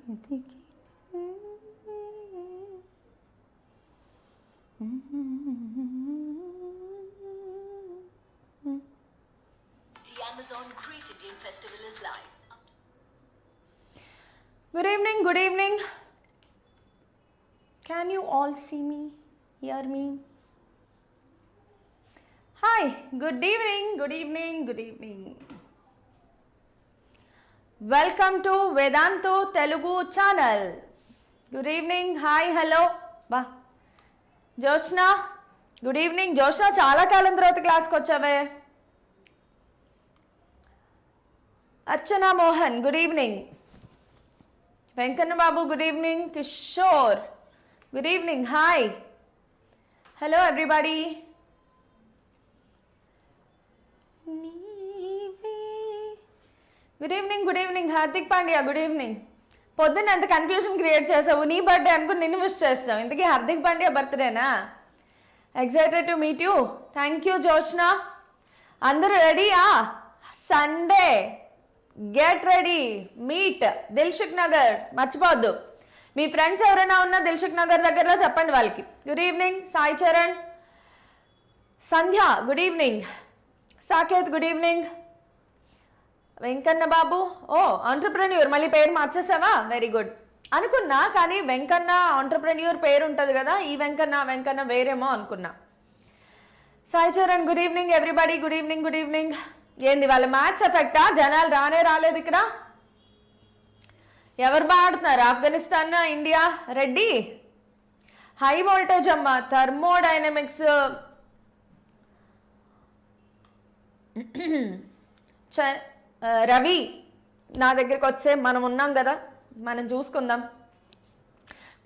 Amazon Great Indian Festival is live. Good evening, good evening. Can you all see me, hear me? Hi, good evening, good evening, good evening. Welcome to Vedantu Telugu channel. Good evening, hi, hello. Ba. Joshna, good evening. Joshna, చాలా కాలం తర్వాత క్లాస్కి వచ్చావే. Archana Mohan, good evening. Venkanna Babu, good evening. Kishore, good evening. Hi. Hello everybody. Good evening, good evening. Hardik Pandya, good evening. పొద్దున్న ఎంత confusion create చేసావు. నీ birthday అనుకుని నిన్ను wish చేస్తావు. ఇంతకీ హార్దిక్ పాండ్యా బర్త్డేనా? Excited to meet you. Thank you Joshna. అందరూ రెడీయా? Sunday get ready, meet Dilsukh Nagar. మర్చిపోవద్దు. మీ ఫ్రెండ్స్ ఎవరైనా ఉన్నా దిల్సుఖ్ నగర్ దగ్గరలో చెప్పండి వాళ్ళకి. Good evening Sai Charan. Sandhya good evening. Saketh good evening. Venkanna Babu, ఓ ఆంటర్ప్రెన్యూర్, మళ్ళీ పేరు మార్చేసావా? Very good. అనుకున్నా కానీ వెంకన్న ఆంటర్ప్రెన్యూర్ పేరు ఉంటుంది కదా, ఈ వెంకన్న వేరేమో అనుకున్నా. Sai Charan good evening everybody. Good evening, good evening. ఏంది వాళ్ళ మ్యాచ్ ఎఫెక్టా? జనాలు రాలేదు ఇక్కడ. ఎవరు బాడుతున్నారు? Afghanistan, India? Reddy high voltage అమ్మ. థర్మోడైనమిక్స్ రవి నా దగ్గరికి వచ్చే మనం ఉన్నాం కదా, మనం చూసుకుందాం.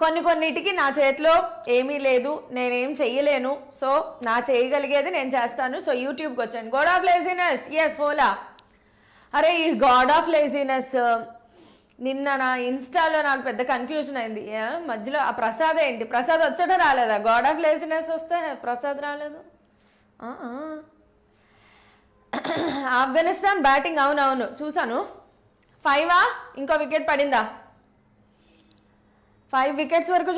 కొన్నిటికి నా చేతిలో ఏమీ లేదు, నేనేం చెయ్యలేను. సో నా చేయగలిగేది నేను చేస్తాను. సో యూట్యూబ్కి వచ్చాను. గాడ్ ఆఫ్ లేజినెస్, ఎస్ హోలా. అరే ఈ గాడ్ ఆఫ్ లేజినెస్ నిన్న నా ఇన్స్టాలో నాకు పెద్ద కన్ఫ్యూజన్ అయింది. మధ్యలో ఆ ప్రసాద్ ఏంటి? ప్రసాద్ వచ్చాడో రాలేదా? గాడ్ ఆఫ్ లేజినెస్ వస్తే ప్రసాద్ రాలేదు. ఆఫ్ఘనిస్తాన్ బ్యాటింగ్, అవునవును చూసాను. 5 ఇంకో వికెట్ పడిందా? 5 వికెట్స్ వరకు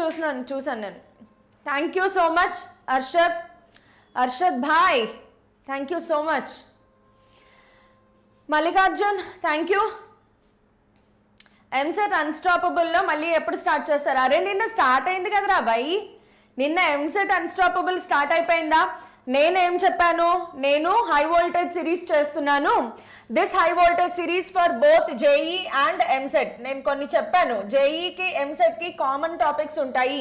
చూసాను నేను. Thank you so much Arshad bhai, thank you so much. Mallikarjun thank you. EAMCET అన్స్టాపబుల్లో మళ్ళీ ఎప్పుడు స్టార్ట్ చేస్తారు? అరే నిన్న స్టార్ట్ అయింది కదరా బాయ్. నిన్న ఎంసెట్ అన్స్టాపబుల్ స్టార్ట్ అయిపోయిందా? నేనేం చెప్పాను? నేను హై వోల్టేజ్ సిరీస్ చేస్తున్నాను. This high voltage series for both JEE and EAMCET. నేను కొన్ని చెప్పాను. జేఈకి ఎంసెట్కి కామన్ టాపిక్స్ ఉంటాయి,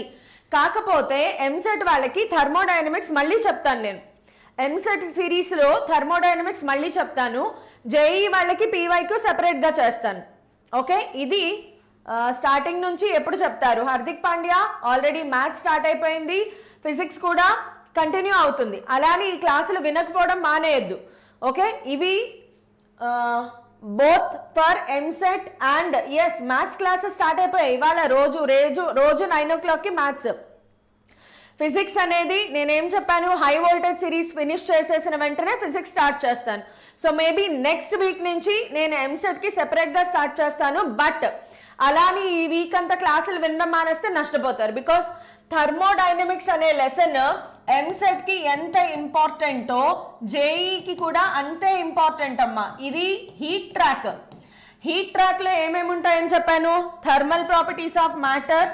కాకపోతే ఎంసెట్ వాళ్ళకి థర్మోడైనమిక్స్ మళ్ళీ చెప్తాను. నేను ఎంసెట్ సిరీస్లో థర్మోడైనమిక్స్ మళ్ళీ చెప్తాను. జేఈ వాళ్ళకి పీవైక్యూ సెపరేట్గా చేస్తాను. ఓకే, ఇది స్టార్టింగ్ నుంచి ఎప్పుడు చెప్తారు. Hardik Pandya already maths start అయిపోయింది, ఫిజిక్స్ కూడా కంటిన్యూ అవుతుంది. అలానే ఈ క్లాసులు వినకపోవడం మానేయద్దు. ఓకే, ఇవి both for EAMCET and S maths classes start అయిపోయాయి. ఇవాళ రోజు 9 o'clockకి మ్యాథ్స్. ఫిజిక్స్ అనేది నేనేం చెప్పాను? హై వోల్టేజ్ సిరీస్ ఫినిష్ చేసేసిన వెంటనే ఫిజిక్స్ స్టార్ట్ చేస్తాను. సో మేబీ నెక్స్ట్ వీక్ నుంచి నేను ఎంసెట్కి సెపరేట్గా స్టార్ట్ చేస్తాను. బట్ అలానే ఈ వీక్ అంతా క్లాసులు వినడం మానేస్తే నష్టపోతారు. బికాస్ థర్మోడైనమిక్స్ అనే లెసన్ ఎంసెట్కి ఎంత ఇంపార్టెంటో జేఈకి కూడా అంతే ఇంపార్టెంట్ అమ్మా. ఇది హీట్ ట్రాక్. హీట్ ట్రాక్లో ఏమేమి ఉంటాయని చెప్పాను? Thermal properties of matter,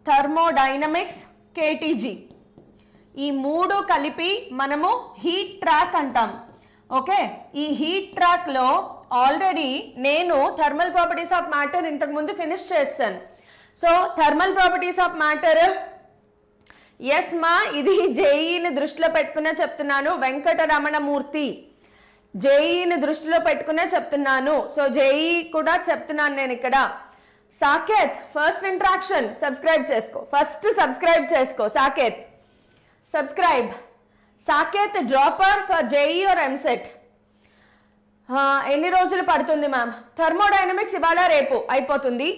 thermodynamics, KTG. ఈ 3 కలిపి మనము హీట్ ట్రాక్ అంటాం. ఓకే, ఈ హీట్ ట్రాక్లో ఆల్రెడీ నేను థర్మల్ ప్రాపర్టీస్ ఆఫ్ మ్యాటర్ ఇంతకుముందు ఫినిష్ చేస్తాను. So thermal properties of matter yes మా, ఇది జేఈని దృష్టిలో పెట్టుకునే చెప్తున్నాను. వెంకటరమణమూర్తి జేఈని దృష్టిలో పెట్టుకునే చెప్తున్నాను. సో జేఈ కూడా చెప్తున్నాను నేను ఇక్కడ. సాకేత్ ఫస్ట్ ఇంట్రాక్షన్ సబ్స్క్రైబ్ చేసుకో. ఫస్ట్ సబ్స్క్రైబ్ చేసుకో Saketh. Subscribe. Saketh dropper for JEE or EAMCET. ఎన్ని రోజులు పడుతుంది మ్యామ్? థర్మోడైనమిక్స్ ఇవాళ రేపు అయిపోతుంది,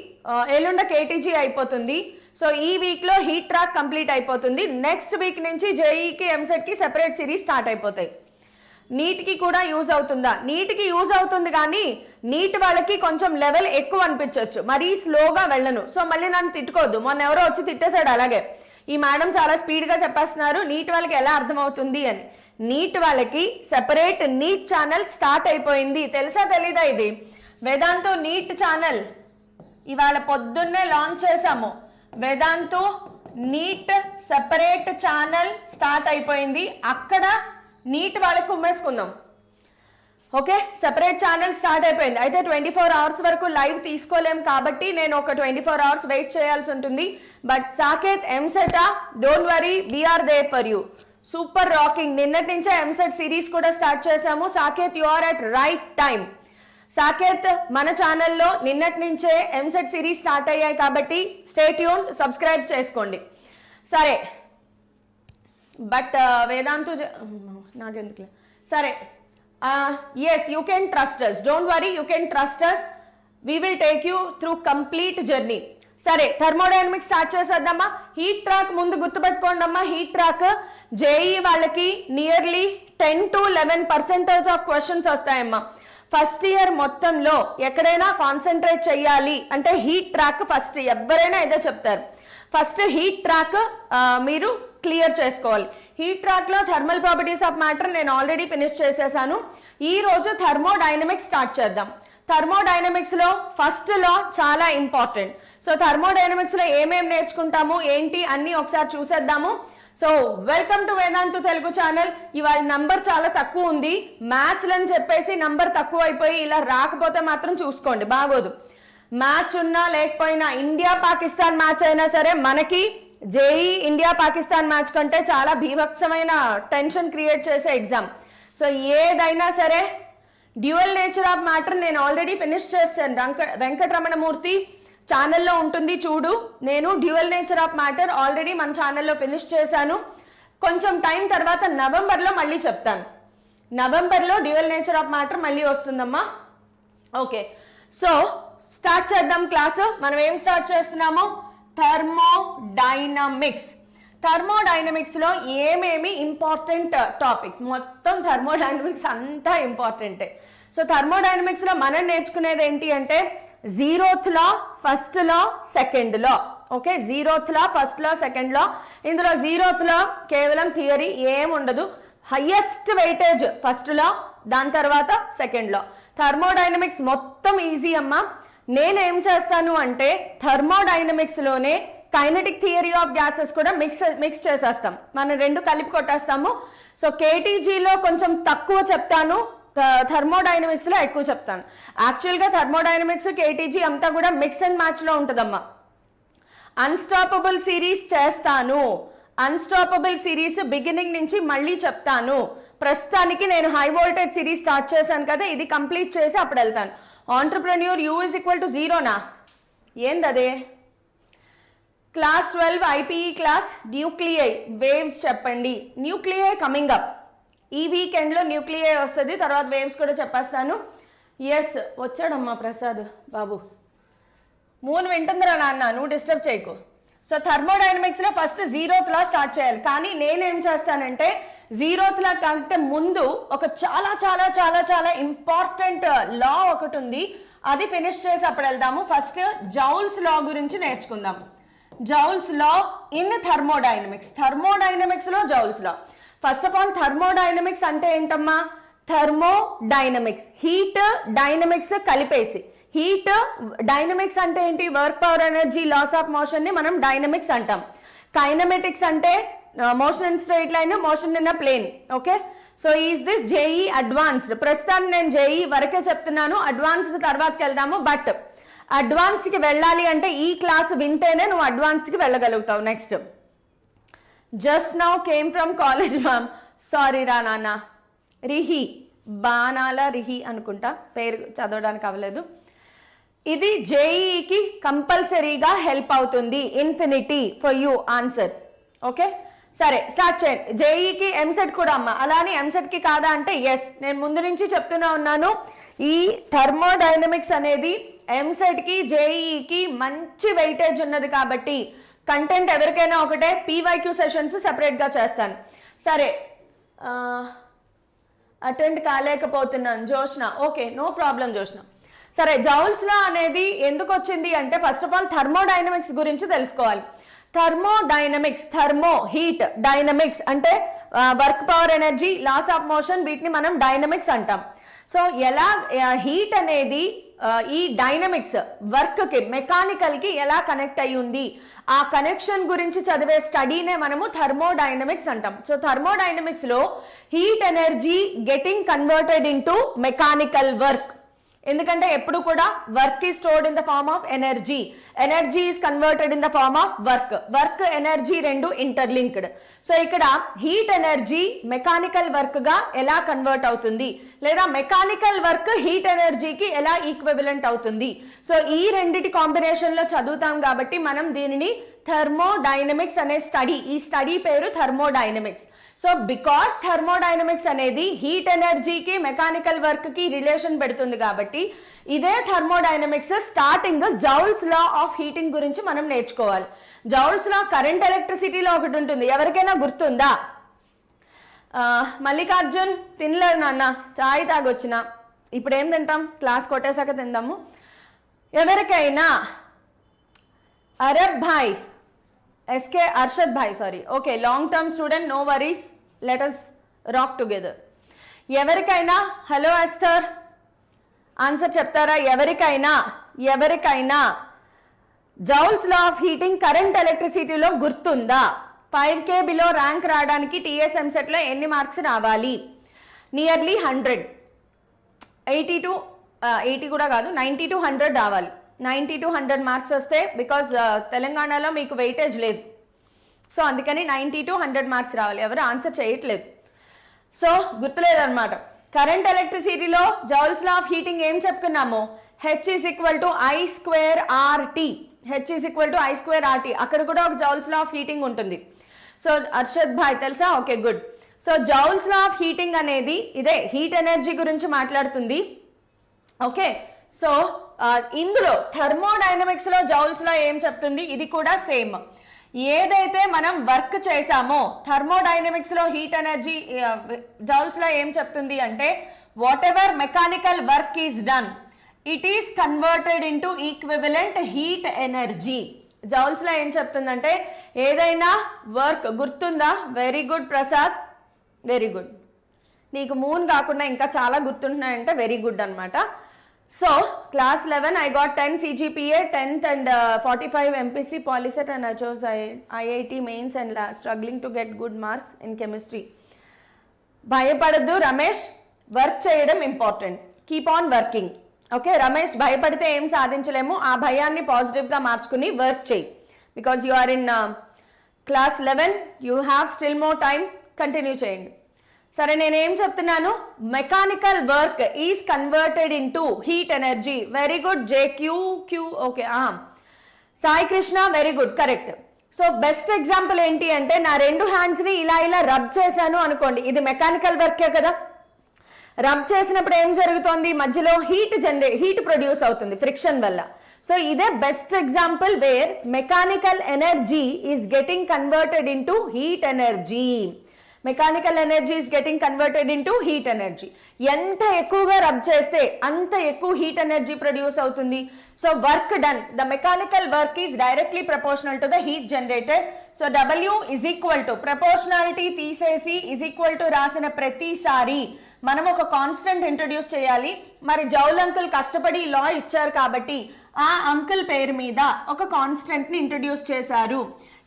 ఎల్లుండ కేటీజీ అయిపోతుంది. సో ఈ వీక్లో హీట్ ట్రాక్ కంప్లీట్ అయిపోతుంది. నెక్స్ట్ వీక్ నుంచి జేఈకి ఎంసెట్కి సెపరేట్ సిరీస్ స్టార్ట్ అయిపోతాయి. నీట్కి కూడా యూజ్ అవుతుందా? నీట్కి యూజ్ అవుతుంది, కానీ నీట్ వాళ్ళకి కొంచెం లెవెల్ ఎక్కువ అనిపించవచ్చు, మరీ స్లోగా వెళ్ళను. సో మళ్ళీ నన్ను తిట్టుకోవద్దు, మొన్న ఎవరో వచ్చి తిట్టేశాడు అలాగే, ఈ మేడం చాలా స్పీడ్గా చెప్పేస్తున్నారు, నీట్ వాళ్ళకి ఎలా అర్థమవుతుంది అని. నీట్ వాళ్ళకి సెపరేట్ నీట్ ఛానల్ స్టార్ట్ అయిపోయింది, తెలుసా తెలీదా? ఇది వేదాంతో నీట్ ఛానల్ ఇవాళ పొద్దున్నే లాంచ్ చేశాము. వేదాంతో నీట్ సెపరేట్ ఛానల్ స్టార్ట్ అయిపోయింది, అక్కడ నీట్ వాళ్ళకి కుమ్మేసుకుందాం. ఓకే, సెపరేట్ ఛానల్ స్టార్ట్ అయిపోయింది. అయితే 24 అవర్స్ వరకు లైవ్ తీసుకోలేం కాబట్టి నేను ఒక 24 అవర్స్ వెయిట్ చేయాల్సి ఉంటుంది. బట్ సాకేత్ ఎంసెటా, don't worry, we are there for you. Super rocking. నిన్నటి నుంచే ఎంసెట్ సిరీస్ కూడా స్టార్ట్ చేశాము. Saketh you are at right time. Saketh మన ఛానల్లో నిన్నటి నుంచే ఎంసెట్ సిరీస్ స్టార్ట్ అయ్యాయి కాబట్టి స్టే ట్యూన్, సబ్స్క్రైబ్ చేసుకోండి. సరే, బట్ వేదాంతు నాకెందుకు, సరే, yes you can trust us, don't worry, you can trust us, we will take you through complete journey. సరే, థర్మోడైనమిక్స్ స్టార్ట్ చేసేద్దామా. హీట్ ట్రాక్ ముందు గుర్తుపెట్టుకోండి అమ్మా. హీట్ ట్రాక్ జేఈ వాళ్ళకి నియర్లీ 10 to 11% ఆఫ్ క్వశ్చన్స్ వస్తాయమ్మా. ఫస్ట్ ఇయర్ మొత్తంలో ఎక్కడైనా concentrate చేయాలి అంటే హీట్ ట్రాక్ ఫస్ట్, ఎవరైనా ఇదే చెప్తారు. ఫస్ట్ హీట్ ట్రాక్ మీరు క్లియర్ చేసుకోవాలి. హీట్ ట్రాక్ లో థర్మల్ ప్రాపర్టీస్ ఆఫ్ మ్యాటర్ నేను ఆల్రెడీ ఫినిష్ చేసేసాను. ఈ రోజు థర్మోడైనమిక్స్ స్టార్ట్ చేద్దాం. థర్మోడైనమిక్స్ లో ఫస్ట్ లా చాలా ఇంపార్టెంట్. సో థర్మోడైనమిక్స్ లో ఏమేమి నేర్చుకుంటాము ఏంటి అన్ని ఒకసారి చూసేద్దాము. So welcome to Vedantu Telugu channel. ఇవాళ నంబర్ చాలా తక్కువ ఉంది, మ్యాచ్లు అని చెప్పేసి నంబర్ తక్కువ అయిపోయి ఇలా రాకపోతే మాత్రం చూసుకోండి, బాగోదు. మ్యాచ్ ఉన్నా లేకపోయినా, ఇండియా పాకిస్తాన్ మ్యాచ్ అయినా సరే, మనకి జేఈ ఇండియా పాకిస్తాన్ మ్యాచ్ కంటే చాలా భీభత్సమైన టెన్షన్ క్రియేట్ చేసే ఎగ్జామ్. సో ఏదైనా సరే డ్యూయల్ నేచర్ ఆఫ్ మ్యాటర్ నేను ఆల్రెడీ ఫినిష్ చేశాను. వెంకటరమణమూర్తి ఛానల్లో ఉంటుంది చూడు. నేను dual nature of matter already మన ఛానల్లో ఫినిష్ చేశాను. కొంచెం టైం తర్వాత నవంబర్లో మళ్ళీ చెప్తాను. నవంబర్లో డ్యూయల్ నేచర్ ఆఫ్ మ్యాటర్ మళ్ళీ వస్తుందమ్మా. ఓకే, సో స్టార్ట్ చేద్దాం క్లాసు. మనం ఏం స్టార్ట్ చేస్తున్నాము? థర్మోడైనమిక్స్. థర్మోడైనమిక్స్ లో ఏమేమి ఇంపార్టెంట్ టాపిక్స్, మొత్తం థర్మోడైనమిక్స్ అంతా ఇంపార్టెంటే. సో థర్మోడైనమిక్స్ లో మనం నేర్చుకునేది ఏంటి అంటే zeroth law, first law, second law. Okay, zeroth law, first law, second law. ఇందులో జీరోత్ లా కేవలం థియరీ ఏం ఉండదు, హైయెస్ట్ వెయిటేజ్ ఫస్ట్ లా, దాని తర్వాత సెకండ్ లా. థర్మోడైనమిక్స్ మొత్తం ఈజీ అమ్మా. నేనేం చేస్తాను అంటే థర్మోడైనమిక్స్ లోనే కైనెటిక్ థియరీ ఆఫ్ గ్యాసెస్ కూడా మిక్స్ చేసేస్తాం, మనం రెండు కలిపి కొట్టేస్తాము. సో కేటీజీలో కొంచెం తక్కువ చెప్తాను, థర్మోడైనమిక్స్ లో ఎక్కువ చెప్తాను. యాక్చువల్గా థర్మోడైనమిక్స్ కేటీజీ అంతా కూడా మిక్స్ అండ్ మ్యాచ్ లో ఉంటుందమ్మా. అన్స్టాపబుల్ సిరీస్ చేస్తాను, అన్స్టాపబుల్ సిరీస్ బిగినింగ్ నుంచి మళ్ళీ చెప్తాను. ప్రస్తుతానికి నేను హై వోల్టేజ్ సిరీస్ స్టార్ట్ చేశాను కదా, ఇది కంప్లీట్ చేసి అప్పుడు వెళ్తాను. ఆంటర్ప్రెన్యూర్ U = 0నా? ఏందదే? Class 12 IPE class nuclei waves చెప్పండి. న్యూక్లియై కమింగ్ అప్, ఈ వీకెండ్లో న్యూక్లియై వస్తుంది, తర్వాత వేవ్స్ కూడా చెప్పేస్తాను. ఎస్ వచ్చాడమ్మా ప్రసాద్ బాబు, మూన్ వింటుందిరా నాన్న, నువ్వు డిస్టర్బ్ చేయకు. సో థర్మోడైనమిక్స్లో ఫస్ట్ జీరోత్ లా స్టార్ట్ చేయాలి, కానీ నేనేం చేస్తానంటే జీరోత్ లా కంటే ముందు ఒక చాలా చాలా చాలా చాలా ఇంపార్టెంట్ లా ఒకటి ఉంది, అది ఫినిష్ చేసి అప్పుడు వెళ్దాము. ఫస్ట్ జౌల్స్ లా గురించి నేర్చుకుందాం. Joule's law in thermodynamics. Thermodynamics లో Joule's law. First of all thermodynamics అంటే ఏంటమ్మా? థర్మోడైనమిక్స్ హీట్ డైనమిక్స్ కలిపేసి. హీట్ డైనమిక్స్ అంటే ఏంటి? Work power energy loss of motion ని మనం డైనమిక్స్ అంటాం. కైనమెటిక్స్ అంటే motion in straight line, motion in a plane. Okay, so is this JEE advanced. ప్రస్తుతానికి నేను జేఈ వరకే చెప్తున్నాను, అడ్వాన్స్డ్ తర్వాతకి వెళ్దాము. బట్ అడ్వాన్స్డ్కి వెళ్ళాలి అంటే ఈ క్లాస్ వింటేనే నువ్వు అడ్వాన్స్డ్కి వెళ్ళగలుగుతావు. Next, just now came from college ma'am. Sorry రా నాన్న. రిహి, బాణాల రిహి అనుకుంటా, పేరు చదవడానికి అవ్వలేదు. ఇది జేఈకి కంపల్సరీగా హెల్ప్ అవుతుంది. Infinity for you answer. Okay, సరే స్టార్ట్ చేయండి. జేఈకి ఎంసెట్ కూడా అమ్మ, అలానే ఎంసెట్కి కాదా అంటే ఎస్, నేను ముందు నుంచి చెప్తూనే ఉన్నాను. ఈ థర్మోడైనమిక్స్ అనేది ఎంసెట్కి జేఈకి మంచి వెయిటేజ్ ఉన్నది కాబట్టి కంటెంట్ ఎవరికైనా ఒకటే, పీవైక్యూ సెషన్స్ సెపరేట్గా చేస్తాను. సరే, అటెండ్ కాలేకపోతున్నాను Joshna. Okay, no problem Joshna. సరే, జౌల్స్ లా అనేది ఎందుకు వచ్చింది అంటే ఫస్ట్ ఆఫ్ ఆల్ థర్మోడైనమిక్స్ గురించి తెలుసుకోవాలి. థర్మోడైనమిక్స్, థర్మో హీట్, డైనమిక్స్ అంటే work, power, energy, loss of motion, వీటిని మనం డైనమిక్స్ అంటాం. సో ఎలా హీట్ అనేది ఈ డైనమిక్స్ వర్క్ కి, మెకానికల్ కి ఎలా కనెక్ట్ అయి ఉంది, ఆ కనెక్షన్ గురించి చదివే స్టడీనే మనము థర్మోడైనమిక్స్ అంటాం. సో థర్మోడైనమిక్స్ లో heat energy getting converted into mechanical work. ఎందుకంటే ఎప్పుడు కూడా work is stored in the form of energy, energy is converted in the form of work, work energy రెండు ఇంటర్లింక్డ్. సో ఇక్కడ హీట్ ఎనర్జీ మెకానికల్ వర్క్ గా ఎలా convert అవుతుంది, లేదా mechanical work heat ఎనర్జీకి ఎలా ఈక్వివలెంట్ అవుతుంది. సో ఈ రెండిటి కాంబినేషన్ లో చదువుతాం కాబట్టి మనం దీనిని థర్మోడైనమిక్స్ అనే స్టడీ, ఈ స్టడీ పేరు థర్మోడైనమిక్స్. సో బికాస్ థర్మోడైనమిక్స్ అనేది హీట్ ఎనర్జీకి, మెకానికల్ వర్క్ కి రిలేషన్ పెడుతుంది కాబట్టి ఇదే thermodynamics starting joules law of heating గురించి మనం నేర్చుకోవాలి. జౌల్స్ లా కరెంట్ ఎలక్ట్రిసిటీలో ఒకటి ఉంటుంది, ఎవరికైనా గుర్తుందా? మల్లికార్జున్ తినలేదు నాన్న, చాయ్ తాగొచ్చిన, ఇప్పుడు ఏం తింటాం, క్లాస్ కొట్టేశాక తిందాము. ఎవరికైనా Arab bhai, SK Arshad bhai, sorry, okay, long term student, no worries, let us rock together. ఎవరికైనా, హలో ఎస్తర్, ఆన్సర్ చెప్తారా? ఎవరికైనా Joule's law of heating current ఎలక్ట్రిసిటీలో గుర్తుందా? 5K బిలో ర్యాంక్ రావడానికి టీఎస్ ఎంసెట్లో ఎన్ని మార్క్స్ రావాలి? నియర్లీ 100, 80 కూడా కాదు, 90 to 100 రావాలి. 90 to 100 మార్క్స్ వస్తే, బికాజ్ తెలంగాణలో మీకు వెయిటేజ్ లేదు, సో అందుకని 90 to 100 మార్క్స్ రావాలి. ఎవరు ఆన్సర్ చేయట్లేదు, సో గుర్తులేదు అనమాట. కరెంట్ ఎలక్ట్రిసిటీలో జౌల్స్ లా ఆఫ్ హీటింగ్ ఏం చెప్పుకున్నాము? H is equal to I² RT, H is equal to I² RT. అక్కడ కూడా ఒక జౌల్స్ లా ఆఫ్ హీటింగ్ ఉంటుంది. సో అర్షద్ భాయ్ తెలుసా? Okay, good. So joules law of heating అనేది ఇదే హీట్ ఎనర్జీ గురించి మాట్లాడుతుంది. ఓకే, సో ఇందులో థర్మోడైనమిక్స్ లో జౌల్స్ లో ఏం చెప్తుంది? ఇది కూడా సేమ్. ఏదైతే మనం వర్క్ చేసామో థర్మోడైనమిక్స్ లో హీట్ ఎనర్జీ జౌల్స్ లో ఏం చెప్తుంది అంటే what ever mechanical work is done, it is converted into equivalent heat energy. Joules లో ఏం చెప్తుందంటే ఏదైనా వర్క్, గుర్తుందా? Very good Prasad, very good. నీకు మూన్ కాకుండా ఇంకా చాలా గుర్తుంటున్నాయంటే వెరీ గుడ్ అనమాట. So, class 11, I got 10 CGPA, 10th and 45 MPC Polyset, and I chose IIT mains and struggling to get good marks in chemistry. భయపడద్దు రమేష్, వర్క్ చేయడం important, keep on working. Okay Ramesh, భయపడితే ఏం సాధించలేము, ఆ భయాన్ని పాజిటివ్గా మార్చుకుని వర్క్ చేయి. Because you are in class 11, you have still more time, continue చేయండి. సరే, నేనేం చెప్తున్నాను? Mechanical work is converted into heat energy. Very good JQ. Okay, Sai Krishna, very good, correct. So best example ఏంటి అంటే నా రెండు హ్యాండ్స్ ని ఇలా రబ్ చేశాను అనుకోండి, ఇది మెకానికల్ వర్కే కదా. రబ్ చేసినప్పుడు ఏం జరుగుతోంది? మధ్యలో హీట్ ప్రొడ్యూస్ అవుతుంది ఫ్రిక్షన్ వల్ల. సో ఇదే best example wear mechanical energy is getting converted into heat energy. Mechanical energy is getting converted into heat energy. ఎంత ఎక్కువగా రబ్ చేస్తే అంత ఎక్కువ హీట్ ఎనర్జీ ప్రొడ్యూస్ అవుతుంది. So work done, the mechanical work is directly proportional to the heat generated. So W is equal to proportionality తీసేసి is equal to రాసిన ప్రతిసారి మనం ఒక కాన్స్టెంట్ ఇంట్రొడ్యూస్ చేయాలి. మరి జౌల్ అంకుల్ కష్టపడి లా ఇచ్చారు కాబట్టి ఆ అంకుల్ పేరు మీద ఒక కాన్స్టెంట్ ని ఇంట్రొడ్యూస్ చేశారు.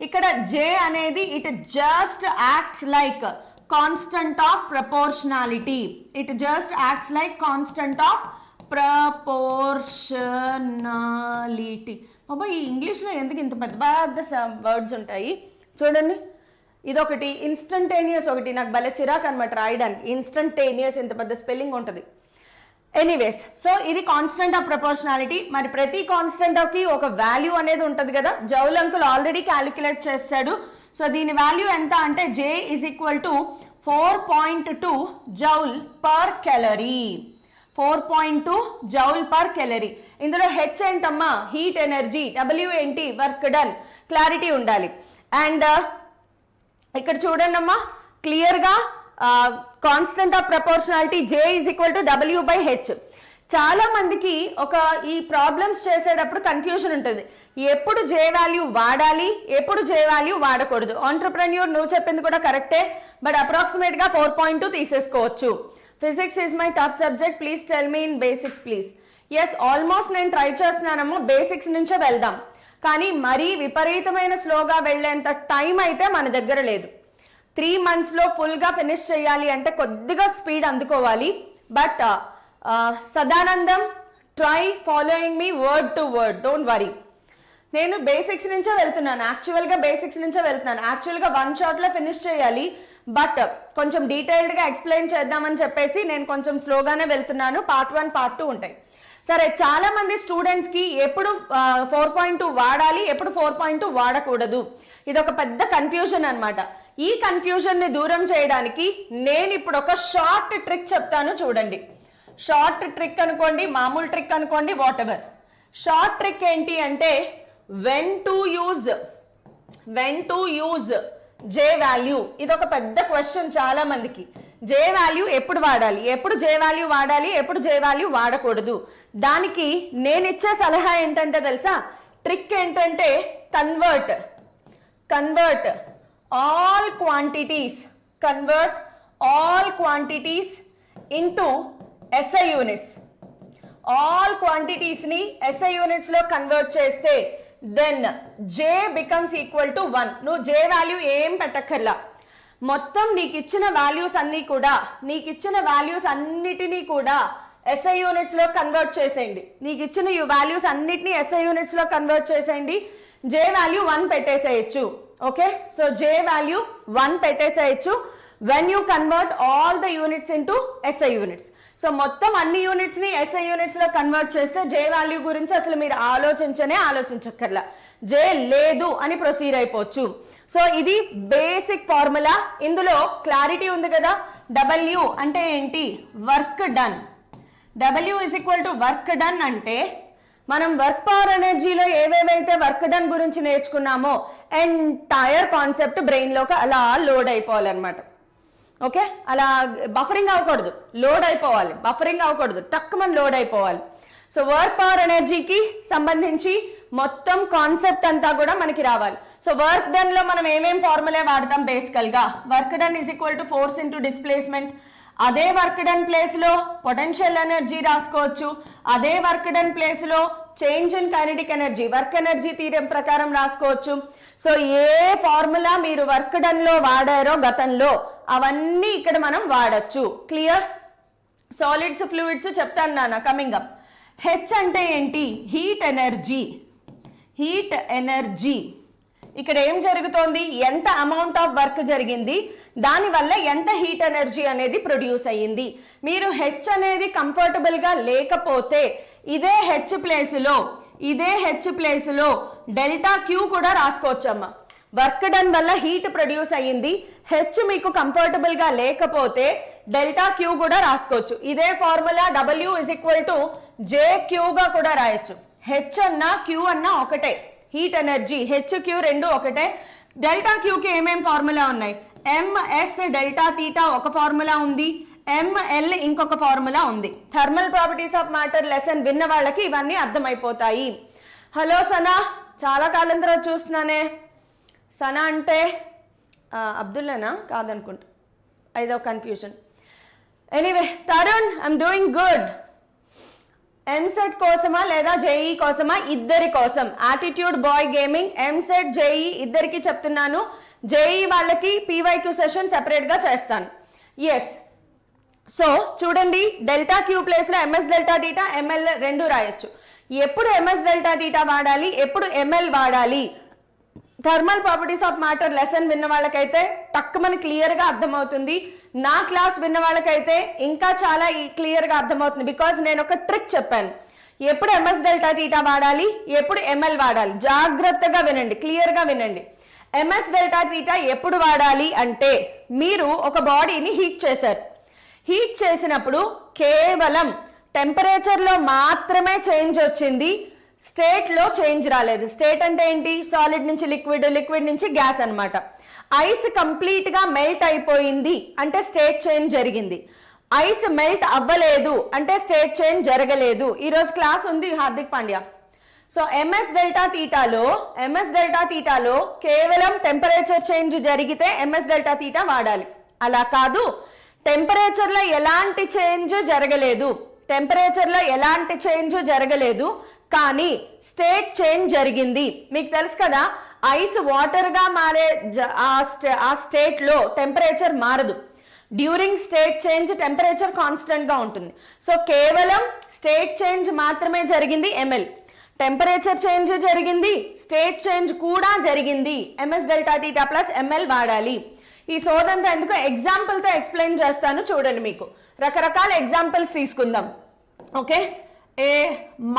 ఇక్కడ J అనేది it just acts like constant of proportionality. It just acts like constant of proportionality. బాబా, ఈ ఇంగ్లీష్లో ఎందుకు ఇంత పెద్ద పెద్ద వర్డ్స్ ఉంటాయి చూడండి. ఇదొకటి, ఇన్స్టంటేనియస్ ఒకటి, నాకు భలే చిరాకు అనమాట రాయడానికి. ఇన్స్టంటేనియస్ ఇంత పెద్ద స్పెల్లింగ్ ఉంటుంది. ఎనీవేస్, సో ఇది కాన్స్టెంట్ ఆఫ్ ప్రపోర్షనాలిటీ. మరి ప్రతి కాన్స్టెంట్ ఆఫ్ కి ఒక వాల్యూ అనేది ఉంటుంది కదా. జౌల్ అంకుల్ ఆల్రెడీ క్యాలిక్యులేట్ చేస్తాడు. సో దీని వాల్యూ ఎంత అంటే J is equal to 4.2 joule per calorie. 4.2 joule per calorie. ఇందులో H ఏంటమ్మా? Heat energy. W ఏంటి? Work done. క్లారిటీ ఉండాలి. అండ్ ఇక్కడ చూడండి అమ్మా, క్లియర్గా constant of proportionality J is equal to W/H. చాలా మందికి ఈ ప్రాబ్లమ్స్ చేసేటప్పుడు కన్ఫ్యూజన్ ఉంటుంది, ఎప్పుడు J వాల్యూ వాడాలి, ఎప్పుడు J వాల్యూ వాడకూడదు. ఆంటర్ప్రెన్యూర్ నువ్వు చెప్పింది కూడా కరెక్టే, బట్ అప్రాక్సిమేట్ గా 4.2 తీసేసుకోవచ్చు. Physics is my tough subject, please tell me in basics please. Yes, almost నేను ట్రై చేస్తున్నానమ్మా, బేసిక్స్ నుంచే వెళ్దాం, కానీ మరీ విపరీతమైన స్లోగా వెళ్ళేంత టైం అయితే మన దగ్గర లేదు. 3 months లో ఫుల్గా ఫినిష్ చేయాలి అంటే కొద్దిగా స్పీడ్ అందుకోవాలి. But Sadanandam, try following me word to word, don't worry. నేను బేసిక్స్ నుంచే వెళ్తున్నాను, యాక్చువల్గా 1 shotలో ఫినిష్ చేయాలి, బట్ కొంచెం డీటెయిల్డ్గా ఎక్స్ప్లెయిన్ చేద్దామని చెప్పేసి నేను కొంచెం స్లోగానే వెళ్తున్నాను. Part 1, Part 2 ఉంటాయి. సరే, చాలా మంది స్టూడెంట్స్ కి ఎప్పుడు 4.2 వాడాలి, ఎప్పుడు 4.2 వాడకూడదు, ఇది ఒక పెద్ద కన్ఫ్యూజన్ అన్నమాట. ఈ కన్ఫ్యూజన్ ని దూరం చేయడానికి నేను ఇప్పుడు ఒక షార్ట్ ట్రిక్ చెప్తాను, చూడండి. షార్ట్ ట్రిక్ అనుకోండి, మామూలు ట్రిక్ అనుకోండి, వాట్ ఎవర్. షార్ట్ ట్రిక్ ఏంటి అంటే when to use J value. ఇది ఒక పెద్ద క్వశ్చన్ చాలా మందికి. J వాల్యూ ఎప్పుడు వాడాలి, ఎప్పుడు J వాల్యూ వాడాలి, ఎప్పుడు J వాల్యూ వాడకూడదు. దానికి నేను ఇచ్చే సలహా ఏంటంటే తెలుసా, ట్రిక్ ఏంటంటే convert all quantities into SI units. All quantities ని SI యూనిట్స్ లో కన్వర్ట్ చేస్తే then J becomes equal to 1. నువ్వు J వాల్యూ ఏం పెట్టక్కర్లా, మొత్తం నీకు ఇచ్చిన వాల్యూస్ అన్నిటినీ కూడా SI యూనిట్స్ లో కన్వర్ట్ చేసేయండి. నీకు ఇచ్చిన వాల్యూస్ అన్నిటినీ SI యూనిట్స్ లో కన్వర్ట్ చేసేయండి. J వాల్యూ 1 పెట్టేసేయచ్చు. ఓకే, సో J వాల్యూ 1 పెట్టేసేయచ్చు when you convert all the units into SI units. సో మొత్తం అన్ని యూనిట్స్ ని SI యూనిట్స్ లో కన్వర్ట్ చేస్తే J వాల్యూ గురించి అసలు మీరు ఆలోచించక్కర్లా, J లేదు అని ప్రొసీడ్ అయిపోవచ్చు. సో ఇది బేసిక్ ఫార్ములా. ఇందులో క్లారిటీ ఉంది కదా. W అంటే ఏంటి, work done. W is equal to work done అంటే మనం వర్క్ పవర్ ఎనర్జీలో ఏవేవైతే వర్క్ డన్ గురించి నేర్చుకున్నామో ఎంటైర్ కాన్సెప్ట్ బ్రెయిన్ లోకి అలా లోడ్ అయిపోవాలన్నమాట. ఓకే, అలా బఫరింగ్ అవ్వకూడదు, టక్కుమని లోడ్ అయిపోవాలి. సో వర్క్ పవర్ ఎనర్జీకి సంబంధించి మొత్తం కాన్సెప్ట్ అంతా కూడా మనకి రావాలి. సో వర్క్ డన్ లో మనం ఏమేం ఫార్ములా వాడతాం బేసికల్ గా, work done is equal to force into displacement. అదే వర్క్ డన్ ప్లేస్ లో పొటెన్షియల్ ఎనర్జీ రాసుకోవచ్చు. అదే వర్క్ డన్ ప్లేస్ లో change in kinetic energy, work energy theorem ప్రకారం రాసుకోవచ్చు. సో ఏ ఫార్ములా మీరు వర్క్ డన్ లో వాడారో గతంలో అవన్నీ ఇక్కడ మనం వాడచ్చు. క్లియర్? సాలిడ్స్ ఫ్లూయిడ్స్ చెప్తాను నాన్న కమింగ్ అప్. హెచ్ అంటే ఏంటి, హీట్ ఎనర్జీ. ఇక్కడ ఏం జరుగుతోంది, ఎంత అమౌంట్ ఆఫ్ వర్క్ జరిగింది, దానివల్ల ఎంత హీట్ ఎనర్జీ అనేది ప్రొడ్యూస్ అయ్యింది. మీరు హెచ్ అనేది కంఫర్టబుల్ గా లేకపోతే ఇదే హెచ్ ప్లేస్ లో డెల్టా క్యూ కూడా రాసుకోవచ్చమ్మా. వర్క్ డన్ వల్ల హీట్ ప్రొడ్యూస్ అయ్యింది, హెచ్ మీకు కంఫర్టబుల్ గా లేకపోతే డెల్టా క్యూ కూడా రాసుకోవచ్చు. ఇదే formula W is equal to JQ గా కూడా రాయొచ్చు. హెచ్ అన్నా క్యూ అన్నా ఒకటే, హీట్ ఎనర్జీ హెచ్ క్యూ రెండు ఒకటే. డెల్టా క్యూకి ఏమేం ఫార్ములా ఉన్నాయి, MS డెల్టా తీటా ఒక ఫార్ములా ఉంది, ML ఇంకొక ఫార్ములా ఉంది. Thermal properties of matter lesson విన్న వాళ్ళకి ఇవన్నీ అర్థమైపోతాయి. హలో సనా, చాలా కాలం తర్వాత చూస్తున్నానే. సనా అంటే అబ్దుల్లానా కాదనుకుంటా, ఐదో confusion. Anyway Tarun, I'm doing good. EAMCET కోసమా లేదా జేఈ కోసమా? ఇద్దరి కోసం. Attitude boy gaming, EAMCET JEE ఇద్దరికి చెప్తున్నాను. జేఈ వాళ్ళకి PYQ సెషన్ సెపరేట్ గా చేస్తాను. ఎస్, సో చూడండి, డెల్టా క్యూ ప్లేస్ లో MS డెల్టా డీటా ML రెండు రాయొచ్చు. ఎప్పుడు MS డెల్టా డీటా వాడాలి, ఎప్పుడు ML వాడాలి, thermal properties of matter lesson విన్న వాళ్ళకైతే టక్కుమని క్లియర్ గా అర్థమవుతుంది. నా క్లాస్ విన్న వాళ్ళకైతే ఇంకా చాలా క్లియర్ గా అర్థమవుతుంది. బికాజ్ నేను ఒక ట్రిక్ చెప్పాను, ఎప్పుడు MS డెల్టా థీటా వాడాలి, ఎప్పుడు ML వాడాలి. జాగ్రత్తగా వినండి, క్లియర్ గా వినండి. MS డెల్టా థీటా ఎప్పుడు వాడాలి అంటే, మీరు ఒక బాడీని హీట్ చేశారు. హీట్ చేసినప్పుడు కేవలం టెంపరేచర్ లో మాత్రమే చేంజ్ వచ్చింది, స్టేట్ లో చేంజ్ రాలేదు. స్టేట్ అంటే ఏంటి, సాలిడ్ నుంచి లిక్విడ్, లిక్విడ్ నుంచి గ్యాస్ అన్నమాట. ఐస్ కంప్లీట్గా మెల్ట్ అయిపోయింది అంటే స్టేట్ చేంజ్ జరిగింది. ఐస్ మెల్ట్ అవ్వలేదు అంటే స్టేట్ చేంజ్ జరగలేదు. ఈరోజు క్లాస్ ఉంది Hardik Pandya. So MS delta తీటాలో కేవలం టెంపరేచర్ చేంజ్ జరిగితే ఎంఎస్ డెల్టా తీటా వాడాలి. అలా కాదు, టెంపరేచర్లో ఎలాంటి చేంజ్ జరగలేదు కానీ స్టేట్ చేంజ్ జరిగింది. మీకు తెలుసు కదా, ఐస్ వాటర్గా మారే ఆ స్టేట్లో టెంపరేచర్ మారదు. డ్యూరింగ్ స్టేట్ చేంజ్ టెంపరేచర్ కాన్స్టెంట్గా ఉంటుంది. సో కేవలం స్టేట్ చేంజ్ మాత్రమే జరిగింది ఎంఎల్. టెంపరేచర్ చేంజ్ జరిగింది, స్టేట్ చేంజ్ కూడా జరిగింది. MS delta theta plus ML వాడాలి. ఈ సోదంతా ఎందుకు ఎగ్జాంపుల్తో ఎక్స్ప్లెయిన్ చేస్తాను చూడండి. మీకు రకరకాల ఎగ్జాంపుల్స్ తీసుకుందాం. Okay, A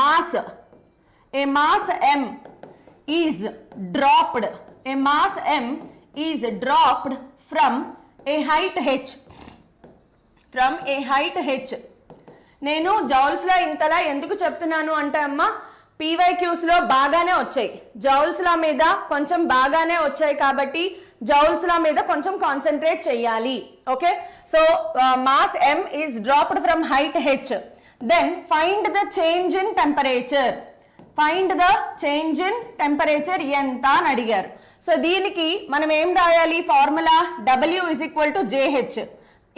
mass m is dropped from a height h. నేను జౌల్స్లో ఇంతలా ఎందుకు చెప్తున్నాను అంటే అమ్మ, పీవైక్యూస్లో బాగానే వచ్చాయి, జౌల్స్ల మీద కొంచెం బాగానే వచ్చాయి కాబట్టి జౌల్స్ల మీద కొంచెం కాన్సన్ట్రేట్ చేయాలి. Okay, so mass m is dropped from height h. Then find the change in temperature. ఎంత అని అడిగారు. సో దీనికి మనం ఏం రాయాలి? Formula W is equal to JH.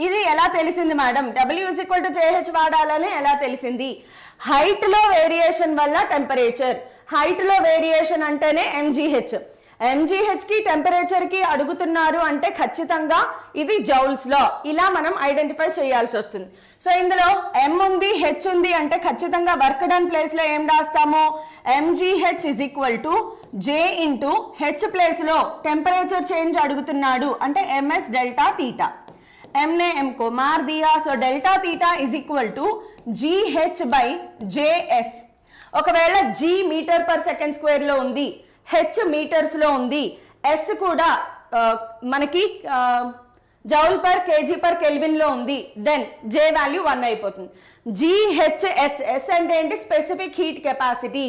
ఇది ఎలా తెలిసింది madam? W is equal to JH వాడాలని ఎలా తెలిసింది? హైట్ లో వేరియేషన్ వల్ల టెంపరేచర్, హైట్ లో వేరియేషన్ అంటేనే MGH. MGH కి టెంపరేచర్ కి అడుగుతున్నారు అంటే ఖచ్చితంగా ఇది జౌల్స్ లో, ఇలా మనం ఐడెంటిఫై చేయాల్సి వస్తుంది. సో ఇందులో M ఉంది, H ఉంది అంటే ఖచ్చితంగా వర్క్ డన్ ప్లేస్ లో ఏం రాస్తాము? MGH is equal to J into H place లో టెంపరేచర్ చేంజ్ అడుగుతున్నాడు అంటే MS డెల్టా తీటా. M ने M को मार दिया, so delta theta is equal to GH by JS. ఒకవేళ G meter per second square లో ఉంది, హెచ్ మీటర్స్ లో ఉంది, ఎస్ కూడా మనకి joule per KG per kelvin లో ఉంది, దెన్ జే వాల్యూ 1 అయిపోతుంది. జిహెచ్ఎస్, ఎస్ అంటే ఏంటి? Specific heat capacity.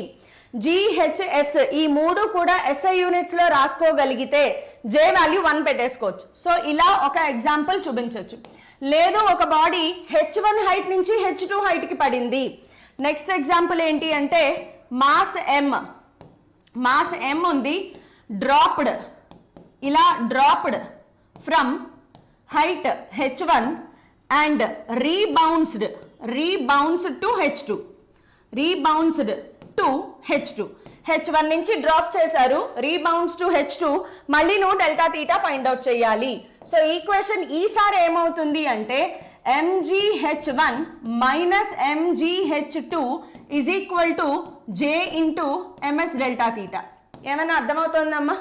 జిహెచ్ఎస్ ఈ మూడు కూడా ఎస్ఐ యూనిట్స్ లో రాసుకోగలిగితే జే వాల్యూ 1 పెట్టేసుకోవచ్చు. సో ఇలా ఒక ఎగ్జాంపుల్ చూపించవచ్చు. లేదు ఒక బాడీ H1 హైట్ నుంచి H2 హైట్ కి పడింది. నెక్స్ట్ ఎగ్జాంపుల్ ఏంటి అంటే మాస్ M ఉంది, dropped from height H1 and rebounded to H2. H1 నుంచి డ్రాప్ చేశారు, రీబౌన్స్ టు H2, మళ్ళీ నువ్వు డెల్టా తీటా ఫైండ్ అవుట్ చేయాలి. సో ఈక్వేషన్ ఈసారి ఏమవుతుంది అంటే MGH1 minus MGH2 is equal to J into MS delta theta. ఏమైనా అర్థమవుతుందమ్మా?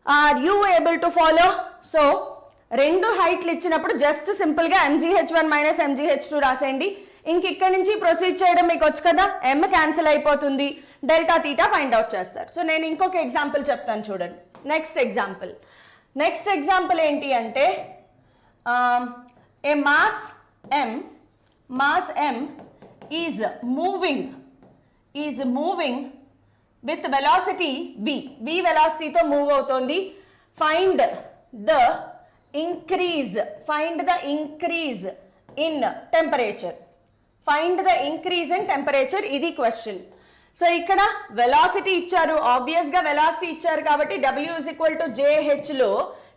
Are you able to follow? So రెండు హైట్లు ఇచ్చినప్పుడు జస్ట్ సింపుల్ గా MGH1 మైనస్ MGH2 రాసేయండి. ఇంక ఇక్కడ నుంచి ప్రొసీడ్ చేయడం మీకు వచ్చు కదా, M క్యాన్సిల్ అయిపోతుంది, డెల్టా తీటా ఫైండ్ అవుట్ చేస్తారు. సో నేను ఇంకొక ఎగ్జాంపుల్ చెప్తాను చూడండి. నెక్స్ట్ ఎగ్జాంపుల్ ఏంటి అంటే a mass M is moving with velocity v వెలాసిటీతో మూవ్ అవుతోంది. Find the increase in temperature, ఇది క్వశ్చన్. సో ఇక్కడ వెలాసిటీ ఇచ్చారు, ఆబ్వియస్ గా వెలాసిటీ ఇచ్చారు కాబట్టి W is equal to JH లో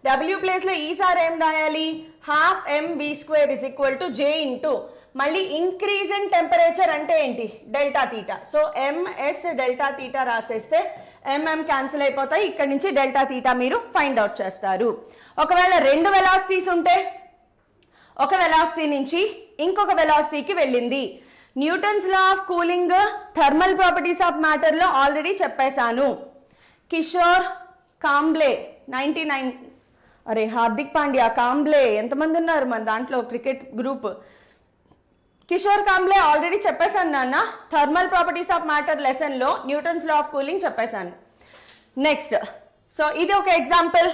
W ప్లేస్ లో ఈసారి ఏం రాయాలి? Half mv² is equal to J into మళ్ళీ ఇంక్రీజ్ ఇన్ టెంపరేచర్ అంటే ఏంటి? Delta theta. So MS delta theta రాసేస్తే MM క్యాన్సిల్ అయిపోతాయి, ఇక్కడ నుంచి డెల్టా తీటా మీరు ఫైండ్ అవుట్ చేస్తారు. ఒకవేళ రెండు వెలాసిటీస్ ఉంటే ఒక వెలాసిటీ నుంచి ఇంకొక వెలాసిటీకి వెళ్ళింది. Newton's law of cooling, thermal properties of matter లో ఆల్రెడీ చెప్పేశాను. కిషోర్ కాంబ్లే 99, అరే హార్దిక్ పాండ్యా, కాంబ్లే ఎంతమంది ఉన్నారు మన దాంట్లో cricket group? Kishore Kamble already చెప్పేశాను నాన్న, thermal properties of matter lesson లో న్యూటన్స్ లా ఆఫ్ కూలింగ్ చెప్పేశాను. నెక్స్ట్, సో ఇది ఒక ఎగ్జాంపుల్.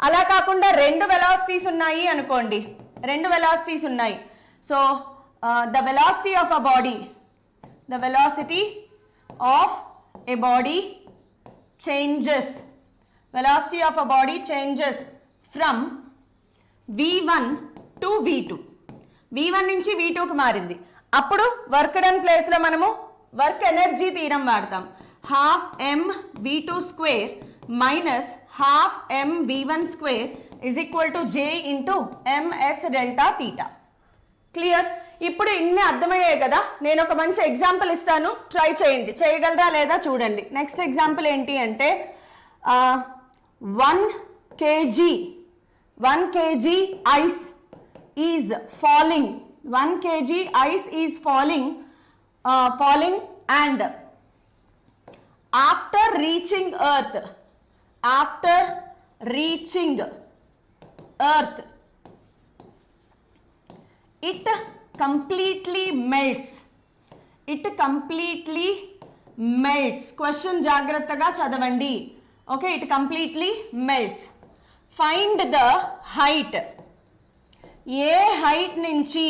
అలా కాకుండా రెండు వెలాసిటీస్ ఉన్నాయి అనుకోండి, so the velocity of a body changes velocity of a body changes from V1 to V2. V1 నుంచి V2కి మారింది. అప్పుడు వర్క్ డన్ ప్లేస్లో మనము వర్క్ ఎనర్జీ థీరం వాడతాం. ½ mv2 square minus ½ mv1 square is equal to J into ms delta theta. Clear? ఇప్పుడు ఇన్ని అర్థమయ్యాయి కదా. నేను ఒక మంచి ఎగ్జాంపుల్ ఇస్తాను, ట్రై చేయండి. చేయగలరా లేదా చూడండి. నెక్స్ట్ ఎగ్జాంపుల్ ఏంటి అంటే 1 kg ice is falling. 1 kg ice is falling and after reaching earth it completely melts. Question జాగ్రత్తగా చదవండి. Okay, it completely melts. Find the height. A height నుంచి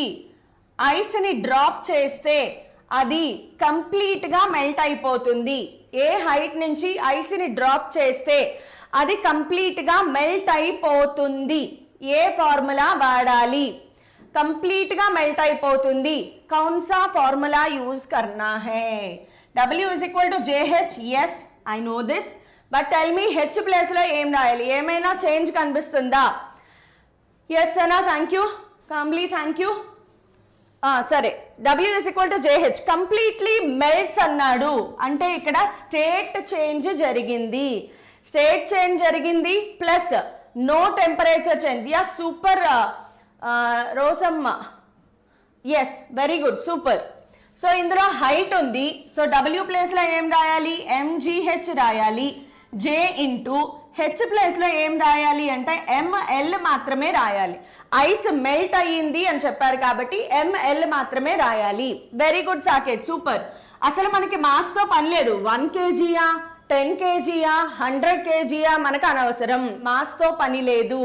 ఐస్ని డ్రాప్ చేస్తే అది కంప్లీట్గా మెల్ట్ అయిపోతుంది? ఏ హైట్ నుంచి ఐస్ని డ్రాప్ చేస్తే అది కంప్లీట్గా మెల్ట్ అయిపోతుంది? ఏ ఫార్ములా వాడాలి? కంప్లీట్గా మెల్ట్ అయిపోతుంది. కౌన్సా ఫార్ములా యూజ్ కర్నా హై? W is equal to JH. Yes, I know this. But tell me H ప్లేస్లో ఏం రాయాలి? ఏమైనా చేంజ్ కనిపిస్తుందా? ఎస్ అన్నా, థ్యాంక్ యూ. కామ్లీ, థ్యాంక్ యూ. సరే, W is equal to JH. Completely melts అన్నాడు అంటే ఇక్కడ స్టేట్ చేంజ్ జరిగింది. స్టేట్ చేంజ్ జరిగింది plus no temperature change. Yeah, super Rosamma. Yes, very good, super. So ఇందులో హైట్ ఉంది. సో W ప్లేస్లో ఏం రాయాలి? MGH రాయాలి. J ఇంటూ హెచ్ ప్లేస్లో ఏం రాయాలి అంటే ML మాత్రమే రాయాలి. ఐస్ మెల్ట్ అయ్యింది అని చెప్పారు కాబట్టి ML మాత్రమే రాయాలి. Very good Saketh, super. అసలు మనకి మాస్తో పని లేదు. 1 kgయా, 10 kgయా, 100 kgయా మనకు అనవసరం. మాస్తో పని లేదు.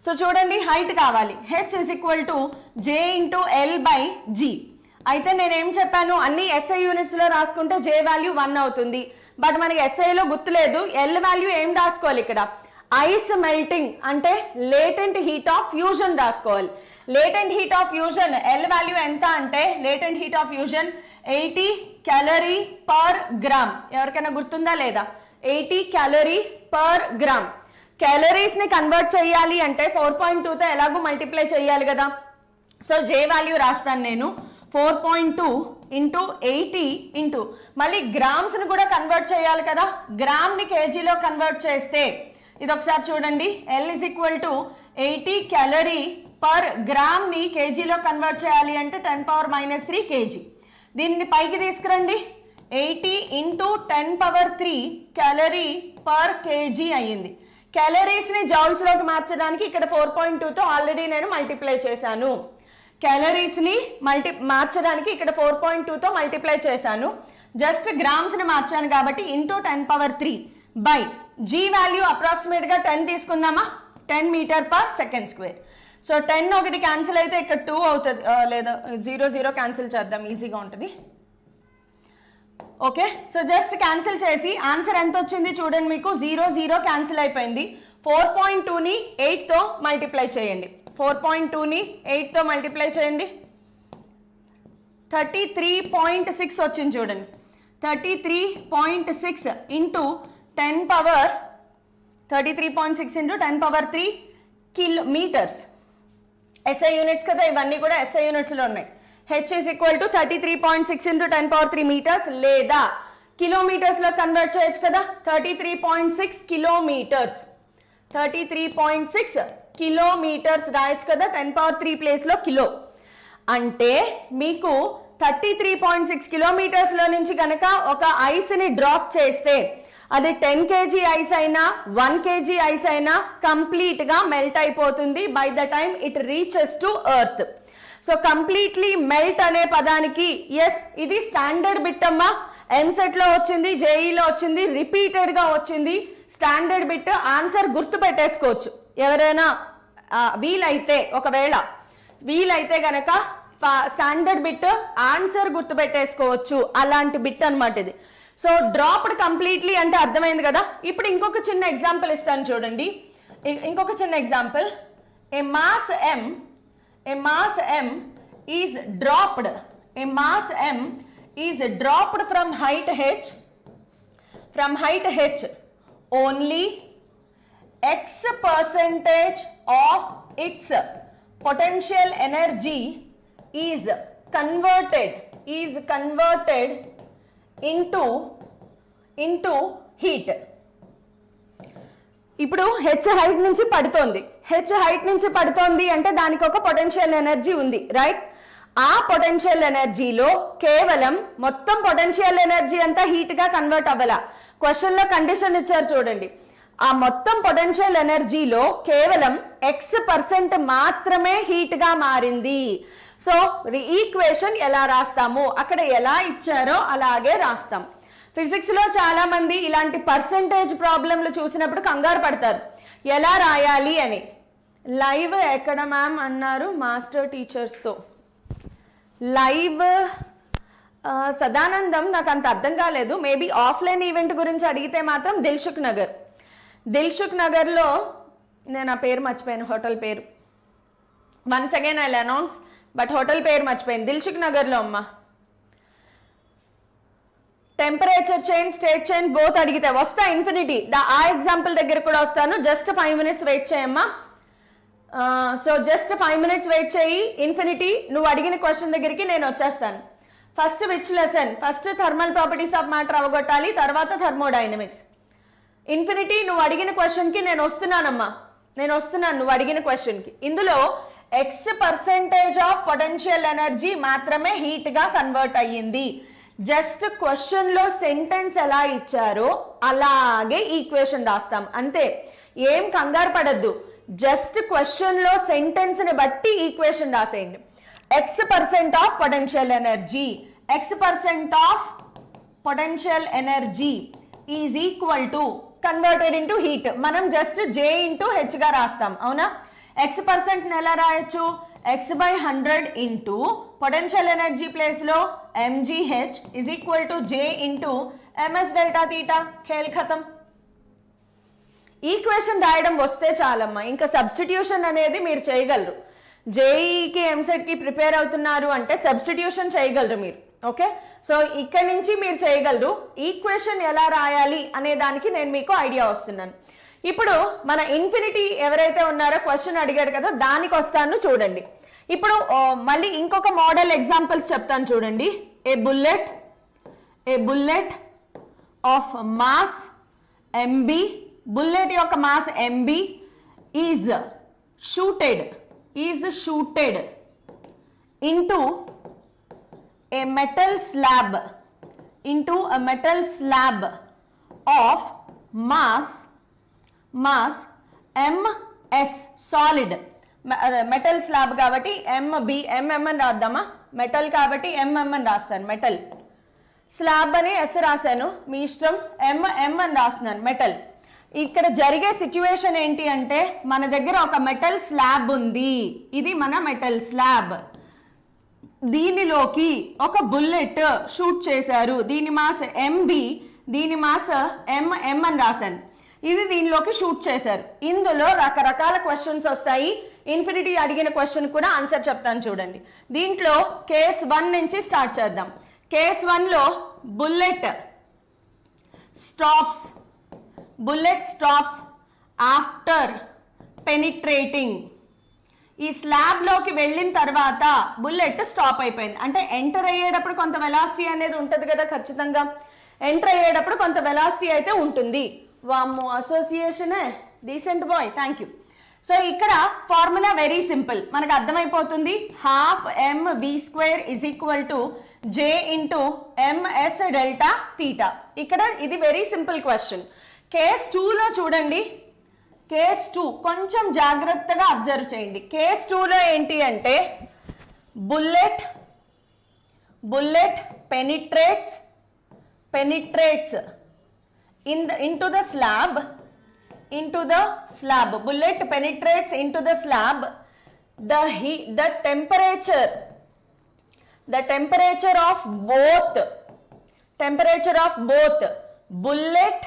సో చూడండి, హైట్ కావాలి. H is equal to J into L/G. అయితే నేనేం చెప్పాను, అన్ని SI యూనిట్స్లో రాసుకుంటే J వాల్యూ 1 అవుతుంది. బట్ మనకి SIలో గుర్తులేదు. L వాల్యూ ఏం రాసుకోవాలి ఇక్కడ? ఐస్ మెల్టింగ్ అంటే లేటెంట్ హీట్ ఆఫ్ ఫ్యూజన్ రాసుకోవాలి. Latent heat of fusion L value ఎంత అంటే, latent heat of fusion 80 calorie per gram. ఎవరికైనా గుర్తుందా లేదా? 80 calorie per gram. క్యాలరీస్ ని కన్వర్ట్ చేయాలి అంటే 4.2తో ఎలాగో మల్టిప్లై చేయాలి కదా. సో J వాల్యూ రాస్తాను నేను. 4.2 ఇంటూ 80 ఇంటూ మళ్ళీ గ్రామ్స్ ని కూడా కన్వర్ట్ చేయాలి కదా. గ్రామ్ ని కేజీలో కన్వర్ట్ చేస్తే ఇది ఒకసారి చూడండి. L is equal to 80 calorie per gram ని కేజీలో కన్వర్ట్ చేయాలి అంటే 10⁻³ kg. దీన్ని పైకి తీసుకురండి. 80 ఇంటూ 10⁻³ calorie per kg అయ్యింది. క్యాలరీస్ ని జౌల్స్ లోకి మార్చడానికి ఇక్కడ 4.2తో ఆల్రెడీ నేను మల్టిప్లై చేశాను. క్యాలరీస్ ని మార్చడానికి ఇక్కడ 4.2తో మల్టిప్లై చేశాను. జస్ట్ గ్రామ్స్ ని మార్చాను కాబట్టి into 10⁻³ by G value approximate గా 10 తీసుకుందామా? 10 m/s². సో 10 ఒకటి క్యాన్సిల్ అయితే ఇక్కడ 2 అవుతుంది. లేదా 0 0 క్యాన్సిల్ చేద్దాం, ఈజీగా ఉంటుంది. ఓకే, సో జస్ట్ క్యాన్సిల్ చేసి ఆన్సర్ ఎంత వచ్చింది చూడండి. మీకు 0 0 క్యాన్సిల్ అయిపోయింది. 4.2ని 8తో మల్టిప్లై చేయండి. 4.2ని 8తో మల్టిప్లై చేయండి. 33.6 వచ్చింది చూడండి. 33.6 into 33.6 into 10⁻³ kilometres. SI units కదా, ఇవన్నీ కూడా SI యూనిట్స్లో ఉన్నాయి. H is equal to 33.6 into 10⁻³ meters లేదా కిలోమీటర్స్ లో కన్వర్ట్ చేయొచ్చు కదా. 33.6 కిలోమీటర్స్, 33.6 కిలోమీటర్స్ రాయొచ్చు కదా. 10⁻³ ప్లేస్ లో కిలో అంటే మీకు 33.6 కిలోమీటర్స్ లో నుంచి కనుక ఒక ఐస్ ని డ్రాప్ చేస్తే అది 10 kg ఐస్ అయినా 1 kg ఐస్ అయినా కంప్లీట్ గా మెల్ట్ అయిపోతుంది by the time it reaches to earth. So completely melt అనే పదానికి ఎస్, ఇది స్టాండర్డ్ బిట్ అమ్మా. ఎంసెట్ లో వచ్చింది, జేఈలో వచ్చింది, రిపీటెడ్ గా వచ్చింది. స్టాండర్డ్ బిట్ ఆన్సర్ గుర్తు పెట్టేసుకోవచ్చు. ఎవరైనా వీలైతే, ఒకవేళ వీలైతే గనక స్టాండర్డ్ బిట్ ఆన్సర్ గుర్తు పెట్టేసుకోవచ్చు. అలాంటి బిట్ అనమాట ఇది. సో డ్రాప్డ్ కంప్లీట్లీ అంటే అర్థమైంది కదా. ఇప్పుడు ఇంకొక చిన్న ఎగ్జాంపుల్ ఇస్తాను చూడండి. ఇంకొక చిన్న example, A mass m is dropped, a mass m is dropped from height h only x% of its potential energy is converted into heat. ఇప్పుడు హెచ్ హైట్ నుంచి పడుతోంది అంటే దానికి ఒక పొటెన్షియల్ ఎనర్జీ ఉంది, రైట్? ఆ పొటెన్షియల్ ఎనర్జీలో కేవలం మొత్తం పొటెన్షియల్ ఎనర్జీ అంతా హీట్ గా కన్వర్ట్ అవ్వాల. క్వశ్చన్ లో కండిషన్ ఇచ్చారు చూడండి, ఆ మొత్తం పొటెన్షియల్ ఎనర్జీలో కేవలం x% మాత్రమే హీట్ గా మారింది. సో ఈక్వేషన్ ఎలా రాస్తాము, అక్కడ ఎలా ఇచ్చారో అలాగే రాస్తాం. ఫిజిక్స్ లో చాలా మంది ఇలాంటి పర్సెంటేజ్ ప్రాబ్లంలు చూసినప్పుడు కంగారు పడతారు, ఎలా రాయాలి అని. లైవ్ ఎక్కడ మ్యామ్ అన్నారు మాస్టర్ టీచర్స్తో? లైవ్ సదానందం, నాకు అంత అర్థం కాలేదు. మేబీ ఆఫ్లైన్ ఈవెంట్ గురించి అడిగితే మాత్రం దిల్సుఖ్ నగర్లో నేను ఆ పేరు మర్చిపోయాను, హోటల్ పేరు. Once again I announce, but hotel పేరు మర్చిపోయాను. దిల్సుఖ్ నగర్లో అమ్మా. Temperature change, state change both అడిగితే వస్తా ఇన్ఫినిటీ. ఆ ఎగ్జాంపుల్ దగ్గర కూడా వస్తాను. జస్ట్ 5 minutes వెయిట్ చేయమ్మా. సో జస్ట్ 5 minutes వెయిట్ చేయి. ఇన్ఫినిటీ నువ్వు అడిగిన క్వశ్చన్ దగ్గరికి నేను వచ్చేస్తాను. First which lesson? First thermal properties of matter అవగొట్టాలి, తర్వాత థర్మోడైనమిక్స్. ఇన్ఫినిటీ నువ్వు అడిగిన క్వశ్చన్ కి నేను వస్తున్నానమ్మా, నువ్వు అడిగిన క్వశ్చన్ కి. ఇందులో x% ఆఫ్ పొటెన్షియల్ ఎనర్జీ మాత్రమే హీట్ గా కన్వర్ట్ అయ్యింది. జస్ట్ క్వశ్చన్ లో సెంటెన్స్ ఎలా ఇచ్చారో అలాగే ఈక్వేషన్ రాస్తాం అంతే. ఏం కంగారు పడద్దు, జస్ట్ క్వశ్చన్ లో సెంటెన్స్ ని బట్టి ఈక్వేషన్ రాసేయండి. x% of potential energy is equal to converted into heat. మనం జస్ట్ J ఇంటూ హెచ్ గా రాస్తాం, అవునా? x% ఎలా రాయొచ్చు? x/100 into potential energy place లో mgh is equal to J into ms delta theta. ఖేల్ ఖతం. ఈక్వేషన్ రాయడం వస్తే చాలమ్మా, ఇంకా సబ్స్టిట్యూషన్ అనేది మీరు చేయగలరు. జేఈకి ఎంసెట్ కి ప్రిపేర్ అవుతున్నారు అంటే సబ్స్టిట్యూషన్ చేయగలరు మీరు, ఓకే? సో ఇక్కడి నుంచి మీరు చేయగలరు. ఈక్వేషన్ ఎలా రాయాలి అనే దానికి నేను మీకు ఐడియా వస్తున్నాను. ఇప్పుడు మన ఇన్ఫినిటీ ఎవరైతే ఉన్నారో క్వశ్చన్ అడిగారు కదా, దానికి వస్తాను చూడండి. ఇప్పుడు మళ్ళీ ఇంకొక మోడల్ ఎగ్జాంపుల్స్ చెప్తాను చూడండి. A bullet of mass MB, bullet యొక్క mass MB is shooted into a metal slab of mass ms solid. Metal slab కాబట్టి MM అని రాద్దామా? మెటల్ కాబట్టి MM అని రాస్తాను. మెటల్ స్లాబ్ అని S రాశాను, మీ ఇష్టం. MM అని రాస్తున్నాను, మెటల్. ఇక్కడ జరిగే సిచ్యువేషన్ ఏంటి అంటే, మన దగ్గర ఒక మెటల్ స్లాబ్ ఉంది, ఇది మన మెటల్ స్లాబ్. దీనిలోకి ఒక బుల్లెట్ షూట్ చేశారు. దీని మాస్ MB, దీని మాస్ MM అని రాశాను. ఇది దీనిలోకి షూట్ చేశారు. ఇందులో రకరకాల క్వశ్చన్స్ వస్తాయి. ఇన్ఫినిటీ అడిగిన క్వశ్చన్ కూడా ఆన్సర్ చెప్తాను చూడండి. దీంట్లో కేస్ 1 నుంచి స్టార్ట్ చేద్దాం. కేస్ 1లో బుల్లెట్ స్టాప్స్ ఆఫ్టర్ పెనిట్రేటింగ్. ఈ స్లాబ్ లోకి వెళ్ళిన తర్వాత బుల్లెట్ స్టాప్ అయిపోయింది. అంటే ఎంటర్ అయ్యేటప్పుడు కొంత వెలాసిటీ అనేది ఉంటుంది కదా, ఖచ్చితంగా ఎంటర్ అయ్యేటప్పుడు కొంత వెలాసిటీ అయితే ఉంటుంది. వామ్మో, అసోసియేషనే, decent boy, thank you. So ఇక్కడ ఫార్ములా వెరీ సింపుల్, మనకు అర్థమైపోతుంది. ½ mv² is equal to J into ms delta theta. ఇక్కడ ఇది వెరీ సింపుల్ క్వశ్చన్. కేస్ 2లో చూడండి. కేస్ 2 కొంచెం జాగ్రత్తగా అబ్జర్వ్ చేయండి. కేస్ 2లో ఏంటి అంటే, bullet penetrates into the slab. Bullet penetrates into the slab. The temperature of both temperature of both bullet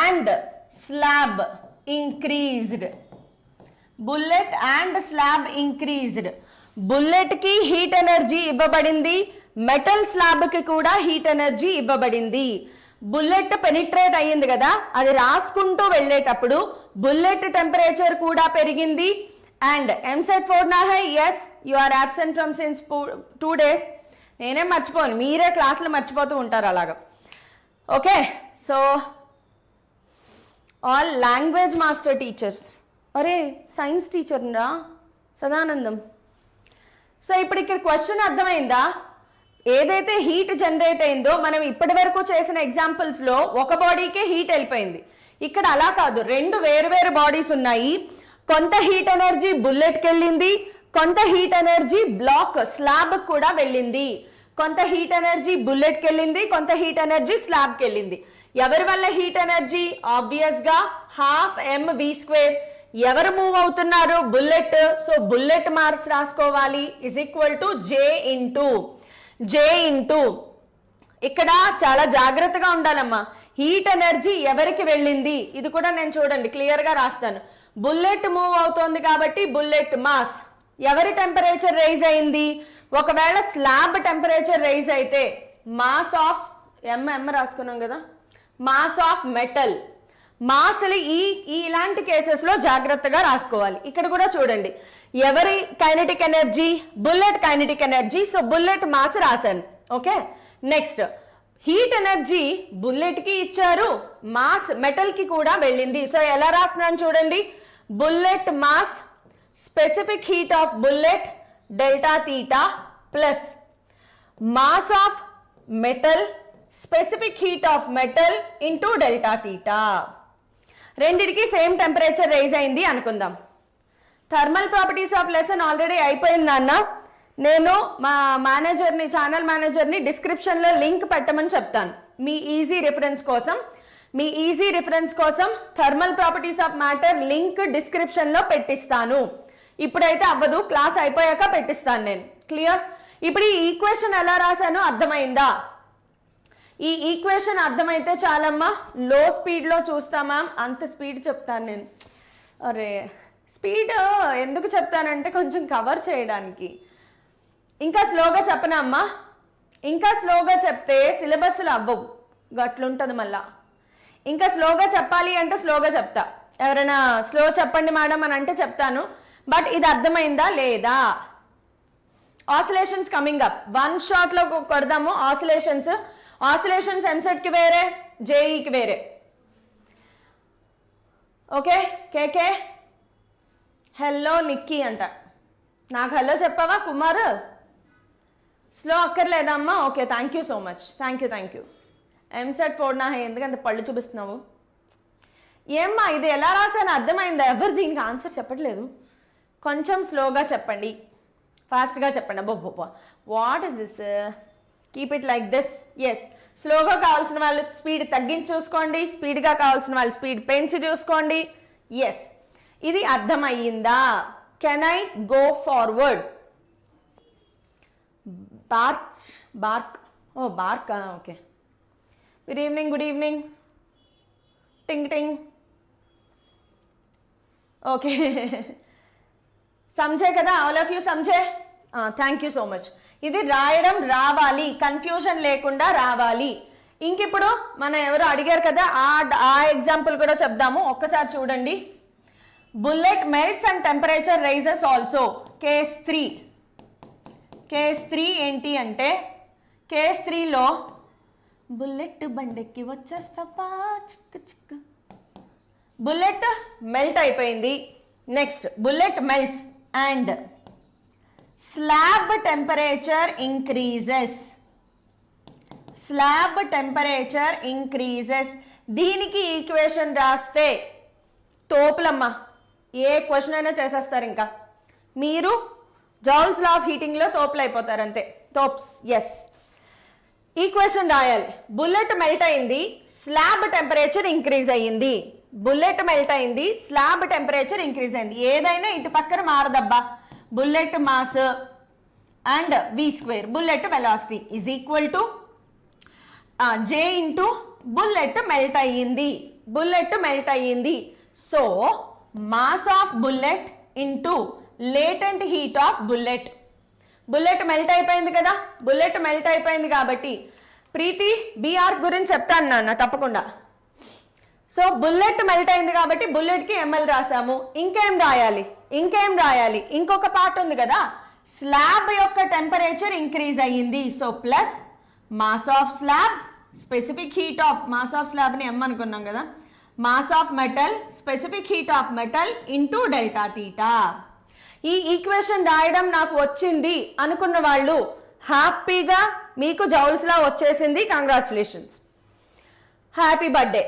and slab increased. Bullet and slab increased. Bullet కి heat energy ఇవ్వబడింది, metal slab కి కూడా heat energy ఇవ్వబడింది. Bullet penetrate అయ్యింది కదా, అది రాసుకుంటూ వెళ్ళేటప్పుడు బుల్లెట్ టెంపరేచర్ కూడా పెరిగింది. అండ్ ఎంసెట్ 4 నా హై. Yes, you are absent from since 2 days. నేనేం మర్చిపోను, మీరే క్లాసులు మర్చిపోతూ ఉంటారు అలాగా. Okay, so all language master teachers. అరే సైన్స్ టీచర్ రా సదానందం. సో ఇప్పుడు ఇక్కడ క్వశ్చన్ అర్థమైందా? ఏదైతే హీట్ జనరేట్ అయిందో మనం ఇప్పటి వరకు చేసిన ఎగ్జాంపుల్స్ లో ఒక బాడీకే హీట్ వెళ్ళిపోయింది. ఇక్కడ అలా కాదు, 2 వేరు బాడీస్ ఉన్నాయి. కొంత హీట్ ఎనర్జీ బుల్లెట్కి వెళ్ళింది, కొంత హీట్ ఎనర్జీ బ్లాక్ స్లాబ్ కూడా వెళ్ళింది. కొంత హీట్ ఎనర్జీ బుల్లెట్కి వెళ్ళింది, కొంత హీట్ ఎనర్జీ స్లాబ్కి వెళ్ళింది. ఎవరి వల్ల హీట్ ఎనర్జీ? ఆబ్వియస్ గా ½ mv². ఎవరు మూవ్ అవుతున్నారు? బుల్లెట్. సో బుల్లెట్ మార్క్స్ రాసుకోవాలి is equal to J into ఇక్కడ చాలా జాగ్రత్తగా ఉండాలమ్మా. హీట్ ఎనర్జీ ఎవరికి వెళ్ళింది ఇది కూడా నేను చూడండి క్లియర్ గా రాస్తాను. బుల్లెట్ మూవ్ అవుతోంది కాబట్టి బుల్లెట్ మాస్. ఎవరి టెంపరేచర్ రైజ్ అయింది? ఒకవేళ స్లాబ్ టెంపరేచర్ రైజ్ అయితే మాస్ ఆఫ్ m రాసుకున్నాం కదా, మాస్ ఆఫ్ మెటల్. మాస్లు ఇలాంటి కేసెస్ లో జాగ్రత్తగా రాసుకోవాలి. ఇక్కడ కూడా చూడండి ఎవరి kinetic energy? Bullet kinetic energy. So bullet mass రాశాను. Okay, next heat energy bullet కి ఇచ్చారు, మాస్ మెటల్ కి కూడా వెళ్ళింది. సో ఎలా రాస్తున్నాను చూడండి, bullet mass specific heat of bullet delta theta plus mass of metal specific heat of metal into delta theta. రెండిటికి సేమ్ టెంపరేచర్ రైజ్ అయింది అనుకుందాం. Thermal properties of lesson already అయిపోయింది నాన్న. నేను మా మేనేజర్ని, ఛానల్ మేనేజర్ని డిస్క్రిప్షన్లో లింక్ పెట్టమని చెప్తాను మీ ఈజీ రిఫరెన్స్ కోసం thermal properties of matter link డిస్క్రిప్షన్లో పెట్టిస్తాను. ఇప్పుడైతే అవ్వదు, క్లాస్ అయిపోయాక పెట్టిస్తాను నేను. క్లియర్? ఇప్పుడు ఈ ఈక్వేషన్ ఎలా రాశానో అర్థమైందా? ఈ ఈక్వేషన్ అర్థమైతే చాలమ్మా. లో స్పీడ్లో చూస్తా మ్యామ్, అంత స్పీడ్ చెప్తాను నేను. అరే స్పీడ్ ఎందుకు చెప్తానంటే కొంచెం కవర్ చేయడానికి. ఇంకా స్లోగా చెప్పనా అమ్మా? ఇంకా స్లోగా చెప్తే సిలబస్లు అవ్వవు, గట్లుంటుంది మళ్ళా. ఇంకా స్లోగా చెప్పాలి అంటే స్లోగా చెప్తా. ఎవరైనా స్లో చెప్పండి మేడం అని అంటే చెప్తాను. బట్ ఇది అర్థమైందా లేదా? Oscillations coming up. 1 షాట్లో కొడదాము. ఆసిలేషన్స్ ఎంసెట్కి వేరే, జేఈకి వేరే. ఓకే, కేకే హెల్లో నిక్కీ అంట. నాకు హలో చెప్పావా కుమార్? స్లో అక్కర్లేదమ్మా. Okay, thank you so much. Thank you. EAMCET 4 నా ఎందుకంత పళ్ళు చూపిస్తున్నావు? ఏమ్మా ఇది ఎలా రాసాను అర్థమైందా? ఎవరు దీనికి ఆన్సర్ చెప్పట్లేదు. కొంచెం స్లోగా చెప్పండి, ఫాస్ట్గా చెప్పండి. అబ్బో what is this? Keep it like this. Yes, స్లోగా కావాల్సిన వాళ్ళు స్పీడ్ తగ్గించి చూసుకోండి, స్పీడ్గా కావాల్సిన వాళ్ళు స్పీడ్ పెంచి చూసుకోండి. ఎస్, ఇది అర్థమయ్యిందా? Can I go forward? Bark. Oh bark. Okay, good evening. టింగ్. ఓకే, समझे కదా? ఆల్ ఆఫ్ యూ समझे? Thank you so much. ఇది రాయడం రావాలి, కన్ఫ్యూజన్ లేకుండా రావాలి. ఇంకిప్పుడు మనం ఎవరు అడిగారు కదా, ఆ ఎగ్జాంపుల్ కూడా చెప్దాము. ఒక్కసారి చూడండి. Bullet melts and temperature rises also. Case 3 ఏంటి అంటే, కేస్ 3లో బుల్లెట్ బండెక్కి వచ్చేస్తాపా చిక్కు. బుల్లెట్ మెల్ట్ అయిపోయింది. Next bullet melts and slab temperature increases. దీనికి ఈక్వేషన్ రాస్తే తోపులమ్మా, ఏ క్వశ్చన్ అయినా చేసేస్తారు. ఇంకా మీరు జౌల్స్ లా ఆఫ్ హీటింగ్లో తోపులు అయిపోతారు అంతే. తోప్స్. ఎస్, ఈక్వేషన్ రాయాలి. బుల్లెట్ మెల్ట్ అయింది, స్లాబ్ టెంపరేచర్ ఇంక్రీజ్ అయ్యింది. బుల్లెట్ మెల్ట్ అయింది, స్లాబ్ టెంపరేచర్ ఇంక్రీజ్ అయింది. ఏదైనా ఇటు పక్కన మారదబ్బా. Bullet mass and v², bullet velocity is equal to J into bullet melt అయ్యింది. So mass of bullet into latent heat of bullet. Bullet melt అయిపోయింది కదా, బుల్లెట్ మెల్ట్ అయిపోయింది కాబట్టి ప్రీతి బీఆర్ గురించి చెప్తాను నాన్న తప్పకుండా. సో బుల్లెట్ మెల్ట్ అయింది కాబట్టి బుల్లెట్కి ఎంఎల్ రాసాము. ఇంకేం రాయాలి? ఇంకొక పార్ట్ ఉంది కదా, స్లాబ్ యొక్క టెంపరేచర్ ఇంక్రీజ్ అయ్యింది. So plus mass of slab, specific heat of mass of స్లాబ్ని ఎం అనుకున్నాం కదా, mass of metal, specific heat of metal into delta theta. ఈ ఈక్వేషన్ రాయడం నాకు వచ్చింది అనుకున్న వాళ్ళు హ్యాపీగా మీకు జౌల్స్ లా వచ్చేసింది, కంగ్రాచులేషన్స్, హ్యాపీ బర్త్డే.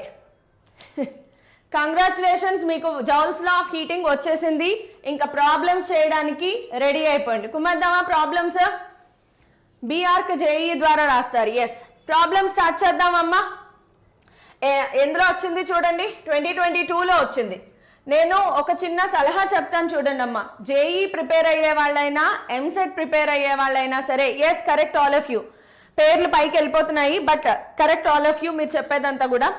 కంగ్రాచులేషన్స్, మీకు జౌల్స్ లా ఆఫ్ హీటింగ్ వచ్చేసింది. ఇంకా ప్రాబ్లమ్స్ చేయడానికి రెడీ అయిపోయింది. కుమ్మద్దామా ప్రాబ్లమ్స్? బీఆర్క్ జేఈ ద్వారా రాస్తారు. ఎస్, ప్రాబ్లమ్ స్టార్ట్ చేద్దామమ్మా. ఎందులో వచ్చింది చూడండి, 2022లో వచ్చింది. నేను ఒక చిన్న సలహా చెప్తాను చూడండి అమ్మా. జేఈ ప్రిపేర్ అయ్యే వాళ్ళైనా ఎంసెట్ ప్రిపేర్ అయ్యే వాళ్ళైనా సరే, yes correct all of you, పేర్లు పైకి వెళ్ళిపోతున్నాయి but correct all of you, మీరు చెప్పేదంతా కూడా.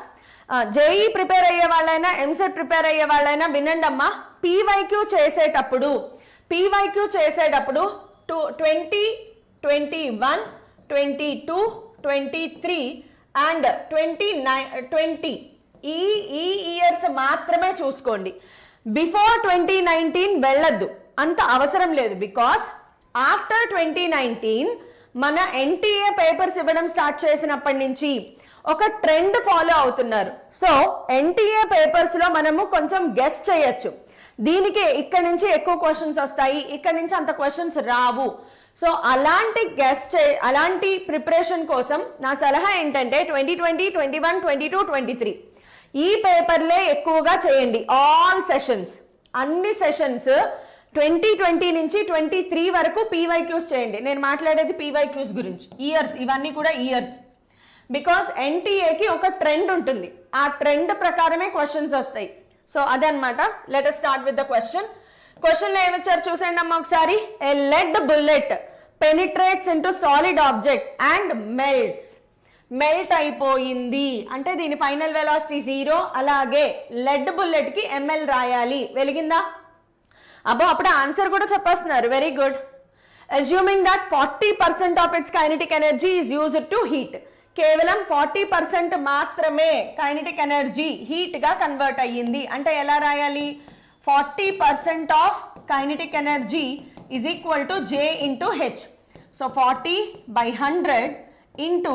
జేఈ ప్రిపేర్ అయ్యే వాళ్ళైనా ఎంసెట్ ప్రిపేర్ అయ్యే వాళ్ళైనా వినండి అమ్మా. పీవైక్యూ చేసేటప్పుడు 20, 21, 22, 23 అండ్ 20 ఈ ఇయర్స్ మాత్రమే చూసుకోండి. బిఫోర్ 2019 వెళ్ళొద్దు, అంత అవసరం లేదు. బికాస్ ఆఫ్టర్ 2019 మన ఎన్టీఏ పేపర్స్ ఇవ్వడం స్టార్ట్ చేసినప్పటి నుంచి ఒక ట్రెండ్ ఫాలో అవుతున్నారు. సో ఎన్టీఏ పేపర్స్ లో మనము కొంచెం గెస్ చేయొచ్చు. దీనికి ఇక్కడ నుంచి ఎక్కువ క్వశ్చన్స్ వస్తాయి, ఇక్కడ నుంచి అంత క్వశ్చన్స్ రావు. సో అలాంటి ప్రిపరేషన్ కోసం నా సలహా ఏంటంటే 2020, 21, 22, 23 ఈ పేపర్లే ఎక్కువగా చేయండి. ఆల్ సెషన్స్, అన్ని సెషన్స్ 2020 నుంచి 23 వరకు పీవైక్యూస్ చేయండి. నేను మాట్లాడేది పీవైక్యూస్ గురించి, ఇయర్స్, ఇవన్నీ కూడా ఇయర్స్. బికాస్ ఎన్టీఏకి ఒక ట్రెండ్ ఉంటుంది, ఆ ట్రెండ్ ప్రకారమే క్వశ్చన్స్ వస్తాయి. సో అదనమాట. Let us start with the question. Question లో ఏమిచ్చారు చూసండి అమ్మా ఒకసారి. A lead bullet penetrates into solid object and melt అయిపోయింది అంటే దీని ఫైనల్ వెలాసిటీ 0. అలాగే లెడ్ బుల్లెట్ కి ఎంఎల్ రాయాలి. వెలిగిందా? అబ్బో, అప్పుడు ఆన్సర్ కూడా చెప్పేస్తున్నారు. Very good. Assuming that 40% of it's kinetic energy is used to heat. కేవలం 40% మాత్రమే కైనెటిక్ ఎనర్జీ హీట్ గా కన్వర్ట్ అయ్యింది. అంటే ఎలా రాయాలి? 40% of kinetic energy is equal to J into H. So 40/100 into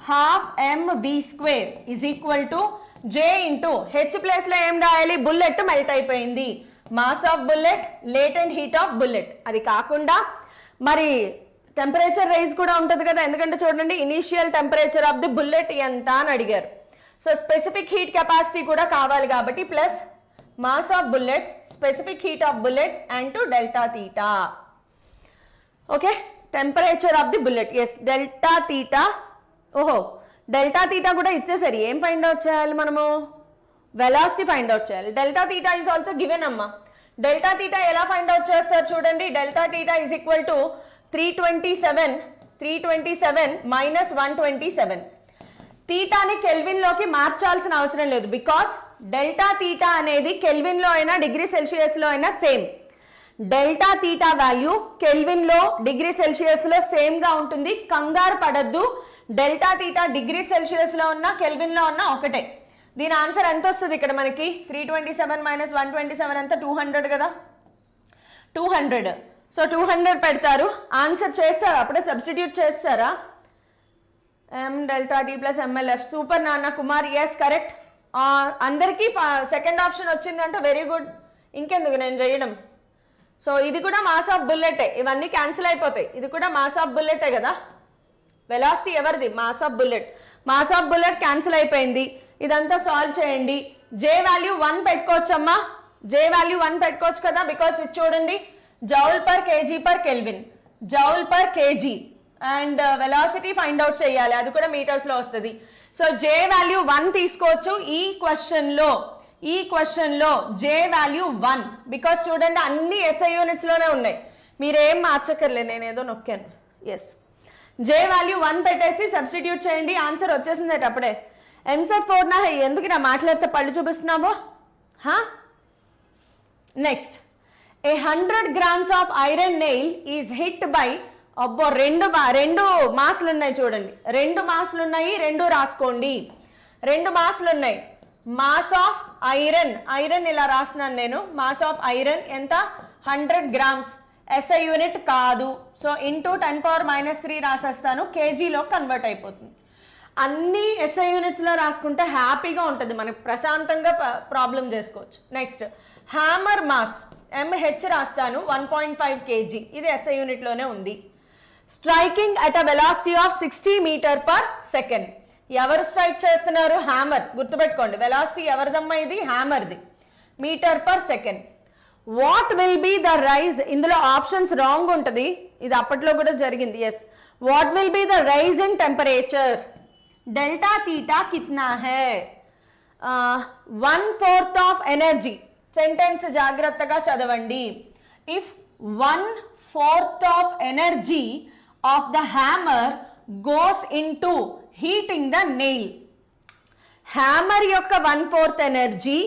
½ mv² is equal to J into H place లో ఏం రాయాలి? బుల్లెట్ మెల్ట్ అయిపోయింది. Mass of bullet, latent heat of bullet. అది కాకుండా మరి టెంపరేచర్ రైజ్ కూడా ఉంటుంది కదా, ఎందుకంటే చూడండి initial temperature of the bullet ఎంత అని అడిగారు. సో స్పెసిఫిక్ హీట్ కెపాసిటీ కూడా కావాలి కాబట్టి plus mass of bullet, specific heat of bullet and to delta theta. Okay, temperature of the bullet. Yes, delta theta. ఓహో, డెల్టా తీటా కూడా ఇచ్చేసరి ఏం ఫైండ్ అవుట్ చేయాలి మనము? వెలాసిటీ ఫైండ్ అవుట్ చేయాలి. Delta theta is also given అమ్మా. Delta theta ఎలా find out చేస్తారు చూడండి. Delta theta is equal to 327 minus 127. తీటాని కెల్విన్ లోకి మార్చాల్సిన అవసరం లేదు. బికాస్ డెల్టా తీటా అనేది కెల్విన్ లో అయినా డిగ్రీ సెల్సియస్ లో అయినా same. Delta theta value kelvin లో డిగ్రీ సెల్సియస్ లో సేమ్ గా ఉంటుంది. కంగారు పడద్దు. డెల్టా తీటా డిగ్రీ సెల్సియస్ లో ఉన్న కెల్విన్ లో ఉన్న ఒకటే. దీని ఆన్సర్ ఎంత వస్తుంది ఇక్కడ మనకి? 327 మైనస్ 127 ఎంత? 200 కదా, 200. సో 200 పెడతారు. ఆన్సర్ చేస్తారా? అప్పుడే సబ్స్టిట్యూట్ చేస్తారా? M delta T plus MLF. Super నాన్న కుమార్. Yes correct. అందరికీ సెకండ్ ఆప్షన్ వచ్చిందంటే వెరీ గుడ్. ఇంకెందుకు నేను చేయడం. సో ఇది కూడా మాస్ ఆఫ్ బుల్లెటే. ఇవన్నీ క్యాన్సిల్ అయిపోతాయి. ఇది కూడా మాస్ ఆఫ్ బుల్లెటే కదా. వెలాసిటీ ఎవరిది? Mass of bullet. Mass of bullet cancel అయిపోయింది. ఇదంతా సాల్వ్ చేయండి. జే వాల్యూ 1 పెట్టుకోవచ్చమ్మా. జే వాల్యూ 1 పెట్టుకోవచ్చు కదా. బికాస్ ఇది చూడండి, joule per KG per kelvin, joule per KG. And velocity find out చేయాలి, అది కూడా మీటర్స్ లో వస్తుంది. సో జే వాల్యూ 1 తీసుకోవచ్చు ఈ క్వశ్చన్ లో జే వాల్యూ 1. బికాస్ చూడండి అన్ని ఎస్ఐ యూనిట్స్ లోనే ఉన్నాయి, మీరేం మార్చక్కర్లేదు. నేను ఏదో నొక్కాను. ఎస్, జే వాల్యూ 1 పెట్టేసి సబ్స్టిట్యూట్ చేయండి, ఆన్సర్ వచ్చేసింది అప్పుడే. ఎంసెట్ 4 నా ఎందుకు నా మాట్లాడితే పళ్ళు చూపిస్తున్నావు? Next, a 100 grams of iron nail is hit by, అబ్బో రెండు మాసులు ఉన్నాయి చూడండి, 2 మాసులు ఉన్నాయి, 2 రాసుకోండి. 2 మాసులు ఉన్నాయి. మాస్ ఆఫ్ ఐరన్ ఇలా రాస్తున్నాను నేను. మాస్ ఆఫ్ ఐరన్ ఎంత? 100 grams. SI యూనిట్ కాదు, సో ఇంటూ 10⁻³ రాసేస్తాను, కేజీలో కన్వర్ట్ అయిపోతుంది. అన్ని SI యూనిట్స్లో రాసుకుంటే హ్యాపీగా ఉంటుంది, మనకి ప్రశాంతంగా ప్రాబ్లం చేసుకోవచ్చు. నెక్స్ట్, హ్యామర్ మాస్ MH రాస్తాను, 1.5 kg. ఇది SI యూనిట్లోనే ఉంది. Striking at a velocity of 60 m/s. ఎవరు స్ట్రైక్ చేస్తున్నారు? హ్యామర్. గుర్తుపెట్టుకోండి, వెలాసిటీ ఎవరిదమ్మా? ఇది హ్యామర్ది. m/s. What will be the rise? ఇందులో ఆప్షన్స్ రాంగ్ ఉంటుంది, ఇది అప్పట్లో కూడా జరిగింది. Yes, what will be the rise in temperature? Delta theta కిतना है? 1/4 ఆఫ్ ఎనర్జీ. సెంటెన్స్ జాగ్రత్తగా చదవండి. If 1/4 of energy of the hammer goes into heating the nail. Hammer యొక్క 1/4 ఎనర్జీ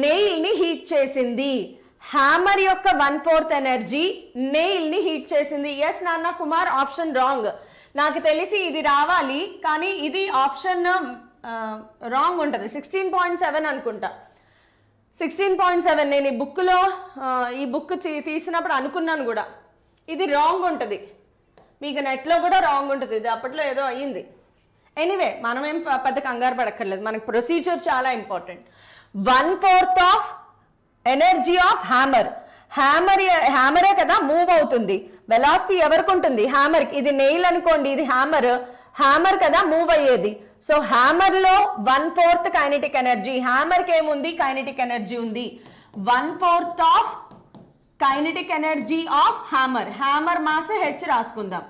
నెయిల్ ని హీట్ చేసింది. హ్యామర్ యొక్క 1/4 ఎనర్జీ నెయిల్ ని heat చేసింది. ఎస్ నాన్న కుమార్, ఆప్షన్ రాంగ్. నాకు తెలిసి ఇది రావాలి, కానీ ఇది ఆప్షన్ రాంగ్ ఉంటుంది. 16.7 అనుకుంటా. 16.7 నేను ఈ బుక్లో ఈ బుక్ తీసినప్పుడు అనుకున్నాను కూడా, ఇది రాంగ్ ఉంటుంది. మీకు నెట్లో కూడా రాంగ్ ఉంటుంది, ఇది అప్పట్లో ఏదో అయ్యింది. ఎనీవే, మనం ఏం పెద్ద కంగారు పడక్కర్లేదు, మనకి ప్రొసీజర్ చాలా ఇంపార్టెంట్. 1/4 ఆఫ్ ఎనర్జీ ఆఫ్ హ్యామరే కదా మూవ్ అవుతుంది. వెలాసిటీ ఎవరికి ఉంటుంది? హ్యామర్కి. ఇది నెయిల్ అనుకోండి, ఇది హ్యామర్ కదా మూవ్ అయ్యేది. సో హ్యామర్ లో 1/4 కైనెటిక్ ఎనర్జీ. హ్యామర్కి ఏముంది? కైనెటిక్ ఎనర్జీ ఉంది. 1/4 of kinetic energy of hammer mass H రాసుకుందాం,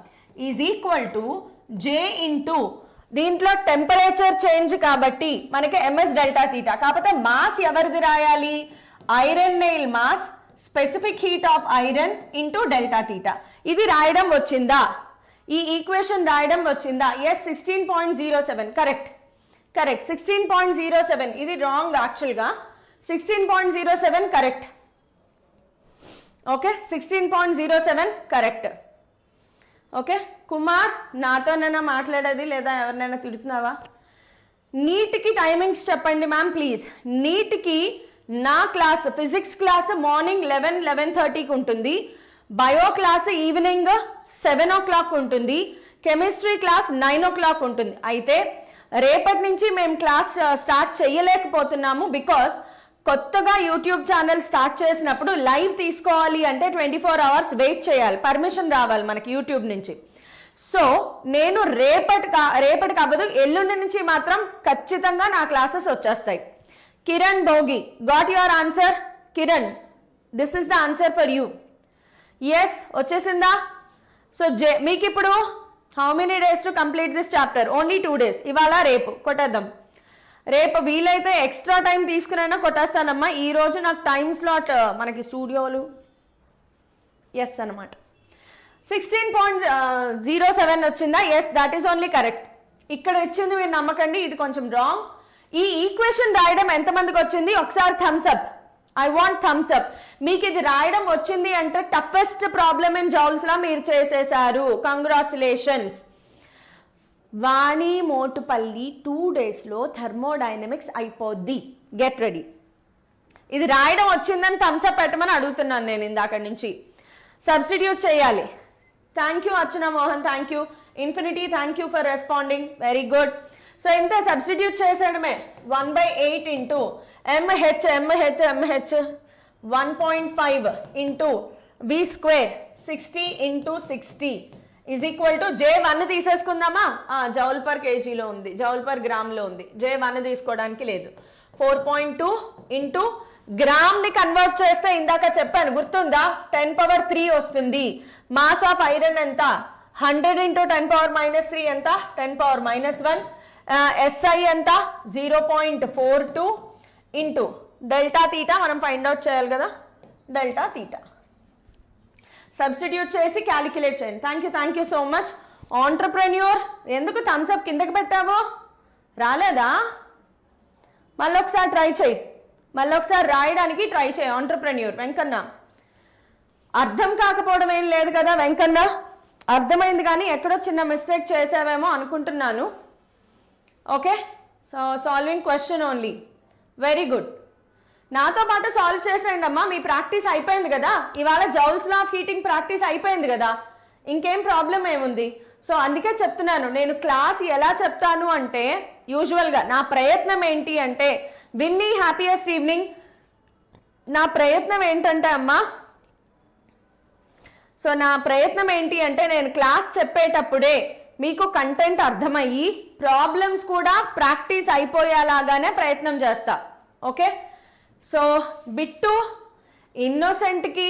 is equal to J into, దీంట్లో టెంపరేచర్ చేంజ్ కాబట్టి మనకి MS డెల్టా తీటా. కాకపోతే మాస్ ఎవరిది రాయాలి? Iron nail mass, specific heat of iron into delta theta. ఇది రాయడం వచ్చిందా? ఈ ఈక్వేషన్ రాయడం వచ్చిందా? Yes, 16.07 correct. 16.07. ఇది రాంగ్ యాక్చువల్గా. 16.07 correct. Okay, 16.07 correct. Okay Kumar, నాతోనైనా మాట్లాడేది లేదా ఎవరినైనా తిడుతున్నావా? నీట్కి టైమింగ్స్ చెప్పండి మ్యామ్ ప్లీజ్. నీట్కి నా క్లాస్, ఫిజిక్స్ క్లాస్ మార్నింగ్ 11-11:30కి ఉంటుంది. బయో క్లాస్ ఈవినింగ్ 7 o'clock ఉంటుంది. కెమిస్ట్రీ క్లాస్ 9 o'clock ఉంటుంది. అయితే రేపటి నుంచి మేము క్లాస్ స్టార్ట్ చేయలేకపోతున్నాము, బికాస్ కొత్తగా యూట్యూబ్ ఛానల్ స్టార్ట్ చేసినప్పుడు లైవ్ తీసుకోవాలి అంటే 24 hours వెయిట్ చేయాలి, పర్మిషన్ రావాలి మనకి యూట్యూబ్ నుంచి. సో నేను రేపటి కావదు, ఎల్లుండి నుంచి మాత్రం ఖచ్చితంగా నా క్లాసెస్ వచ్చేస్తాయి. Kiran Bhogi, got your answer? Kiran, this is the answer for you. Yes, వచ్చేసిందా? సో మీకు ఇప్పుడు how many days to complete this chapter? Only 2 days. ఇవాళ రేపు కొట్టేద్దాం. రేపు వీలైతే ఎక్స్ట్రా టైం తీసుకురైనా కొట్టేస్తానమ్మా. ఈరోజు నాకు టైం స్లాట్ మనకి స్టూడియోలు ఎస్ అనమాట. 16.07 వచ్చిందా? Yes, that is only correct. ఇక్కడ ఇచ్చింది మీరు నమ్మకండి, ఇది కొంచెం రాంగ్. ఈ ఈక్వేషన్ రాయడం ఎంతమందికి వచ్చింది? ఒకసారి thumbs up. I want thumbs up. మీకు ఇది రాయడం వచ్చింది అంటే toughest problem in Joule's law మీరు చేసేసారు. కంగ్రాచులేషన్స్. వాణి మోటుపల్లి 2 daysలో థర్మోడైనమిక్స్ అయిపోద్ది. Get ready. ఇది రాయడం వచ్చిందని థమ్స్ అప్ పెట్టమని అడుగుతున్నాను నేను ఇందాక నుంచి. సబ్స్టిట్యూట్ చేయాలి. Thank you Archana Mohan, thank you. Infinity, thank you for responding, very good. So ఇంత సబ్స్టిట్యూట్ చేసేయడమే. 1/8 into MH 1.5 into V², 60 into 60 is equal to J1 తీసేసుకుందామా? జౌల్ పర్ కేజీలో ఉంది, జౌల్ పర్ గ్రామ్లో ఉంది. J1 తీసుకోవడానికి లేదు. 4.2 ఇంటూ గ్రామ్ ని కన్వర్ట్ చేస్తే ఇందాక చెప్పాను గుర్తుందా? 10⁻³ వస్తుంది. మాస్ ఆఫ్ ఐరన్ ఎంత? 100 ఇంటూ 10⁻³ ఎంత? 10⁻⁻1. SI ఎంత? 0.42 ఇంటూ డెల్టా తీటా మనం ఫైండ్ అవుట్ చేయాలి కదా, డెల్టా తీటా. సబ్స్టిట్యూట్ చేసి క్యాలిక్యులేట్ చేయండి. Thank you so much. Entrepreneur ఎందుకు థమ్స్ అప్ కిందకి పెట్టావు? రాలేదా? మళ్ళీ ఒకసారి ట్రై చేయి, మళ్ళీ ఒకసారి రాయడానికి ట్రై చేయి. ఆంటర్ప్రెన్యూర్ వెంకన్న. అర్థం కాకపోవడం ఏం లేదు కదా వెంకన్న, అర్థమైంది, కానీ ఎక్కడో చిన్న మిస్టేక్ చేసావేమో అనుకుంటున్నాను. Okay, so solving question only. Very good. నాతో పాటు సాల్వ్ చేసేయండి అమ్మా. మీ ప్రాక్టీస్ అయిపోయింది కదా, ఇవాళ joules law of heating practice అయిపోయింది కదా, ఇంకేం ప్రాబ్లం ఏముంది? సో అందుకే చెప్తున్నాను, నేను క్లాస్ ఎలా చెప్తాను అంటే యూజువల్గా నా ప్రయత్నం ఏంటి అంటే, విన్నీ హ్యాపీయెస్ట్ ఈవినింగ్, నా ప్రయత్నం ఏంటంటే అమ్మా, సో నా ప్రయత్నం ఏంటి అంటే నేను క్లాస్ చెప్పేటప్పుడే మీకు కంటెంట్ అర్థమయ్యి ప్రాబ్లమ్స్ కూడా ప్రాక్టీస్ అయిపోయేలాగానే ప్రయత్నం చేస్తా. ఓకే, సో బిట్టు ఇన్నోసెంట్కి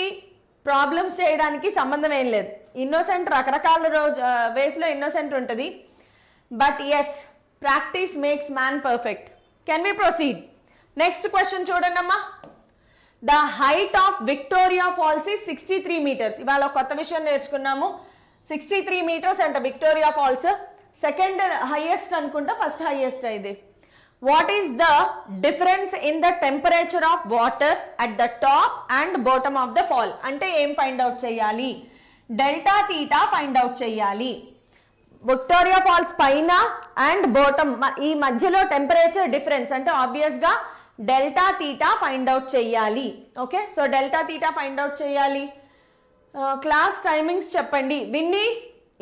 ప్రాబ్లమ్స్ చేయడానికి సంబంధం ఏం లేదు. ఇన్నోసెంట్ రకరకాల వేస్లో ఇన్నోసెంట్ ఉంటుంది. But yes, practice makes man perfect. Can we proceed? Next question చూడండి అమ్మా. The height of Victoria Falls is 63 meters. ఇవాళ కొత్త విషయం నేర్చుకున్నాము. 63 meters అంట విక్టోరియా ఫాల్స్. సెకండ్ హైయెస్ట్ అనుకుంటా, ఫస్ట్ హైయెస్ట్ ఇది. What is the difference in the temperature of water at the top and bottom of the fall? అంటే ఏం find out చేయాలి? డెల్టా తీటా ఫైండ్ అవుట్ చేయాలి. విక్టోరియా ఫాల్స్ పైన and bottom ఈ మధ్యలో temperature difference అంటే obvious గా డెల్టా తీటా ఫైండ్ అవుట్ చేయాలి. Okay, so delta theta find out చేయాలి. క్లాస్ టైమింగ్స్ చెప్పండి. విన్నీ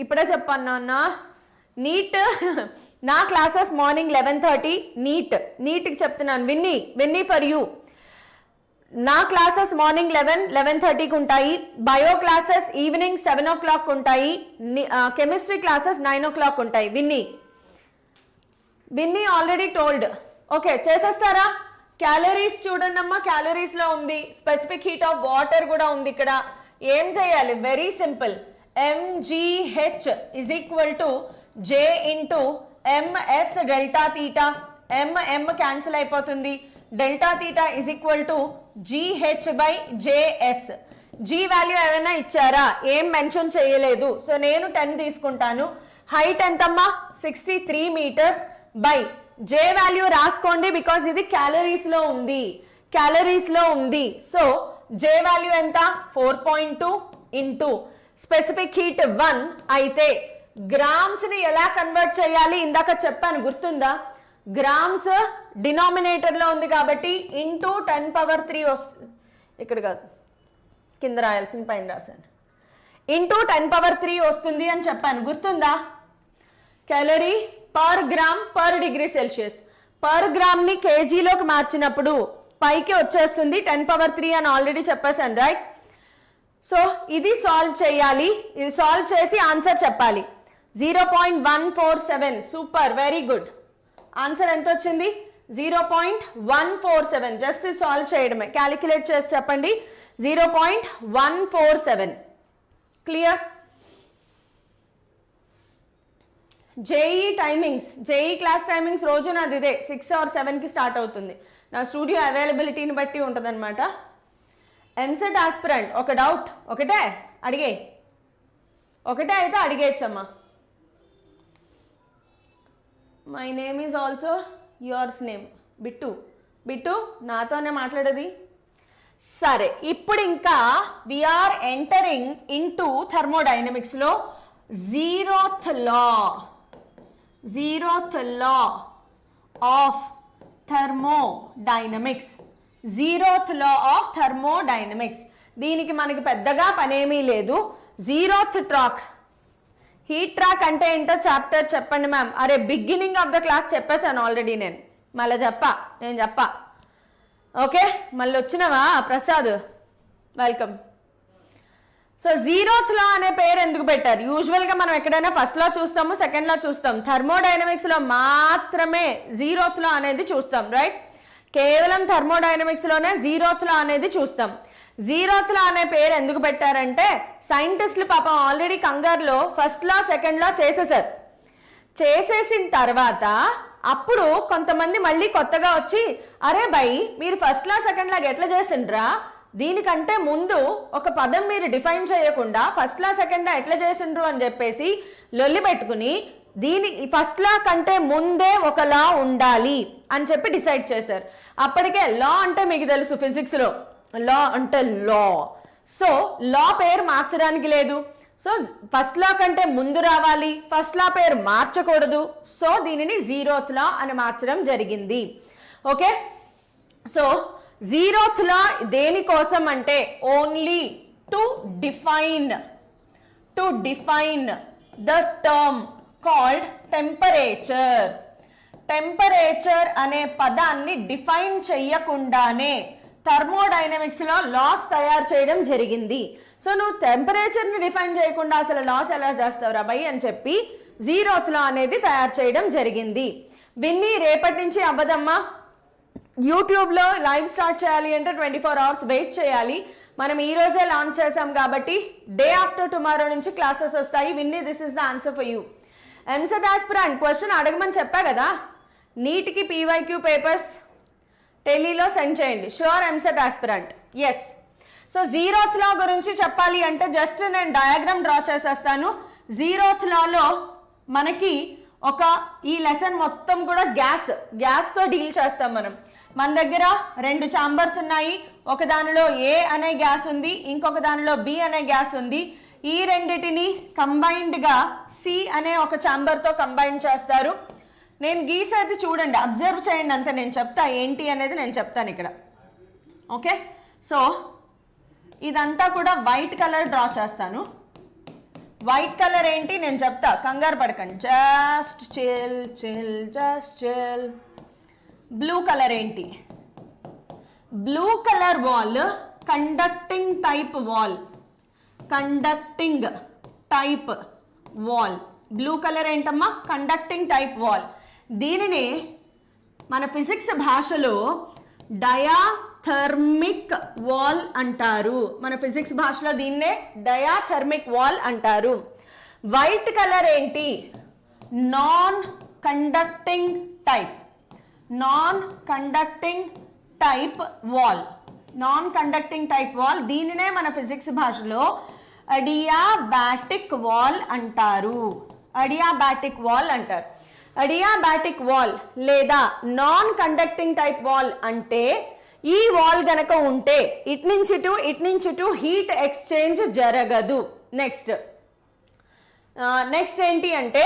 ఇప్పుడే చెప్పాను అన్న. నీట్ నా క్లాసెస్ మార్నింగ్ 11:30. నీట్కి చెప్తున్నాను. Vinny for you. నా క్లాసెస్ మార్నింగ్ 11:30కి ఉంటాయి. బయో క్లాసెస్ ఈవినింగ్ 7 o'clock ఉంటాయి. కెమిస్ట్రీ క్లాసెస్ 9 o'clock ఉంటాయి. Vinni already told. ఓకే, చేసేస్తారా? క్యాలరీస్ చూడండి అమ్మా, క్యాలరీస్ లో ఉంది. స్పెసిఫిక్ హీట్ ఆఫ్ వాటర్ కూడా ఉంది ఇక్కడ. ఏం చేయాలి? Very simple. mgh is equal to j into ms delta theta. m cancel అయిపోతుంది. Delta theta is equal to gh by js. g value ఏమైనా ఇచ్చారా? ఏం మెన్షన్ చేయలేదు. సో నేను 10 తీసుకుంటాను. హైట్ ఎంతమ్మా? 63 meters బై జే వాల్యూ రాసుకోండి, బికాస్ ఇది క్యాలరీస్ లో ఉంది. సో జే వాల్యూ ఎంత? 4.2 ఇంటూ స్పెసిఫిక్ హీట్ 1 అయితే గ్రామ్స్ ని ఎలా కన్వర్ట్ చేయాలి ఇందాక చెప్పాను, గుర్తుందా? గ్రామ్స్ డినామినేటర్ లో ఉంది కాబట్టి ఇంటూ 10⁻³ వస్తుంది. ఇక్కడ కాదు, కింద రాయాల్సిన పైన రాశాను. ఇంటూ 10⁻³ వస్తుంది అని చెప్పాను, గుర్తుందా? Calorie per gram per degree Celsius. Per gram ని కేజీలోకి మార్చినప్పుడు పైకి వచ్చేస్తుంది 10⁻³ అని ఆల్రెడీ చెప్పేశాను, రైట్? సో ఇది సాల్వ్ చేయాలి. ఇది సాల్వ్ చేసి ఆన్సర్ చెప్పాలి. 0.147. Super, very good. ఆన్సర్ ఎంత వచ్చింది? 0.147. జస్ట్ సాల్వ్ చేయడమే. క్యాలిక్యులేట్ చేసి చెప్పండి. 0.147. Clear? JEE timings, JEE class timings రోజు నాది ఇదే 6 or 7కి స్టార్ట్ అవుతుంది. నా స్టూడియో అవైలబిలిటీని బట్టి ఉంటుంది అనమాట. ఎంసెట్ ఆస్పిరెంట్ ఒక డౌట్, ఒకటే అయితే అడిగేయచ్చమ్మా. My name is also yours name. Bittu నాతోనే మాట్లాడేది. సరే, ఇప్పుడు ఇంకా వీఆర్ ఎంటరింగ్ ఇంటూ థర్మోడైనమిక్స్లో జీరోత్ లా ఆఫ్ థర్మోడైనమిక్స్. దీనికి మనకి పెద్దగా పనేమీ లేదు. జీరోత్ ట్రాక్, హీట్ ట్రాక్ అంటే ఏంటో చాప్టర్ చెప్పండి మ్యామ్. అరే బిగినింగ్ ఆఫ్ ద క్లాస్ చెప్పేశాను ఆల్రెడీ నేను. మళ్ళీ చెప్పా. ఓకే, మళ్ళీ వచ్చినవా Prasad? Welcome. So zeroth law అనే పేరు ఎందుకు పెట్టారు? యూజువల్గా మనం ఎక్కడైనా ఫస్ట్ లా చూస్తాము, సెకండ్ లా చూస్తాం. థర్మోడైనమిక్స్లో మాత్రమే జీరోత్ లా అనేది చూస్తాం, రైట్? కేవలం థర్మోడైనమిక్స్లోనే జీరోత్ లా అనేది చూస్తాం. జీరోత్ లా అనే పేరు ఎందుకు పెట్టారంటే సైంటిస్టులు పాపం ఆల్రెడీ కంగారులో ఫస్ట్ లా సెకండ్ లా చేసేసిన తర్వాత అప్పుడు కొంతమంది మళ్ళీ కొత్తగా వచ్చి, అరే భయ్ మీరు ఫస్ట్ లా సెకండ్ లాగా ఎట్లా చేసిండ్రా దీనికంటే ముందు ఒక పదం మీరు డిఫైన్ చేయకుండా ఫస్ట్ లా సెకండ్ లా ఎట్లా చేసిండ్రు అని చెప్పేసి లొల్లి పెట్టుకుని దీని ఫస్ట్ లా కంటే ముందే ఒక లా ఉండాలి అని చెప్పి డిసైడ్ చేశారు. అప్పటికే లా అంటే మీకు తెలుసు ఫిజిక్స్ లో లా అంటే లా. సో లా పేరు మార్చడానికి లేదు. సో ఫస్ట్ లా కంటే ముందు రావాలి, ఫస్ట్ లా పేరు మార్చకూడదు. సో దీనిని జీరోత్ లా అని మార్చడం జరిగింది. ఓకే, సో జీరోత్ లా దేనికోసం అంటే only to define the term called temperature. Temperature అనే పదాన్ని డిఫైన్ చెయ్యకుండానే థర్మోడైనమిక్స్ లో లాస్ తయారు చేయడం జరిగింది. సో నువ్వు టెంపరేచర్ ని డిఫైన్ చేయకుండా అసలు లాస్ ఎలా చేస్తావు రాబాయి అని చెప్పి జీరోత్ లా అనేది తయారు చేయడం జరిగింది. విన్ని రేపటి నుంచి అవ్వదమ్మా. యూట్యూబ్ లో లైవ్ స్టార్ట్ చేయాలి అంటే 24 hours వెయిట్ చేయాలి. మనం ఈ రోజే లాంచ్ చేసాం కాబట్టి డే ఆఫ్టర్ టుమారో నుంచి క్లాసెస్ వస్తాయి. Vinni, this is the answer for you. EAMCET aspirant question అడగమని చెప్పా కదా, నీట్కి పీవైక్యూ పేపర్స్ టెలీలో సెండ్ చేయండి. Sure EAMCET aspirant. Yes. So zeroth law గురించి చెప్పాలి అంటే జస్ట్ నేను డయాగ్రామ్ డ్రా చేసేస్తాను. జీరోత్ లాలో మనకి ఈ లెసన్ మొత్తం కూడా గ్యాస్తో డీల్ చేస్తాం మనం. మన దగ్గర 2 ఛాంబర్స్ ఉన్నాయి. ఒక దానిలో ఏ అనే గ్యాస్ ఉంది, ఇంకొక దానిలో బి అనే గ్యాస్ ఉంది. ఈ రెండిటిని కంబైన్డ్గా సి అనే ఒక ఛాంబర్తో కంబైన్ చేస్తారు. నేను గీసేది చూడండి, అబ్జర్వ్ చేయండి అంతే. నేను చెప్తా ఏంటి అనేది నేను చెప్తాను ఇక్కడ. ఓకే, సో ఇదంతా కూడా వైట్ కలర్ డ్రా చేస్తాను. వైట్ కలర్ ఏంటి నేను చెప్తా, కంగారు పడకండి. Just chill. బ్లూ కలర్ ఏంటి? Blue colour wall conducting type wall. Blue colour ఏంటమ్మా? Conducting type wall. దీనిని మన ఫిజిక్స్ భాషలో డయాథర్మిక్ వాల్ అంటారు. మన ఫిజిక్స్ భాషలో దీన్నే డయాథర్మిక్ వాల్ అంటారు. వైట్ కలర్ ఏంటి? Non conducting type wall. దీనినే మన ఫిజిక్స్ భాషలో అడియాబాటిక్ వాల్ అంటారు. అడియాబాటిక్ వాల్ లేదా నాన్ కండక్టింగ్ టైప్ వాల్ అంటే ఈ వాల్ గనక ఉంటే ఇటు నుంచి ఇటు హీట్ ఎక్స్చేంజ్ జరగదు. నెక్స్ట్ ఏంటి అంటే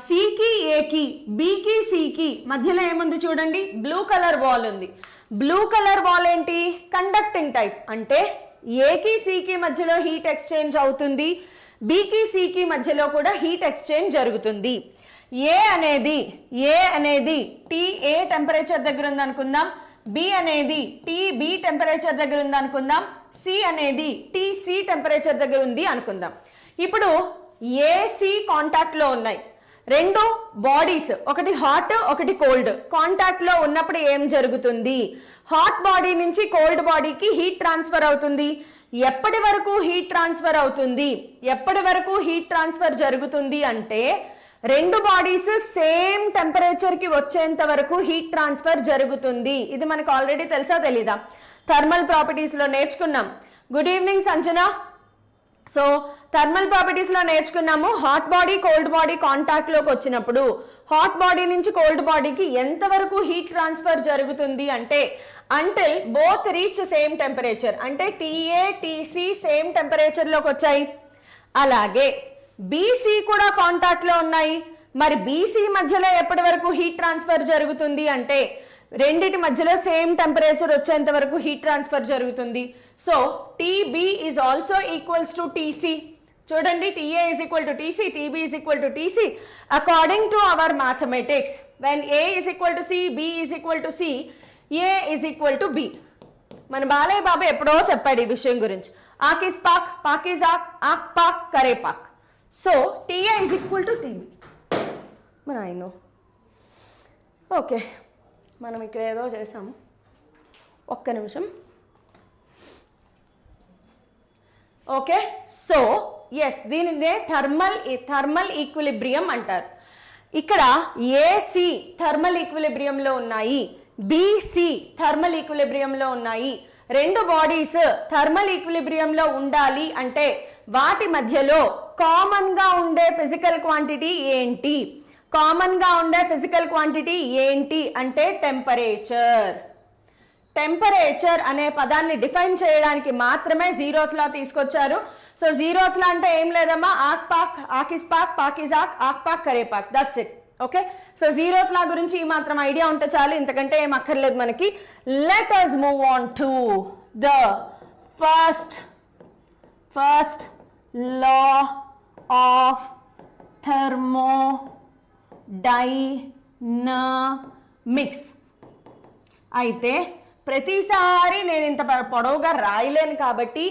సికి ఏకి, బికి సికి మధ్యలో ఏముంది చూడండి, బ్లూ కలర్ వాల్ ఉంది. బ్లూ కలర్ వాల్ ఏంటి? Conducting type. అంటే ఏకి సికి మధ్యలో హీట్ ఎక్స్చేంజ్ అవుతుంది, బికి సికి మధ్యలో కూడా హీట్ ఎక్స్చేంజ్ జరుగుతుంది. ఏ అనేది TA టెంపరేచర్ దగ్గర ఉంది అనుకుందాం, బి అనేది TB టెంపరేచర్ దగ్గర ఉంది అనుకుందాం, సి అనేది TC టెంపరేచర్ దగ్గర ఉంది అనుకుందాం. ఇప్పుడు ఏసీ కాంటాక్ట్ లో ఉన్నాయి. 2 బాడీస్, ఒకటి హాట్ ఒకటి కోల్డ్, కాంటాక్ట్ లో ఉన్నప్పుడు ఏం జరుగుతుంది? హాట్ బాడీ నుంచి కోల్డ్ బాడీకి హీట్ ట్రాన్స్ఫర్ అవుతుంది. ఎప్పటి వరకు హీట్ ట్రాన్స్ఫర్ జరుగుతుంది అంటే 2 బాడీస్ సేమ్ టెంపరేచర్ కి వచ్చేంత వరకు హీట్ ట్రాన్స్ఫర్ జరుగుతుంది. ఇది మనకు ఆల్రెడీ తెలుసా తెలీదా? థర్మల్ ప్రాపర్టీస్ లో నేర్చుకున్నాం. Good evening Sanjana. So thermal properties లో నేర్చుకున్నాము, hot body cold body contact లోకి వచ్చినప్పుడు హాట్ బాడీ నుంచి కోల్డ్ బాడీకి ఎంత వరకు హీట్ ట్రాన్స్ఫర్ జరుగుతుంది అంటే until both reach same temperature. అంటే TA TC సేమ్ టెంపరేచర్ లోకి వచ్చాయి. అలాగే BC కూడా కాంటాక్ట్ లో ఉన్నాయి. మరి BC మధ్యలో ఎప్పటి వరకు హీట్ ట్రాన్స్ఫర్ జరుగుతుంది అంటే రెండిటి మధ్యలో సేమ్ టెంపరేచర్ వచ్చేంత వరకు హీట్ ట్రాన్స్ఫర్ జరుగుతుంది. So TB is also equals to TC. చూడండి, TA is equal to TC, TB is equal to TC. According to our mathematics, when A is equal to C, B is equal to C, A is equal to B. మన బాలయ్య బాబు ఎప్పుడో చెప్పాడు ఈ విషయం గురించి. ఆక్ is Pak, Pak is ఆక్, ఆక్ పాక్, కరే పాక్. So TA is equal to TB. మన ఐ నో. ఓకే, మనం ఇక్కడ ఏదో చేసాము. ఒక్క నిమిషం. ఓకే, సో ఎస్, దీనినే థర్మల్ ఈక్విలిబ్రియం అంటారు. ఇక్కడ AC థర్మల్ ఈక్విలిబ్రియంలో ఉన్నాయి, BC థర్మల్ ఈక్విలిబ్రియంలో ఉన్నాయి. రెండు బాడీస్ థర్మల్ ఈక్విలిబ్రియంలో ఉండాలి అంటే వాటి మధ్యలో కామన్ గా ఉండే ఫిజికల్ క్వాంటిటీ ఏంటి? కామన్ గా ఉండే ఫిజికల్ క్వాంటిటీ ఏంటి అంటే టెంపరేచర్. టెంపరేచర్ అనే పదాన్ని డిఫైన్ చేయడానికి మాత్రమే జీరోత్ లా తీసుకొచ్చారు. సో జీరోత్ లా అంటే ఏం లేదమ్మా, ఆక్ పాక్, ఆకిస్ పాక్, పాకిస్ ఆక్, ఆక్ పాక్, కరే పాక్, that's it. Okay, so zeroth law గురించి ఈ మాత్రం ఐడియా ఉంటే చాలు, ఇంతకంటే ఏం అక్కర్లేదు మనకి. Let us move on to the first law of thermodynamics. అయితే ప్రతిసారి నేను ఇంత పొడవుగా రాయలేను కాబట్టి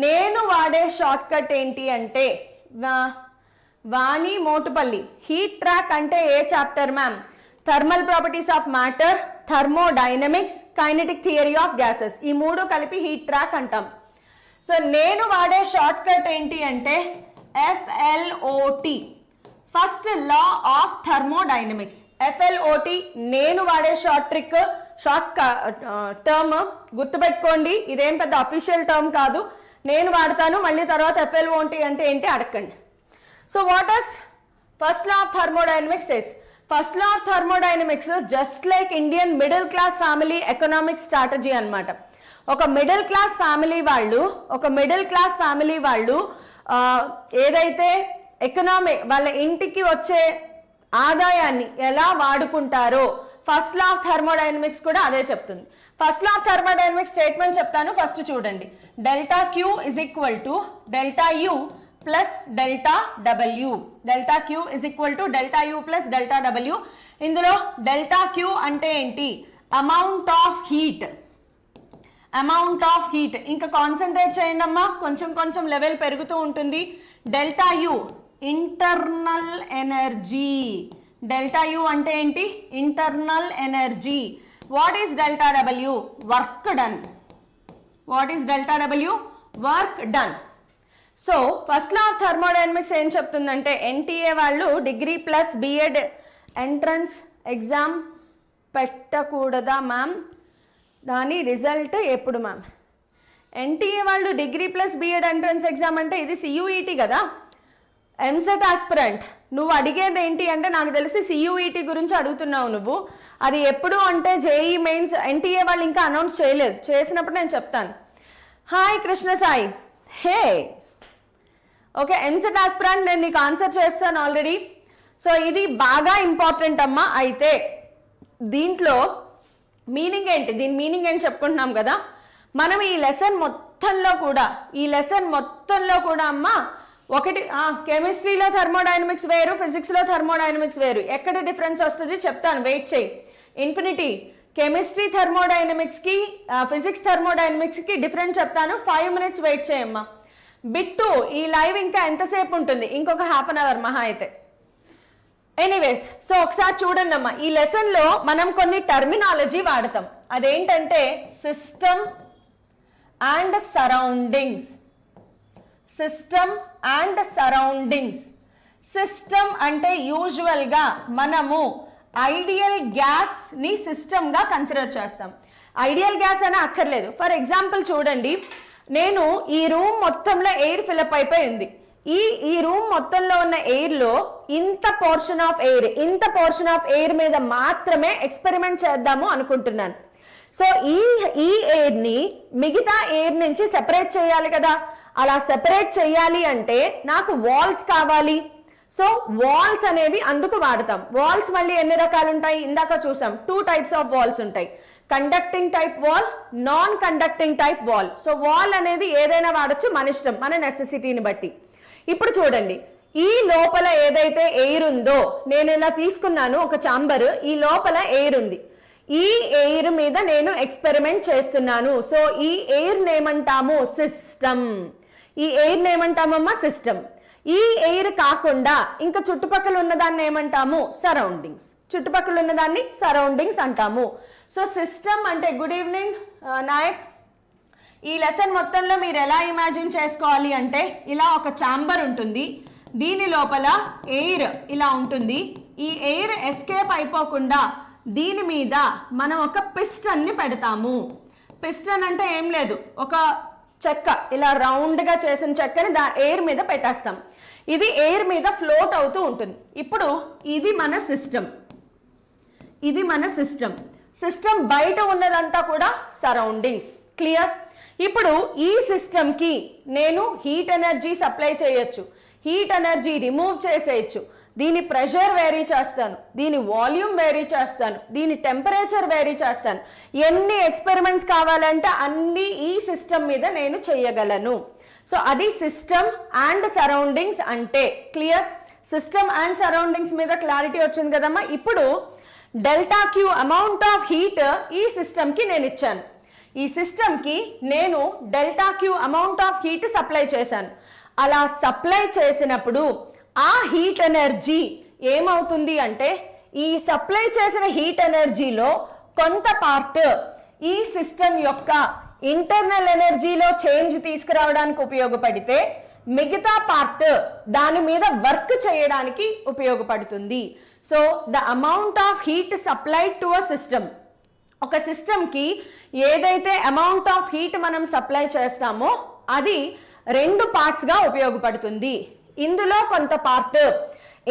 నేను వాడే షార్ట్ కట్ ఏంటి అంటే వాణి మోటుపల్లి. హీట్ ట్రాక్ అంటే ఏ chapter ma'am? Thermal properties of matter, thermodynamics, kinetic theory of gases, ఈ మూడు కలిపి హీట్ ట్రాక్ అంటాం. సో నేను వాడే షార్ట్ కట్ ఏంటి అంటే FLOT, first law of thermodynamics. FLOT నేను వాడే షార్ట్ టర్మ్, గుర్తుపెట్టుకోండి. ఇదేం పెద్ద అఫీషియల్ టర్మ్ కాదు, నేను వాడతాను. మళ్ళీ తర్వాత FLOT అంటే ఏంటి అడగండి. So what is first law of thermodynamics is? First law of thermodynamics just like Indian middle class family economic strategy అన్నమాట. ఒక మిడిల్ క్లాస్ ఫ్యామిలీ వాళ్ళు ఏదైతే ఎకనామిక్ వాళ్ళ ఇంటికి వచ్చే ఆదాయాన్ని ఎలా వాడుకుంటారో ఫస్ట్ లా ఆఫ్ థర్మోడైనమిక్స్ కూడా అదే చెప్తుంది. First law of thermodynamics statement చెప్తాను, ఫస్ట్ చూడండి. Delta queue is equal to delta U plus delta W. Delta queue is equal to delta U plus delta W. ఇందులో డెల్టా క్యూ అంటే ఏంటి? Amount of heat. ఇంకా concentrate చేయండి అమ్మా, కొంచెం level పెరుగుతూ ఉంటుంది. Delta U internal energy. Delta U అంటే ఏంటి? Internal energy. What is delta W? Work done. So first law of thermodynamics ఏం చెప్తుందంటే ఎన్టీఏ వాళ్ళు degree plus BEd entrance exam పెట్టకూడదా మ్యామ్? దాని రిజల్ట్ ఎప్పుడు మ్యామ్? ఎన్టీఏ వాళ్ళు degree plus BEd entrance exam అంటే ఇది సియూఈటీ కదా, ఎంసెట్ ఆస్పిరెంట్. నువ్వు అడిగేది ఏంటి అంటే నాకు తెలిసి సియూఈటీ గురించి అడుగుతున్నావు నువ్వు. అది ఎప్పుడు అంటే జేఈ మెయిన్స్ ఎన్టీఏ వాళ్ళు ఇంకా అనౌన్స్ చేయలేదు, చేసినప్పుడు నేను చెప్తాను. హాయ్ కృష్ణ సాయి, హే ఓకే, ఎంసెట్ ఆస్పిరెంట్ నేను నీకు ఆన్సర్ చేస్తాను ఆల్రెడీ. సో ఇది బాగా ఇంపార్టెంట్ అమ్మా. అయితే దీంట్లో మీనింగ్ ఏంటి, దీని మీనింగ్ ఏంటి చెప్పుకుంటున్నాం కదా మనం. ఈ లెసన్ మొత్తంలో కూడా అమ్మా ఒకటి కెమిస్ట్రీలో థర్మోడైనమిక్స్ వేరు, ఫిజిక్స్లో థర్మోడైనమిక్స్ వేరు. ఎక్కడ డిఫరెన్స్ వస్తుంది చెప్తాను, వెయిట్ చేయి. ఇన్ఫినిటీ కెమిస్ట్రీ థర్మోడైనమిక్స్కి ఫిజిక్స్ థర్మోడైనమిక్స్కి డిఫరెన్స్ చెప్తాను. 5 minutes వెయిట్ చేయమ్మా. బిట్టు ఈ లైవ్ ఇంకా ఎంతసేపు ఉంటుంది? ఇంకొక ½ an hour మహా అయితే. ఎనీవేస్, సో ఒకసారి చూడండి అమ్మా, ఈ లెసన్లో మనం కొన్ని టర్మినాలజీ వాడతాం. అదేంటంటే సిస్టమ్ అండ్ సరౌండింగ్స్. సిస్టమ్ అంటే యూజువల్గా మనము ఐడియల్ గ్యాస్ ని సిస్టమ్ గా కన్సిడర్ చేస్తాం. ఐడియల్ గ్యాస్ అని అక్కర్లేదు. ఫర్ ఎగ్జాంపుల్ చూడండి, నేను ఈ రూమ్ మొత్తంలో ఎయిర్ ఫిలప్ అయిపోయింది. ఈ రూమ్ మొత్తంలో ఉన్న ఎయిర్ లో ఇంత పోర్షన్ ఆఫ్ ఎయిర్ మీద మాత్రమే ఎక్స్పెరిమెంట్ చేద్దాము అనుకుంటున్నాను. సో ఈ ఎయిర్ ని మిగతా ఎయిర్ నుంచి సెపరేట్ చేయాలి కదా. అలా సెపరేట్ చేయాలి అంటే నాకు వాల్స్ కావాలి. సో వాల్స్ అనేవి అందుకు వాడతాం. వాల్స్ మళ్ళీ ఎన్ని రకాలు ఉంటాయి? ఇందాక చూసాం, 2 types ఆఫ్ వాల్స్ ఉంటాయి. Conducting type wall, non conducting type wall. So wall అనేది ఏదైనా వాడచ్చు, మన ఇష్టం, మన నెసెసిటీని బట్టి. ఇప్పుడు చూడండి, ఈ లోపల ఏదైతే ఎయిర్ ఉందో, నేను ఇలా తీసుకున్నాను ఒక చాంబర్, ఈ లోపల ఎయిర్ ఉంది. ఈ ఎయిర్ మీద నేను ఎక్స్పెరిమెంట్ చేస్తున్నాను. సో ఈ ఎయిర్ ఏమంటాము? సిస్టమ్. ఈ ఎయిర్ ఏమంటామమ్మా? సిస్టమ్. ఈ ఎయిర్ కాకుండా ఇంకా చుట్టుపక్కల ఉన్నదాన్ని ఏమంటాము? సరౌండింగ్స్. చుట్టుపక్కల ఉన్నదాన్ని సరౌండింగ్స్ అంటాము. సో సిస్టమ్ అంటే, గుడ్ ఈవినింగ్ నాయక్, ఈ లెసన్ మొత్తంలో మీరు ఎలా ఇమాజిన్ చేసుకోవాలి అంటే, ఇలా ఒక ఛాంబర్ ఉంటుంది, దీని లోపల ఎయిర్ ఇలా ఉంటుంది. ఈ ఎయిర్ ఎస్కేప్ అయిపోకుండా దీని మీద మనం ఒక పిస్టన్ ని పెడతాము. పిస్టన్ అంటే ఏం లేదు, ఒక చెక్క ఇలా రౌండ్గా చేసిన చెక్కని ఎయిర్ మీద పెట్టేస్తాం. ఇది ఎయిర్ మీద ఫ్లోట్ అవుతూ ఉంటుంది. ఇప్పుడు ఇది మన సిస్టమ్, ఇది మన సిస్టమ్. సిస్టమ్ బయట ఉన్నదంతా కూడా సరౌండింగ్స్. క్లియర్? ఇప్పుడు ఈ సిస్టమ్కి నేను హీట్ ఎనర్జీ సప్లై చేయొచ్చు, హీట్ ఎనర్జీ రిమూవ్ చేసేయచ్చు, దీని ప్రెషర్ వేరీ చేస్తాను, దీని వాల్యూమ్ వేరీ చేస్తాను, దీని టెంపరేచర్ వేరీ చేస్తాను. ఎన్ని ఎక్స్పెరిమెంట్స్ కావాలంటే అన్ని ఈ సిస్టమ్ మీద నేను చేయగలను. సో అది సిస్టమ్ అండ్ సరౌండింగ్స్ అంటే. క్లియర్? సిస్టమ్ అండ్ సరౌండింగ్స్ మీద క్లారిటీ వచ్చింది కదమ్మా. ఇప్పుడు delta queue amount of heat ఈ సిస్టమ్కి నేను ఇచ్చాను. ఈ సిస్టమ్కి నేను delta queue amount of heat supply చేశాను. అలా సప్లై చేసినప్పుడు ఆ హీట్ ఎనర్జీ ఏమవుతుంది అంటే, ఈ సప్లై చేసిన హీట్ ఎనర్జీలో కొంత పార్ట్ ఈ సిస్టమ్ యొక్క ఇంటర్నల్ ఎనర్జీలో చేంజ్ తీసుకురావడానికి ఉపయోగపడితే, మిగతా పార్ట్ దాని మీద వర్క్ చేయడానికి ఉపయోగపడుతుంది. So the amount of heat supplied to a system, ఒక సిస్టమ్కి ఏదైతే అమౌంట్ ఆఫ్ హీట్ మనం సప్లై చేస్తామో అది రెండు పార్ట్స్గా ఉపయోగపడుతుంది. ఇందులో కొంత పార్ట్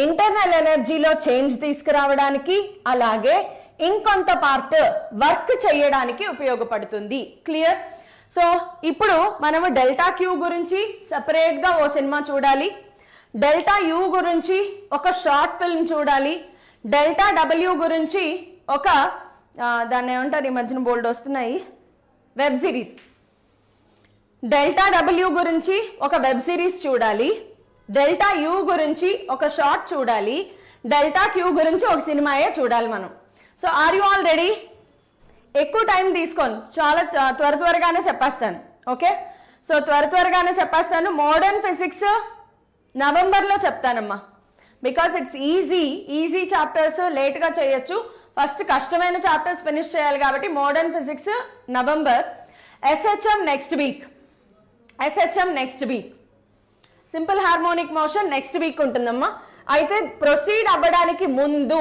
ఇంటర్నల్ ఎనర్జీలో చేంజ్ తీసుకురావడానికి, అలాగే ఇంకొంత పార్ట్ వర్క్ చేయడానికి ఉపయోగపడుతుంది. క్లియర్? సో ఇప్పుడు మనము డెల్టా క్యూ గురించి సపరేట్గా ఓ సినిమా చూడాలి, డెల్టా యూ గురించి ఒక షార్ట్ ఫిల్మ్ చూడాలి, డెల్టా డబ్ల్యూ గురించి ఒక దాన్ని ఏమంటారు, ఈ మధ్యన బోల్డ్ వస్తున్నాయి, వెబ్ సిరీస్. డెల్టా డబ్ల్యూ గురించి ఒక వెబ్ సిరీస్ చూడాలి, డెల్టా యూ గురించి ఒక షార్ట్ చూడాలి, డెల్టా క్యూ గురించి ఒక సినిమాయే చూడాలి మనం. So are you all ready? ఎక్కువ టైం తీసుకోండి, చాలా త్వరగానే చెప్పేస్తాను. ఓకే, సో త్వరగానే చెప్పేస్తాను. మోడర్న్ ఫిజిక్స్ నవంబర్లో చెప్తానమ్మా, బికాస్ ఇట్స్ ఈజీ చాప్టర్స్ లేట్గా చేయొచ్చు. ఫస్ట్ కష్టమైన చాప్టర్స్ ఫినిష్ చేయాలి కాబట్టి modern physics November. SHM next week, simple harmonic motion next week ఉంటుందమ్మా. అయితే ప్రొసీడ్ అవ్వడానికి ముందు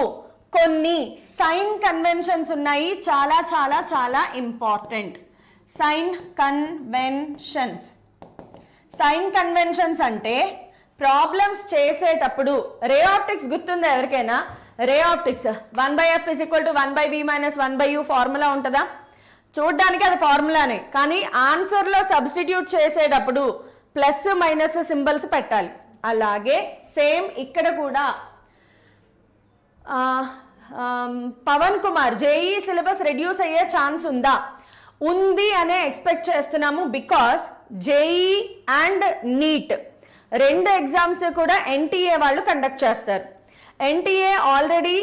కొన్ని సైన్ కన్వెన్షన్స్ ఉన్నాయి, చాలా చాలా చాలా ఇంపార్టెంట్. సైన్ కన్వెన్షన్స్ అంటే ప్రాబ్లమ్స్ చేసేటప్పుడు, రే ఆప్టిక్స్ గుర్తుందా ఎవరికైనా? Ray optics 1/f = 1/v - 1/u formula ఉంటుందా? చూడ్డానికి అది ఫార్ములానే, కానీ ఆన్సర్లో సబ్స్టిట్యూట్ చేసేటప్పుడు ప్లస్ మైనస్ సింబల్స్ పెట్టాలి. అలాగే సేమ్ ఇక్కడ కూడా Pavan Kumar JEE syllabus reduce అయ్యే ఛాన్స్ ఉందా? ఉంది అనే ఎక్స్పెక్ట్ చేస్తున్నాము. బికాస్ జేఈ అండ్ నీట్ రెండు ఎగ్జామ్స్ కూడా ఎన్టీఏ వాళ్ళు కండక్ట్ చేస్తారు. ఎన్టీఏ ఆల్రెడీ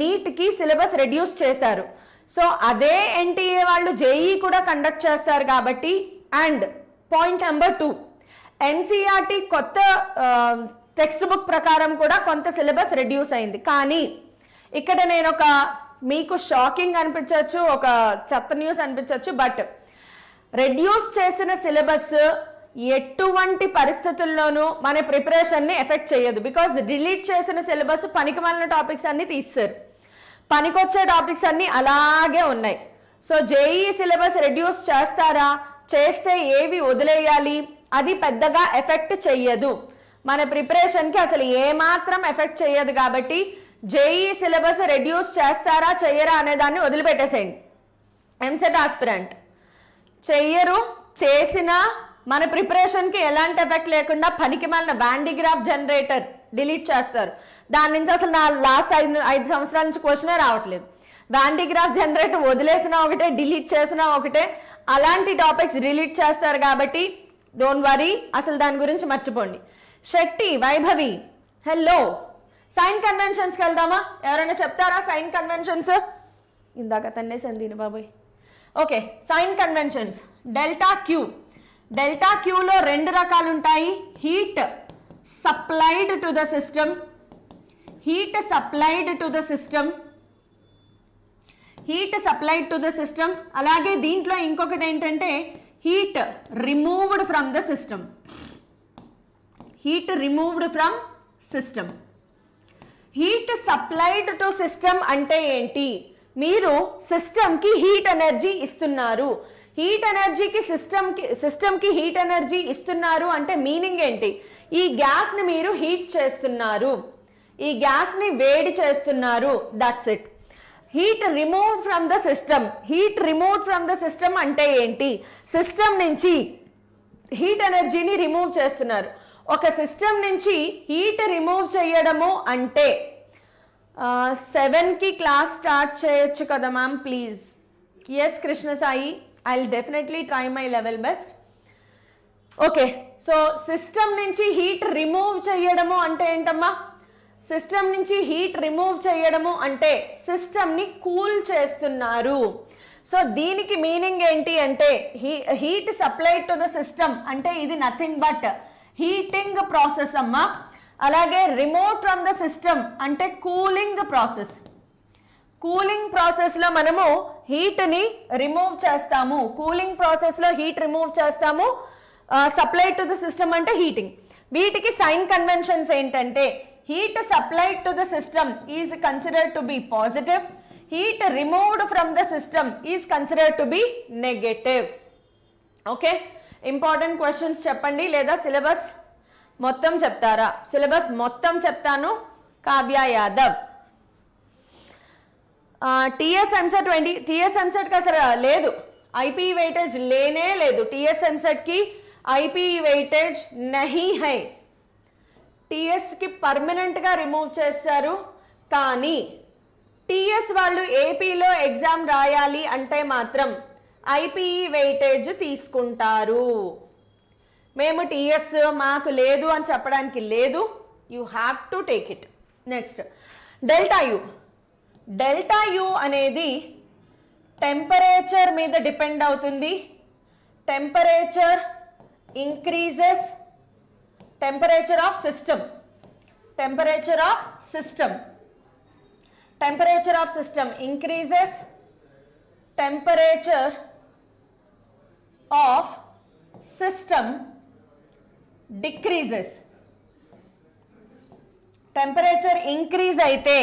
నీట్కి సిలబస్ రెడ్యూస్ చేశారు. సో అదే ఎన్టీఏ వాళ్ళు జేఈ కూడా కండక్ట్ చేస్తారు కాబట్టి. అండ్ పాయింట్ నెంబర్ 2, ఎన్సీఆర్టీ కొత్త టెక్స్ట్ బుక్ ప్రకారం కూడా కొంత సిలబస్ రెడ్యూస్ అయింది. కానీ ఇక్కడ నేను ఒక మీకు షాకింగ్ అనిపించవచ్చు, ఒక చెత్త న్యూస్ అనిపించవచ్చు, బట్ రెడ్యూస్ చేసిన సిలబస్ ఎటువంటి పరిస్థితుల్లోనూ మన ప్రిపరేషన్ని ఎఫెక్ట్ చేయదు. బికాజ్ డిలీట్ చేసిన సిలబస్ పనికిమాలిన టాపిక్స్ అన్ని తీస్తారు, పనికొచ్చే టాపిక్స్ అన్ని అలాగే ఉన్నాయి. సో జేఈ సిలబస్ రెడ్యూస్ చేస్తారా? చేస్తే ఏవి వదిలేయాలి? అది పెద్దగా ఎఫెక్ట్ చెయ్యదు, మన ప్రిపరేషన్కి అసలు ఏమాత్రం ఎఫెక్ట్ చేయదు. కాబట్టి జేఈ సిలబస్ రెడ్యూస్ చేస్తారా చెయ్యరా అనే దాన్ని వదిలిపెట్టేసేయండి. ఎంసెట్ ఆస్పిరెంట్ చెయ్యరు, చేసినా మన ప్రిపరేషన్కి ఎలాంటి ఎఫెక్ట్ లేకుండా పనికి మాలిన వాండిగ్రాఫ్ జనరేటర్ డిలీట్ చేస్తారు. దాని నుంచి అసలు నా లాస్ట్ 5 సంవత్సరాల నుంచి క్వశ్చనే రావట్లేదు. వాండిగ్రాఫ్ జనరేటర్ వదిలేసినా ఒకటే, డిలీట్ చేసినా ఒకటే, అలాంటి టాపిక్స్ డిలీట్ చేస్తారు. కాబట్టి డోంట్ వరీ, అసలు దాని గురించి మర్చిపోండి. శెట్టి వైభవి హలో, సైన్ కన్వెన్షన్స్కి వెళ్దామా? ఎవరైనా చెప్తారా సైన్ కన్వెన్షన్స్? ఇందాక తన్నేసాను దీని బాబాయ్. Okay, sign conventions. డెల్టా క్యూలో 2 రకాలు ఉంటాయి. Heat supplied to the system, అలాగే దీంట్లో ఇంకొకటి ఏంటంటే heat removed from system. Heat supplied to system అంటే ఏంటి? మీరు సిస్టమ్కి హీట్ ఎనర్జీ ఇస్తున్నారు. హీట్ ఎనర్జీకి సిస్టమ్కి హీట్ ఎనర్జీ ఇస్తున్నారు అంటే మీనింగ్ ఏంటి? ఈ గ్యాస్ని మీరు హీట్ చేస్తున్నారు, ఈ గ్యాస్ని వేడి చేస్తున్నారు, that's it. Heat remove from the system. Heat remove from the system అంటే ఏంటి? సిస్టమ్ నుంచి హీట్ ఎనర్జీని రిమూవ్ చేస్తున్నారు. ఒక సిస్టమ్ నుంచి హీట్ రిమూవ్ చేయడము అంటే 7కి క్లాస్ స్టార్ట్ చేయొచ్చు కదా ma'am please. Yes Krishna Sai, I will definitely try my level best. Okay, so system నుంచి హీట్ రిమూవ్ చేయడము అంటే ఏంటమ్మా? సిస్టమ్ నుంచి హీట్ రిమూవ్ చేయడము అంటే సిస్టమ్ని కూల్ చేస్తున్నారు. సో దీనికి మీనింగ్ ఏంటి అంటే heat supply to the system అంటే ఇది నథింగ్ బట్ హీటింగ్ ప్రాసెస్ అమ్మా. అలాగే రిమూవ్ ఫ్రమ్ ద సిస్టమ్ అంటే కూలింగ్ ప్రాసెస్. కూలింగ్ ప్రాసెస్లో మనము హీట్ని రిమూవ్ చేస్తాము, కూలింగ్ ప్రాసెస్లో హీట్ రిమూవ్ చేస్తాము. సప్లై టు ద సిస్టమ్ అంటే హీటింగ్. వీటికి సైన్ కన్వెన్షన్స్ ఏంటంటే heat supplied to the system is considered to be positive, heat removed from the system is considered to be negative. Okay, important questions చెప్పండి లేదా syllabus మొత్తం చెప్తారా? Syllabus మొత్తం చెప్తాను. Kavya Yadav, TS EAMCET 20, TS ఎంసెట్కి అసలు లేదు, ఐపీఈ వెయిటేజ్ లేనే లేదు. టీఎస్ ఎంసెట్కి ఐపీఈ వెయిటేజ్ నహీ హై. టీఎస్కి పర్మనెంట్గా రిమూవ్ చేశారు, కానీ టీఎస్ వాళ్ళు ఏపీలో ఎగ్జామ్ రాయాలి అంటే మాత్రం ఐపీఈ వెయిటేజ్ తీసుకుంటారు. మేము టీఎస్ మాకు లేదు అని చెప్పడానికి లేదు, you have to take it. Next delta you. Delta you అనేది టెంపరేచర్ మీద డిపెండ్ అవుతుంది. Temperature increases, temperature of system, temperature of system, temperature of system increases, temperature of system decreases. Temperature increase అయితే,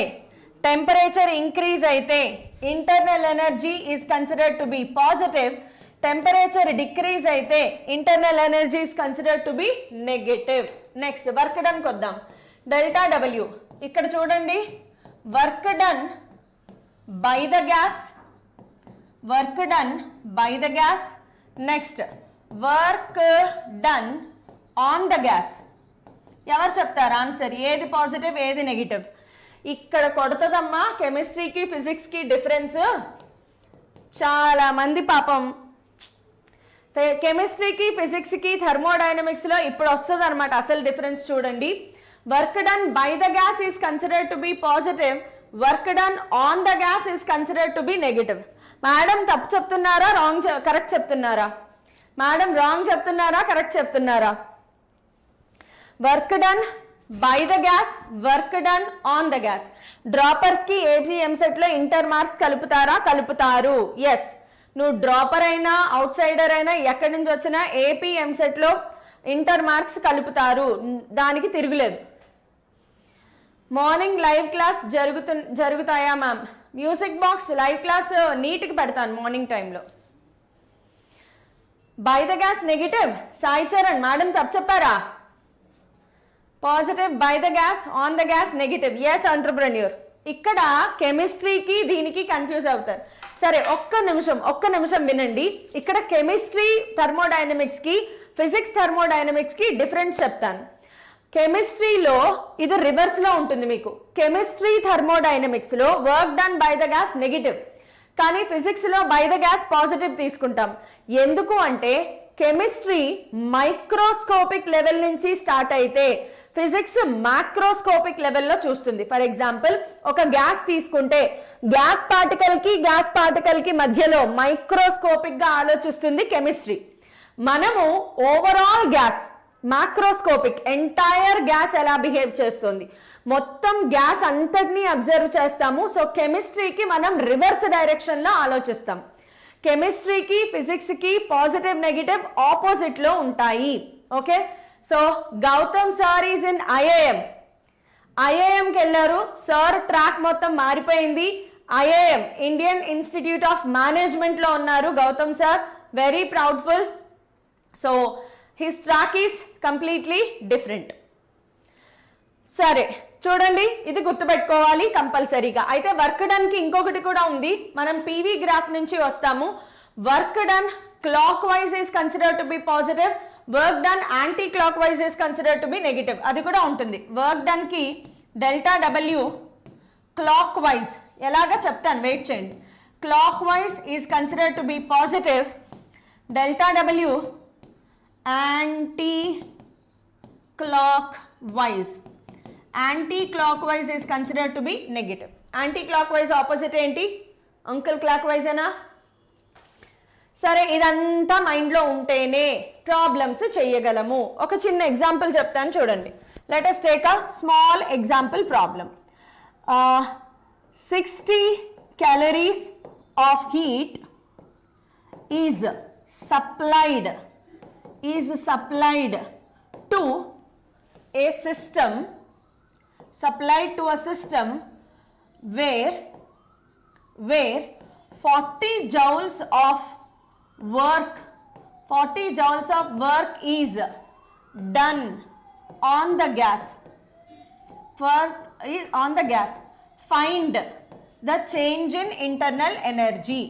temperature increase అయితే internal energy is considered to be positive, temperature decrease అయితే internal energy is considered to be negative. Next work done కొద్దాం. Delta W ఇక్కడ చూడండి, work done by the gas, work done by the gas. Next work done on the gas. ఎవరు చెప్తారు answer? ఏది positive ఏది negative? ఇక్కడ కొడుతుందమ్మా కెమిస్ట్రీకి ఫిజిక్స్కి difference. చాలా మంది పాపం కెమిస్ట్రీకి ఫిజిక్స్కి థర్మోడైనమిక్స్లో ఇప్పుడు వస్తుంది అనమాట అసలు డిఫరెన్స్. చూడండి, work done by the gas is considered to be positive, work done on the gas is considered to be negative. Madam తప్పు చెప్తున్నారా రాంగ్ కరెక్ట్ చెప్తున్నారా? మేడం రాంగ్ చెప్తున్నారా కరెక్ట్ చెప్తున్నారా? Work done by the gas, work done on the gas. డ్రాపర్స్కి AP ఎంసెట్లో inter marks కలుపుతారా? కలుపుతారు. Yes, నువ్వు డ్రాపర్ అయినా అవుట్ సైడర్ అయినా ఎక్కడి నుంచి వచ్చినా ఏపీ ఎంసెట్లో ఇంటర్ మార్క్స్ కలుపుతారు, దానికి తిరుగులేదు. మార్నింగ్ లైవ్ క్లాస్ జరుగుతాయా ma'am? Music box live class నీట్కి పెడతాను మార్నింగ్ టైంలో. By the gas negative. Sai Charan madam తప్పు చెప్పారా? Positive by the gas, on the gas negative. Yes entrepreneur. ఇక్కడ కెమిస్ట్రీకి దీనికి కన్ఫ్యూజ్ అవుతారు. సరే ఒక్క నిమిషం వినండి. ఇక్కడ కెమిస్ట్రీ థర్మోడైనమిక్స్కి ఫిజిక్స్ థర్మోడైనమిక్స్కి డిఫరెన్స్ చెప్తాను. కెమిస్ట్రీలో ఇది రివర్స్లో ఉంటుంది మీకు. కెమిస్ట్రీ థర్మోడైనమిక్స్లో work done by the gas negative, కానీ ఫిజిక్స్లో బై ద గ్యాస్ పాజిటివ్ తీసుకుంటాం. ఎందుకు అంటే కెమిస్ట్రీ మైక్రోస్కోపిక్ లెవెల్ నుంచి స్టార్ట్ అయితే ఫిజిక్స్ మాక్రోస్కోపిక్ లెవెల్లో చూస్తుంది. ఫర్ ఎగ్జాంపుల్ ఒక గ్యాస్ తీసుకుంటే గ్యాస్ పార్టికల్ కి మధ్యలో మైక్రోస్కోపిక్ గా ఆలోచిస్తుంది కెమిస్ట్రీ. మనము overall gas macroscopic, entire gas ఎలా బిహేవ్ చేస్తుంది, మొత్తం గ్యాస్ అంతటినీ అబ్జర్వ్ చేస్తాము. సో కెమిస్ట్రీకి మనం రివర్స్ డైరెక్షన్ లో ఆలోచిస్తాం. కెమిస్ట్రీకి ఫిజిక్స్కి పాజిటివ్ నెగిటివ్ ఆపోజిట్ లో ఉంటాయి. Okay, so Gautam sir is in ఐఐఎంకి వెళ్ళారు. సార్ ట్రాక్ మొత్తం మారిపోయింది. ఐఐఎం ఇండియన్ ఇన్స్టిట్యూట్ ఆఫ్ మేనేజ్మెంట్లో ఉన్నారు Gautam sir, very proudful. So his track is completely different. సరే చూడండి, ఇది గుర్తుపెట్టుకోవాలి కంపల్సరీగా. అయితే వర్క్ డన్కి ఇంకొకటి కూడా ఉంది, మనం పీవీ గ్రాఫ్ నుంచి వస్తాము. Work done clock wise is considered to be positive, work done anti clock wise is considered to be negative, అది కూడా ఉంటుంది. వర్క్ డన్ కి డెల్టా డబ్ల్యూ క్లాక్ వైజ్ ఎలాగా చెప్తాను, వెయిట్ చేయండి. Clock wise is considered to be positive, delta W anti clock wise, anti clock wise is considered to be negative. Anti clock wise opposite ఏంటి, uncle clock వైజేనా? సరే, ఇదంతా మైండ్లో ఉంటేనే problems చేయగలము. ఒక చిన్న ఎగ్జాంపుల్ చెప్తాను చూడండి. Let us take a small example problem. 60 calories of heat is supplied to a system, where 40 joules of work is done on the gas. Find the change in internal energy.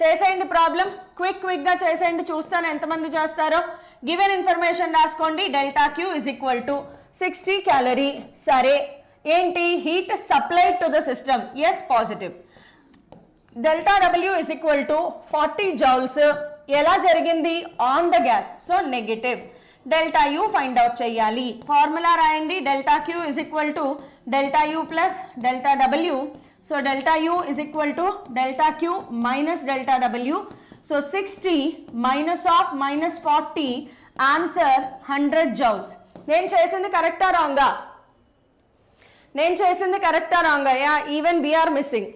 చేసేయండి problem, క్విక్గా చేసేయండి, చూస్తాను ఎంతమంది చేస్తారో. Given information రాసుకోండి. Delta Q is equal to 60 calorie. సరే, ఏంటి, heat supplied to the system, is positive. Delta W is equal to 40 joules, ఎలా జరిగింది, on the gas, so negative. Delta U find out చేయాలి. ఫార్ములా రాయండి. Delta Q is equal to delta U plus delta W. So delta U is equal to delta Q minus delta W. So 60 minus of minus 40, answer 100 joules. నేను చేసింది కరెక్టా రాంగా? Yeah, even we're missing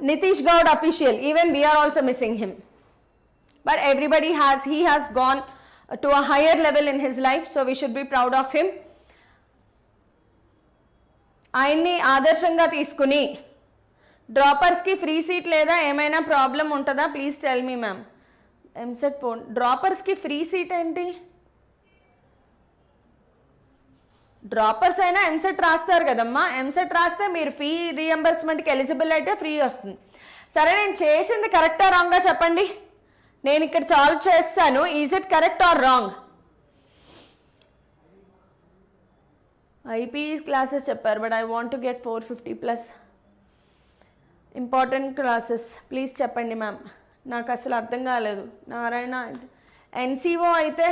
Nitish Gaud official, even we are also missing him, but everybody he has gone to a higher level in his life, so we should be proud of him. ఆయన్ని ఆదర్శంగా తీసుకుని డ్రాపర్స్కి free seat లేదా ఏమైనా problem ఉంటుందా, please tell me ma'am. EAMCET phone డ్రాపర్స్కి free seat ఏంటి? Droppers అయినా ఎంసెట్ రాస్తారు కదమ్మా. ఎంసెట్ రాస్తే మీరు ఫీ రీఎంబర్స్మెంట్కి ఎలిజిబుల్ అయితే ఫ్రీ వస్తుంది. సరే, నేను చేసింది కరెక్టా రాంగా చెప్పండి. నేను ఇక్కడ సాల్వ్ చేస్తాను. Is it correct or wrong? IP classes చెప్పారు, but I want to get 450+ important classes. Please చెప్పండి మ్యామ్, నాకు అసలు అర్థం కాలేదు. నారాయణ ఎన్సీఓ అయితే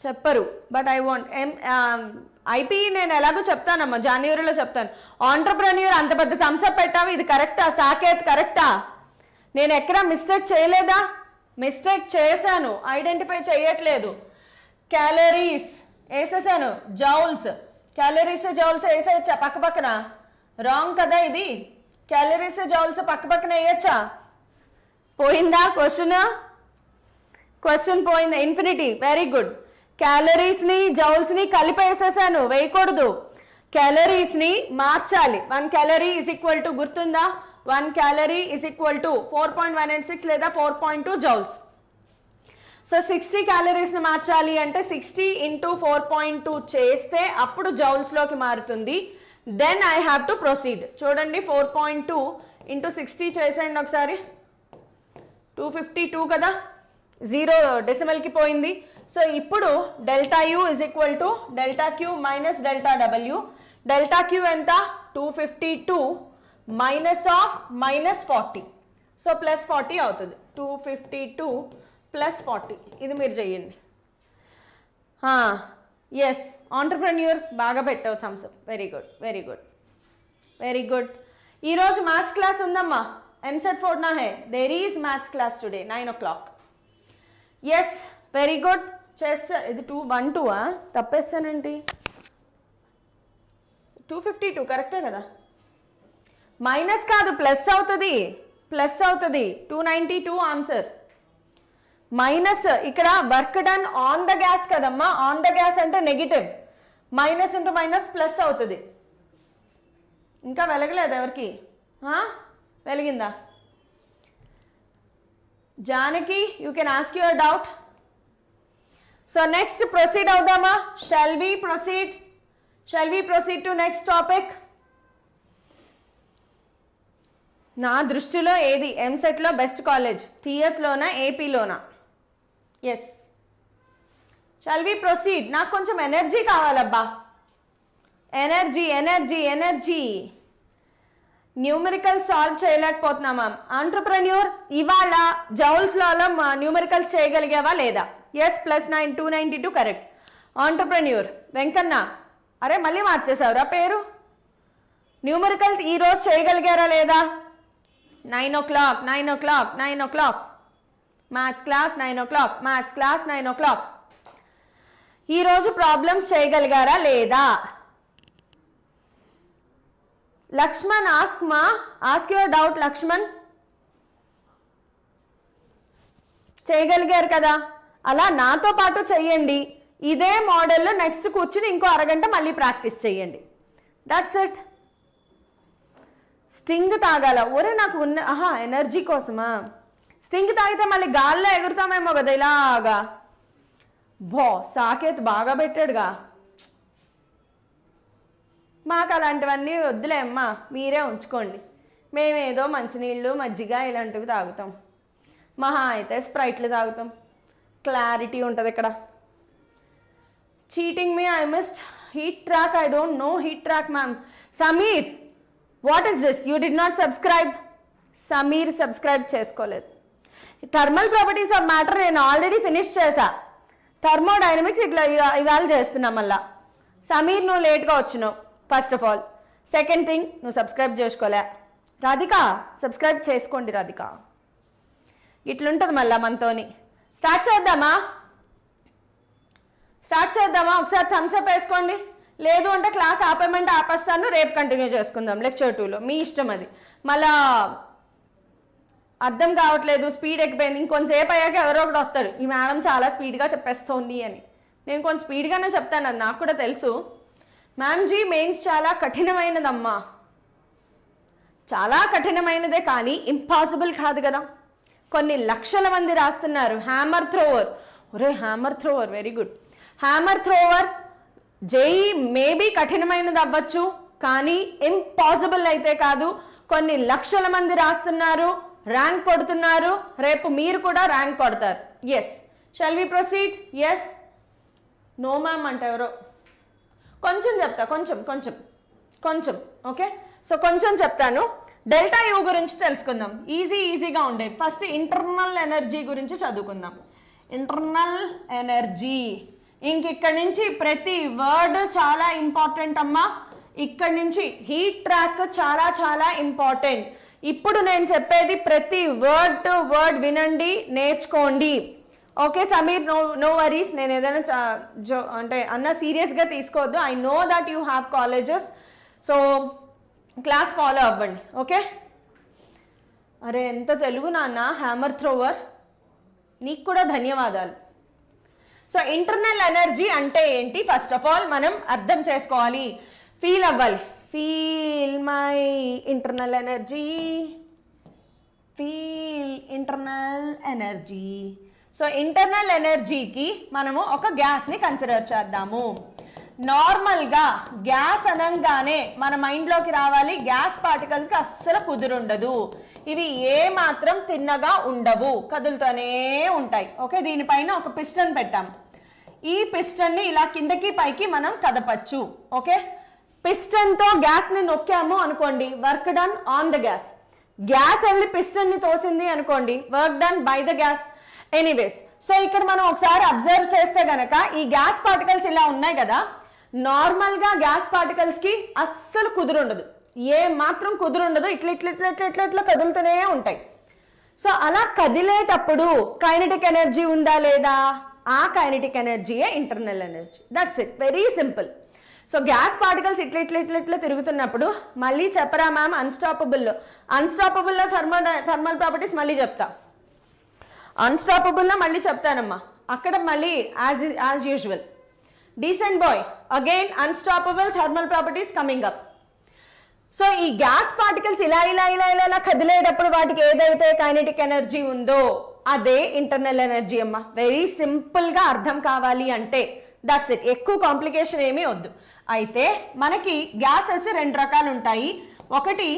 చెప్పరు, బట్ ఐ వాంట్ ఐపీ నేను ఎలాగో చెప్తానమ్మా, జనవరిలో చెప్తాను. ఆంటర్ప్రెన్యూర్ అంత పెద్ద థమ్స్అప్ పెట్టావు, ఇది కరెక్టా? సాకేత్ కరెక్టా? నేను ఎక్కడా మిస్టేక్ చేయలేదా? మిస్టేక్ చేశాను, ఐడెంటిఫై చేయట్లేదు. క్యాలరీస్ వేసేసాను, జౌల్స్, క్యాలరీస్ జౌల్స్ వేసేయచ్చా పక్క పక్కన? రాంగ్ కదా ఇది. క్యాలరీస్ జౌల్స్ పక్క పక్కన వేయచ్చా? పోయిందా క్వశ్చన్ పోయిందా? Infinity, very good. క్యాలరీస్ని జౌల్స్ని కలిపేసేసాను, వేయకూడదు. క్యాలరీస్ని మార్చాలి. 1 క్యాలరీ ఈజ్ ఈక్వల్ టు, గుర్తుందా, 1 క్యాలరీ ఈజ్ ఈక్వల్ టు 4.186 లేదా 4.2 జౌల్స్. సో 60 క్యాలరీస్ని మార్చాలి అంటే 60 × 4.2 చేస్తే అప్పుడు జౌల్స్లోకి మారుతుంది. Then I have to proceed. చూడండి, 4.2 × 60 చేసేయండి ఒకసారి. 252 కదా, 0 డెసిమల్కి పోయింది. సో ఇప్పుడు delta U is equal to delta Q minus delta W. Delta queue ఎంత, 252 minus of minus 40, so plus 40 అవుతుంది. 252 + 40, ఇది మీరు చెయ్యండి. ఎస్, ఆంటర్ప్రెన్యూర్ బాగా పెట్టావు, థమ్స్అప్. Very good. ఈరోజు మ్యాథ్స్ క్లాస్ ఉందమ్మా. ఎంసెట్ ఫోర్నా hey, there is maths class today 9 o'clock. Yes, very good. చేస్తా. ఇది 212 తప్పేస్తానండి. 252 కరెక్టే కదా? మైనస్ కాదు, ప్లస్ అవుతుంది. 292 ఆన్సర్. మైనస్ ఇక్కడ work done on the gas కదమ్మా. ఆన్ ద గ్యాస్ అంటే negative, minus into minus plus అవుతుంది. ఇంకా వెలగలేదు ఎవరికి? వెలిగిందా? Janaki, you can ask your doubt. So next proceed అవుదామా? Shall we proceed to next topic? నా దృష్టిలో ఏది ఎంసెట్లో బెస్ట్ కాలేజ్? టీఎస్లోనా ఏపీలోనా? ఎస్. Shall we proceed? నాకు కొంచెం ఎనర్జీ కావాలబ్బా, ఎనర్జీ. న్యూమరికల్ సాల్వ్ చేయలేకపోతున్నా మ్యామ్. ఆంటర్ప్రెన్యూర్, ఇవాళ జౌల్స్ లాలో న్యూమరికల్స్ చేయగలిగావా లేదా? Yes, +9 292 correct. ఆంటర్ప్రెన్యూర్ వెంకన్న, అరే మళ్ళీ మార్చేసావురా పేరు. న్యూమరికల్స్ ఈరోజు చేయగలిగారా లేదా? 9 o'clock మ్యాథ్స్ క్లాస్ 9 o'clock. ఈరోజు ప్రాబ్లమ్స్ చేయగలిగారా లేదా? Lakshman, ask your doubt Lakshman. చేయగలిగారు కదా? అలా నాతో పాటు చెయ్యండి. ఇదే మోడల్లో నెక్స్ట్ కూర్చుని ఇంకో అరగంట మళ్ళీ ప్రాక్టీస్ చేయండి. That's it. స్టింగ్ తాగాల? ఒరే నాకు ఎనర్జీ కోసమా? స్టింగ్ తాగితే మళ్ళీ గాల్లో ఎగురుతామేమో కదా ఇలాగా. సాకేత్ బాగా పెట్టాడుగా. మాకు అలాంటివన్నీ వద్దులే అమ్మా, మీరే ఉంచుకోండి. మేమేదో మంచినీళ్ళు మజ్జిగ ఇలాంటివి తాగుతాం, మహా అయితే స్ప్రైట్లు తాగుతాం. క్లారిటీ ఉంటుంది ఇక్కడ. Cheating me, I missed heat track. I don't know heat track ma'am. Sameer, what is this? You did not subscribe. Sameer subscribe చేసుకోలేదు. థర్మల్ ప్రాపర్టీస్ ఆఫ్ మ్యాటర్ నేను ఆల్రెడీ ఫినిష్ చేశా. థర్మోడైనమిక్స్ ఇట్లా ఇవాళ చేస్తున్నా మళ్ళా. సమీర్, నువ్వు లేట్గా వచ్చినావు first of all. Second thing, నువ్వు సబ్స్క్రైబ్ చేసుకోలే. రాధిక సబ్స్క్రైబ్ చేసుకోండి. రాధిక, ఇట్లుంటుంది మళ్ళా మనతోని. స్టార్ట్ చేద్దామా? ఒకసారి థమ్స్అప్ వేసుకోండి. లేదు అంటే క్లాస్ ఆపేమంటే ఆపేస్తాను, రేపు కంటిన్యూ చేసుకుందాం లెక్చర్ 2లో. మీ ఇష్టం అది. మళ్ళా అర్థం కావట్లేదు, స్పీడ్ ఎక్కిపోయింది, ఇంకొంతసేపు అయ్యాక ఎవరో ఒకటి వస్తారు, ఈ మేడం చాలా స్పీడ్గా చెప్పేస్తోంది అని. నేను కొంచెం స్పీడ్గానే చెప్తాను, అది నాకు కూడా తెలుసు. మ్యామ్ జీ మెయిన్స్ చాలా కఠినమైనదమ్మా. చాలా కఠినమైనదే కానీ ఇంపాసిబుల్ కాదు కదా. కొన్ని లక్షల మంది రాస్తున్నారు. Hammer thrower, very good. Hammer thrower JEE maybe కఠినమైనది అవ్వచ్చు కానీ ఇంపాసిబుల్ అయితే కాదు. కొన్ని లక్షల మంది రాస్తున్నారు, ర్యాంక్ కొడుతున్నారు. రేపు మీరు కూడా ర్యాంక్ కొడతారు. Yes. Shall we proceed? Yes. No ma'am అంటే ఎవరో. కొంచెం చెప్తా, కొంచెం. ఓకే, సో కొంచెం చెప్తాను. డెల్టా యూ గురించి తెలుసుకుందాం. ఈజీగా ఉండే. ఫస్ట్ ఇంటర్నల్ ఎనర్జీ గురించి చదువుకుందాం. Internal energy. ఇక్కడి నుంచి ప్రతి వర్డ్ చాలా ఇంపార్టెంట్ అమ్మా. ఇక్కడి నుంచి హీట్ ట్రాక్ చాలా ఇంపార్టెంట్. ఇప్పుడు నేను చెప్పేది ప్రతి వర్డ్ టు వర్డ్ వినండి, నేర్చుకోండి. Okay Sameer, no worries. నేను ఏదైనా అంటే అన్న సీరియస్గా తీసుకోవద్దు. I know that you have colleges, so class follow అవ్వండి. ఓకే. అరే ఎంత తెలుగు నాన్న. హ్యామర్ థ్రోవర్, నీకు కూడా ధన్యవాదాలు. సో ఇంటర్నల్ ఎనర్జీ అంటే ఏంటి ఫస్ట్ ఆఫ్ ఆల్ మనం అర్థం చేసుకోవాలి, ఫీల్ అవ్వాలి. Feel my internal energy. So internal ఎనర్జీకి మనము ఒక గ్యాస్ని కన్సిడర్ చేద్దాము. నార్మల్గా గ్యాస్ అనగానే మన మైండ్లోకి రావాలి, గ్యాస్ పార్టికల్స్కి అస్సలు కుదురుండదు. ఇవి ఏ మాత్రం తిన్నగా ఉండవు, కదులుతూనే ఉంటాయి. ఓకే, దీనిపైన ఒక పిస్టన్ పెట్టాం. ఈ పిస్టన్ని ఇలా కిందకి పైకి మనం కదపచ్చు. ఓకే, పిస్టన్తో గ్యాస్ని నొక్కాము అనుకోండి, work done on the gas. Gas వెళ్ళి పిస్టన్ని తోసింది అనుకోండి, work done by the gas. Anyways, so ఇక్కడ మనం ఒకసారి అబ్జర్వ్ చేస్తే గనక ఈ గ్యాస్ పార్టికల్స్ ఇలా ఉన్నాయి కదా. నార్మల్గా గ్యాస్ పార్టికల్స్ కి అస్సలు కుదురుండదు, ఏ మాత్రం కుదురుండదు. ఇట్లా కదులుతూనే ఉంటాయి. సో అలా కదిలేటప్పుడు కైనెటిక్ ఎనర్జీ ఉందా లేదా? ఆ కైనెటిక్ ఎనర్జీయే internal energy. That's it, very simple. So gas particles ఇట్లా తిరుగుతున్నప్పుడు మళ్ళీ చెప్పరా మ్యామ్ అన్స్టాపబుల్లో థర్మల్ ప్రాపర్టీస్ మళ్ళీ చెప్తా. అన్స్టాపబుల్లో మళ్ళీ చెప్తానమ్మా. అక్కడ మళ్ళీ as usual decent boy, again unstoppable thermal properties coming up. So ఈ గ్యాస్ పార్టికల్స్ ఇలా ఇలా ఇలా ఇలా ఇలా కదిలేటప్పుడు వాటికి ఏదైతే కైనెటిక్ ఎనర్జీ ఉందో అదే ఇంటర్నల్ ఎనర్జీ అమ్మా. వెరీ సింపుల్గా అర్థం కావాలి అంటే దట్స్ ఇట్, ఎక్కువ కాంప్లికేషన్ ఏమీ వద్దు. అయితే మనకి గ్యాసెస్ రెండు రకాలు ఉంటాయి. ఒకటి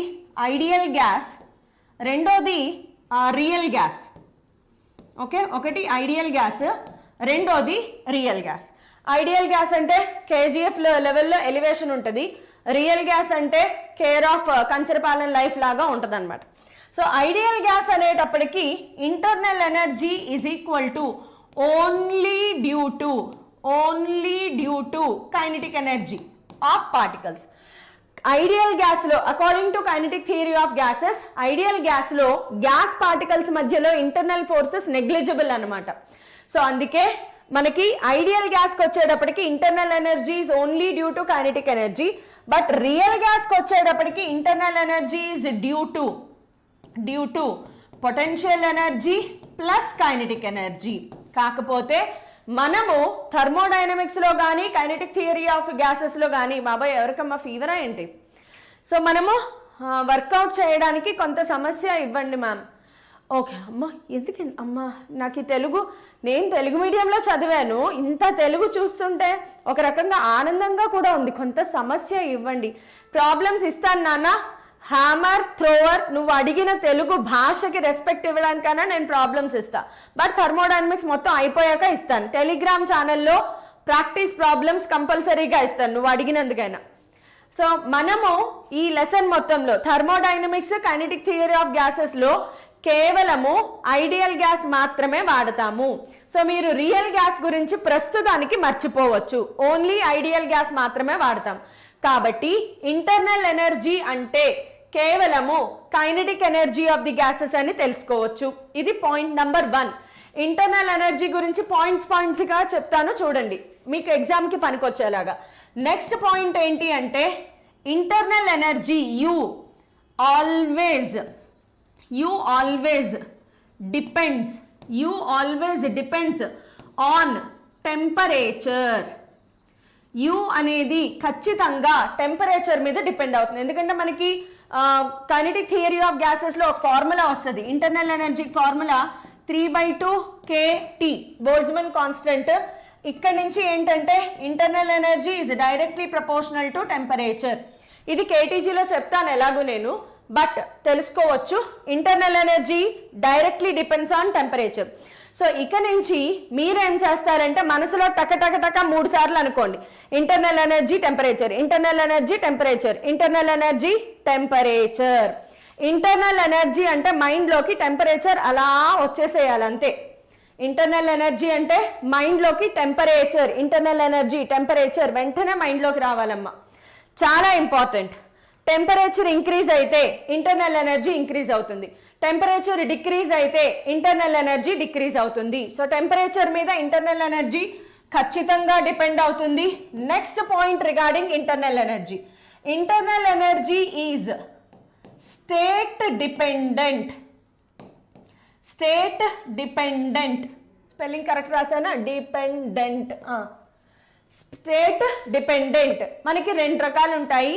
ఐడియల్ గ్యాస్, రెండోది రియల్ గ్యాస్. ఓకే, ఒకటి ఐడియల్ గ్యాస్, రెండోది రియల్ గ్యాస్. ఐడియల్ గ్యాస్ అంటే కేజీఎఫ్ లెవెల్లో ఎలివేషన్ ఉంటుంది. రియల్ గ్యాస్ అంటే కేర్ ఆఫ్ కంచరపాలెం లైఫ్ లాగా ఉంటుంది అనమాట. సో ఐడియల్ గ్యాస్ అనేటప్పటికి internal energy is equal to only due to kinetic energy of particles. Ideal gas లో according to kinetic theory of gases, ideal gas లో gas particles మధ్యలో internal forces negligible అనమాట. So అందుకే మనకి ideal gas కి వచ్చేటప్పటికి internal energy is only due to kinetic energy, but real gas కి వచ్చేటప్పటికి internal energy is due to potential energy plus kinetic energy. కాకపోతే మనము థర్మోడైనమిక్స్ లో కానీ కైనెటిక్ థియరీ ఆఫ్ గ్యాసెస్ లో కానీ, బాబాయ్ ఎవరికమ్మా ఫీవరా ఏంటి? సో మనము వర్కౌట్ చేయడానికి కొంత సమస్య ఇవ్వండి మ్యామ్. ఓకే అమ్మ, ఎందుకు అమ్మ నాకు ఈ తెలుగు, నేను తెలుగు మీడియంలో చదివాను, ఇంత తెలుగు చూస్తుంటే ఒక రకంగా ఆనందంగా కూడా ఉంది. కొంత సమస్య ఇవ్వండి. ప్రాబ్లమ్స్ ఇస్తాను నాన్న, హ్యామర్ థ్రోవర్, నువ్వు అడిగిన తెలుగు భాషకి రెస్పెక్ట్ ఇవ్వడానికైనా నేను ప్రాబ్లమ్స్ ఇస్తా, బట్ థర్మోడైనమిక్స్ మొత్తం అయిపోయాక ఇస్తాను. టెలిగ్రామ్ ఛానల్లో ప్రాక్టీస్ ప్రాబ్లమ్స్ కంపల్సరీగా ఇస్తాను నువ్వు అడిగినందుకైనా. సో మనము ఈ లెసన్ మొత్తంలో thermodynamics kinetic theory of gases లో కేవలము ఐడియల్ గ్యాస్ మాత్రమే వాడతాము. సో మీరు రియల్ గ్యాస్ గురించి ప్రస్తుతానికి మర్చిపోవచ్చు, ఓన్లీ ఐడియల్ గ్యాస్ మాత్రమే వాడతాం. కాబట్టి ఇంటర్నల్ ఎనర్జీ అంటే కేవలము kinetic energy of the gases అని తెలుసుకోవచ్చు. ఇది పాయింట్ నెంబర్ 1. ఇంటర్నల్ ఎనర్జీ గురించి పాయింట్స్ గా చెప్తాను చూడండి, మీకు ఎగ్జామ్ కి పనికొచ్చేలాగా. నెక్స్ట్ పాయింట్ ఏంటి అంటే internal energy you always depends on temperature. You అనేది ఖచ్చితంగా టెంపరేచర్ మీద డిపెండ్ అవుతుంది. ఎందుకంటే మనకి కైనెటిక్ థియరీ ఆఫ్ గ్యాసెస్ లో ఒక ఫార్ములా వస్తుంది, internal energy formula 3/2 kT Boltzmann constant. ఇక్కడ నుంచి ఏంటంటే internal energy is directly proportional to temperature. ఇది కేటీజీలో చెప్తాను ఎలాగో నేను, బట్ తెలుసుకోవచ్చు. Internal energy directly depends on temperature. So ఇక నుంచి మీరేం చేస్తారంటే మనసులో టక 3 సార్లు అనుకోండి, internal energy temperature, internal energy temperature, internal energy temperature. Internal energy అంటే మైండ్లోకి టెంపరేచర్ అలా వచ్చేసేయాలి అంతే. ఇంటర్నల్ ఎనర్జీ అంటే మైండ్లోకి టెంపరేచర్, ఇంటర్నల్ ఎనర్జీ టెంపరేచర్ వెంటనే మైండ్లోకి రావాలమ్మా, చాలా ఇంపార్టెంట్. టెంపరేచర్ ఇంక్రీజ్ అయితే ఇంటర్నల్ ఎనర్జీ ఇంక్రీజ్ అవుతుంది, టెంపరేచర్ డిక్రీజ్ అయితే ఇంటర్నల్ ఎనర్జీ డిక్రీజ్ అవుతుంది. సో టెంపరేచర్ మీద ఇంటర్నల్ ఎనర్జీ ఖచ్చితంగా డిపెండ్ అవుతుంది. Next point regarding internal energy, internal energy is state dependent. Spelling correct రాసానా? Dependent, state dependent. మనకి 2 రకాలు ఉంటాయి,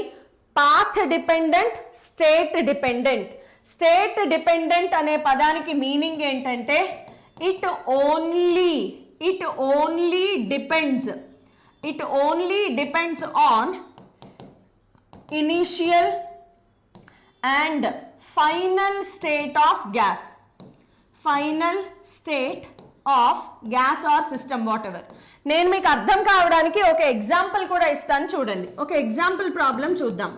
path dependent, state dependent. State dependent అనే పదానికి మీనింగ్ ఏంటంటే it only depends on initial and final state of gas or system what ever. నేను మీకు అర్థం కావడానికి ఒక ఎగ్జాంపుల్ కూడా ఇస్తాను చూడండి. ఒక ఎగ్జాంపుల్ ప్రాబ్లం చూద్దాం.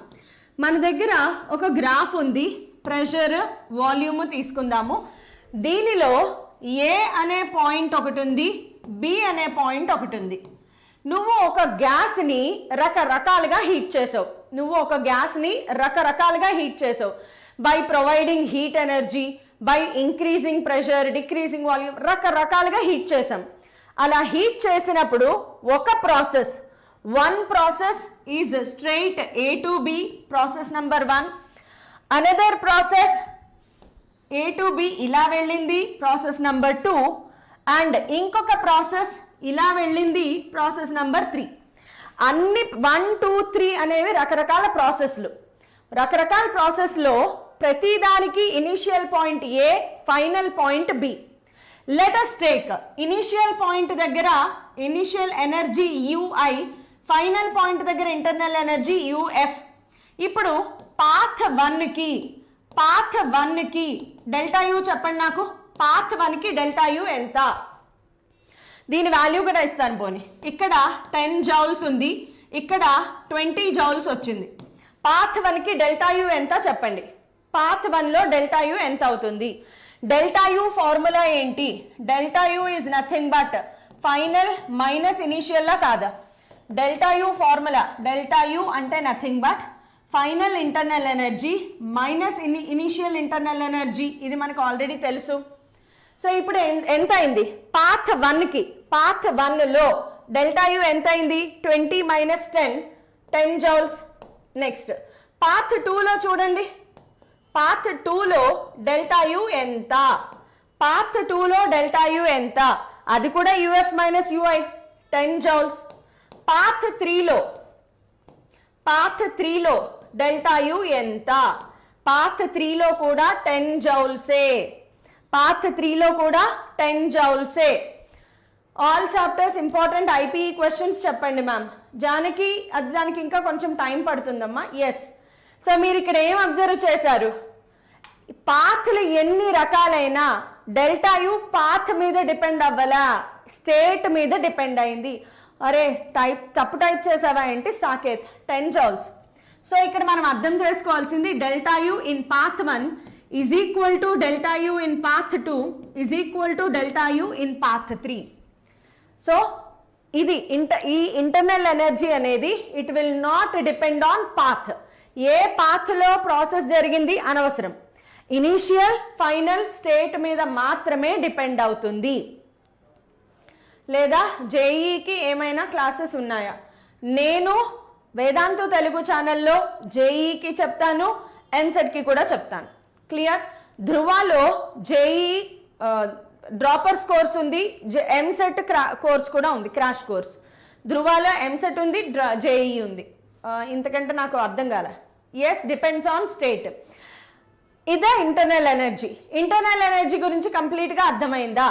మన దగ్గర ఒక గ్రాఫ్ ఉంది, ప్రెషర్ వాల్యూమ్ తీసుకుందాము. దీనిలో ఏ అనే పాయింట్ ఒకటి ఉంది, బి అనే పాయింట్ ఒకటి ఉంది. నువ్వు ఒక గ్యాస్ని రకరకాలుగా హీట్ చేసావు by providing heat energy, by increasing pressure, decreasing volume, రకరకాలుగా హీట్ చేసాం. అలా హీట్ చేసినప్పుడు ఒక one process is straight A to B, process number 1. Another process A to B ఇలా వెళ్ళింది, process number 2. And ఇంకొక process ఇలా వెళ్ళింది ప్రాసెస్ నెంబర్ 3. అన్ని 1, 2, 3 అనేవి రకరకాల ప్రాసెస్లు. రకరకాల ప్రాసెస్లో ప్రతిదానికి initial point A, final point B. Let us take initial point దగ్గర initial energy ui, final point దగ్గర ఇంటర్నల్ ఎనర్జీ uf. ఇప్పుడు పాత్ 1కి డెల్టా యూ చెప్పండి నాకు. పాత్ 1కి డెల్టా యూ ఎంత? దీని వాల్యూ కూడా ఇస్తాను పోనీ. ఇక్కడ 10 జౌల్స్ ఉంది, ఇక్కడ 20 జౌల్స్ వచ్చింది. పాత్ 1కి డెల్టా యూ ఎంత చెప్పండి. పాత్ 1లో డెల్టా యూ ఎంత అవుతుంది? డెల్టా యూ ఫార్ములా ఏంటి? Delta U is nothing but final minus ఇనిషియల్లా కాదా? Delta U formula, delta U అంటే nothing but final internal energy minus initial internal energy. ఇది మనకు ఆల్రెడీ తెలుసు. సో ఇప్పుడు ఎంత అయింది? పాత్ 1కి, పాత్ 1లో డెల్టా యూ ఎంత అయింది? 20 మైనస్ 10 జౌల్స్. నెక్స్ట్ పాత్ 2లో చూడండి, పాత్ 2లో డెల్టా యూ ఎంత? పాత్ 2లో డెల్టా యూ ఎంత? అది కూడా U F minus U I 10 joules. Path 3లో డెల్టా యూ ఎంత? పాత్ 3లో కూడా 10 జౌల్సే. పాత్ 3లో కూడా 10 జౌల్సే. All chapters important IPE questions చెప్పండి మ్యామ్. జానకి అది దానికి ఇంకా కొంచెం టైం పడుతుందమ్మా. ఎస్. సో మీరు ఇక్కడ ఏం అబ్జర్వ్ చేశారు? పాత్లు ఎన్ని రకాలైనా డెల్టా యూ పాత్ మీద డిపెండ్ అవ్వలా, స్టేట్ మీద డిపెండ్ అయింది. అరే తప్పు టైప్ చేసావా ఏంటి సాకేత్? 10 జౌల్స్. సో ఇక్కడ మనం అర్థం చేసుకోవాల్సింది delta U in path 1 is equal to delta U in path 2 is equal to delta U in path 3. So ఇది ఈ ఇంటర్నల్ ఎనర్జీ అనేది it will not depend on path. ఏ పాత్లో ప్రాసెస్ జరిగింది అనవసరం, ఇనీషియల్ ఫైనల్ స్టేట్ మీద మాత్రమే depend అవుతుంది. లేదా జేఈకి ఏమైనా క్లాసెస్ ఉన్నాయా? నేను వేదాంతు తెలుగు ఛానల్లో జేఈకి చెప్తాను, ఎంసెట్కి కూడా చెప్తాను. క్లియర్? ధృవాలో జేఈ డ్రాపర్స్ కోర్స్ ఉంది, ఎంసెట్ కోర్స్ కూడా ఉంది, క్రాష్ కోర్స్. ధృవాలో ఎంసెట్ ఉంది, జేఈ ఉంది. ఇంతకంటే నాకు అర్థం కాల. Yes, depends on state. ఇదే ఇంటర్నల్ ఎనర్జీ. ఇంటర్నల్ ఎనర్జీ గురించి కంప్లీట్గా అర్థమైందా?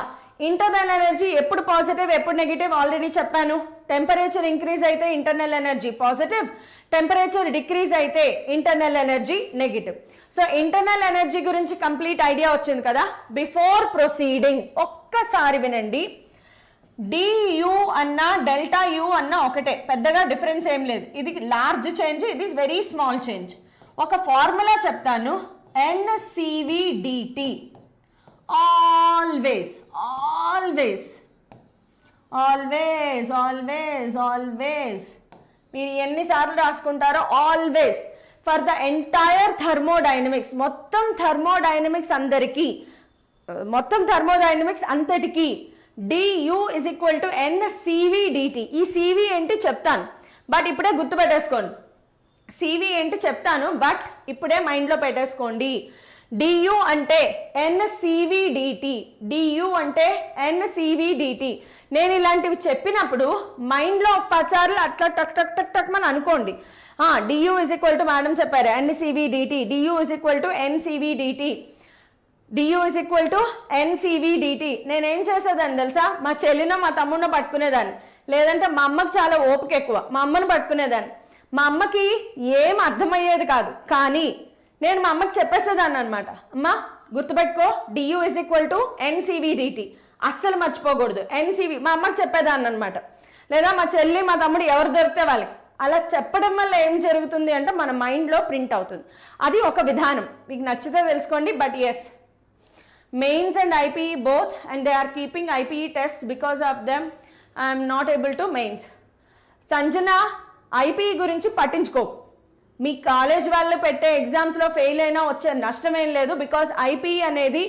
ఇంటర్నల్ ఎనర్జీ ఎప్పుడు పాజిటివ్ ఎప్పుడు నెగిటివ్ ఆల్రెడీ చెప్పాను. టెంపరేచర్ ఇంక్రీజ్ అయితే internal energy positive, temperature decrease అయితే internal energy negative. So internal energy గురించి కంప్లీట్ ఐడియా వచ్చింది కదా. బిఫోర్ ప్రొసీడింగ్ ఒక్కసారి వినండి. డియు అన్నా డెల్టా యు అన్నా ఒకటే, పెద్దగా డిఫరెన్స్ ఏం లేదు. ఇది లార్జ్ చేంజ్, ఇది వెరీ స్మాల్ చేంజ్. ఒక ఫార్ములా చెప్తాను, NCVDT. Always always always always always మీరు ఎన్నిసార్లు రాసుకుంటారో always for the entire thermodynamics, మొత్తం థర్మోడైనమిక్స్ అందరికీ, మొత్తం థర్మోడైనమిక్స్ అంతటికి du is equal to NCVDT. ఈ CV ఏంటి చెప్తాను, బట్ ఇప్పుడే గుర్తుపెట్టేసుకోండి. CV ఏంటి చెప్తాను, బట్ ఇప్పుడే మైండ్లో పెట్టేసుకోండి. du అంటే NCVDT, du అంటే NCVDT. నేను ఇలాంటివి చెప్పినప్పుడు మైండ్లో 10 సార్లు అట్లా టక్ టక్ టక్ టక్ అని అనుకోండి. du is equal to madam చెప్పారు NCVDT, du is equal to NCVDT, du is equal to NCVDT. నేనేం చేసేదాన్ని తెలుసా? మా చెల్లినో మా తమ్ముడినో పట్టుకునేదాన్ని, లేదంటే మా అమ్మకి చాలా ఓపిక ఎక్కువ, మా అమ్మని పట్టుకునేదాన్ని. మా అమ్మకి ఏం అర్థమయ్యేది కాదు, కానీ నేను మా అమ్మకి చెప్పేసేదాన్ని అనమాట. అమ్మ గుర్తుపెట్టుకో, du is equal to NCVDT, అస్సలు మర్చిపోకూడదు NCV. మా అమ్మకి చెప్పేదాన్ని అనమాట. లేదా మా చెల్లి మా తమ్ముడు ఎవరు దొరికితే వాళ్ళకి అలా చెప్పడం వల్ల ఏం జరుగుతుంది అంటే మన మైండ్లో ప్రింట్ అవుతుంది. అది ఒక విధానం, మీకు నచ్చితే తెలుసుకోండి. But yes, mains and IPE both, and they are keeping IPE tests. Because of them I am not able to mains. Sanjana, IPE గురించి పట్టించుకో. మీ కాలేజ్ వాళ్ళు పెట్టే ఎగ్జామ్స్లో ఫెయిల్ అయినా వచ్చే నష్టమేం లేదు. బికాజ్ IPE అనేది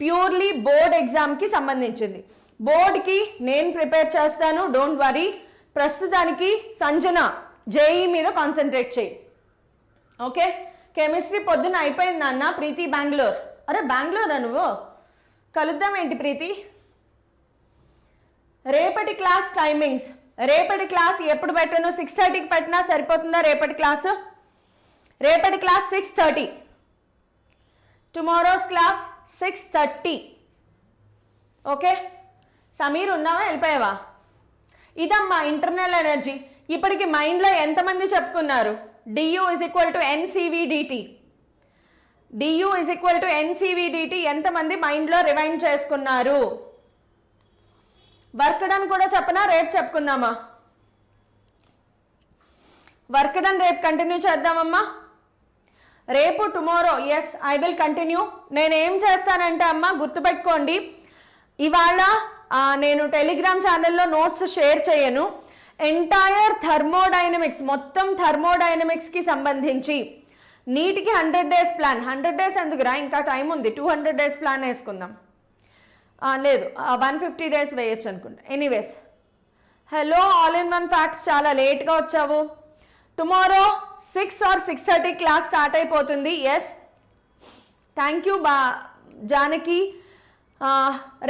ప్యూర్లీ బోర్డ్ ఎగ్జామ్కి సంబంధించింది. బోర్డ్కి నేను ప్రిపేర్ చేస్తాను, డోంట్ వరీ. ప్రస్తుతానికి సంజన జేఈ మీద కాన్సన్ట్రేట్ చేయి. ఓకే, కెమిస్ట్రీ పొద్దున్న అయిపోయింది నాన్న. ప్రీతి బెంగళూరు. అరే బెంగళూరా నువ్వు? కలుద్దాం ఏంటి ప్రీతి? రేపటి క్లాస్ టైమింగ్స్, రేపటి క్లాస్ ఎప్పుడు పెట్టను? 6:30కి పెట్టినా సరిపోతుందా రేపటి క్లాసు? రేపటి class 6:30, tomorrow's class 6:30. Okay, Sameer ఉన్నావా వెళ్ళిపోయావా? ఇదమ్మా ఇంటర్నల్ ఎనర్జీ. ఇప్పటికి మైండ్లో ఎంతమంది చెప్పుకున్నారు? D U is equal to NCVDT, D U is equal to NCVDT ఎంతమంది మైండ్లో రివైండ్ చేసుకున్నారు? వర్క్ డన్ కూడా చెప్పనా? రేపు చెప్పుకుందామా? వర్క్ డన్ రేపు కంటిన్యూ చేద్దామమ్మా. రేపు tomorrow yes I will continue. నేను ఏం చేస్తానంటే అమ్మా గుర్తుపెట్టుకోండి, ఇవాళ నేను టెలిగ్రామ్ ఛానల్లో నోట్స్ షేర్ చేయను. ఎంటైర్ థర్మోడైనమిక్స్, మొత్తం థర్మోడైనమిక్స్కి సంబంధించి నీటికి 100 days ప్లాన్. 100 days ఎందుకురా, ఇంకా టైం ఉంది. 200 days ప్లాన్ వేసుకుందాం. లేదు 150 days వేయచ్చు అనుకుంటా. Anyways, hello all in one facts, చాలా లేట్గా వచ్చావు. టుమారో 6 or 6:30 క్లాస్ స్టార్ట్ అయిపోతుంది. Yes, thank you Janaki.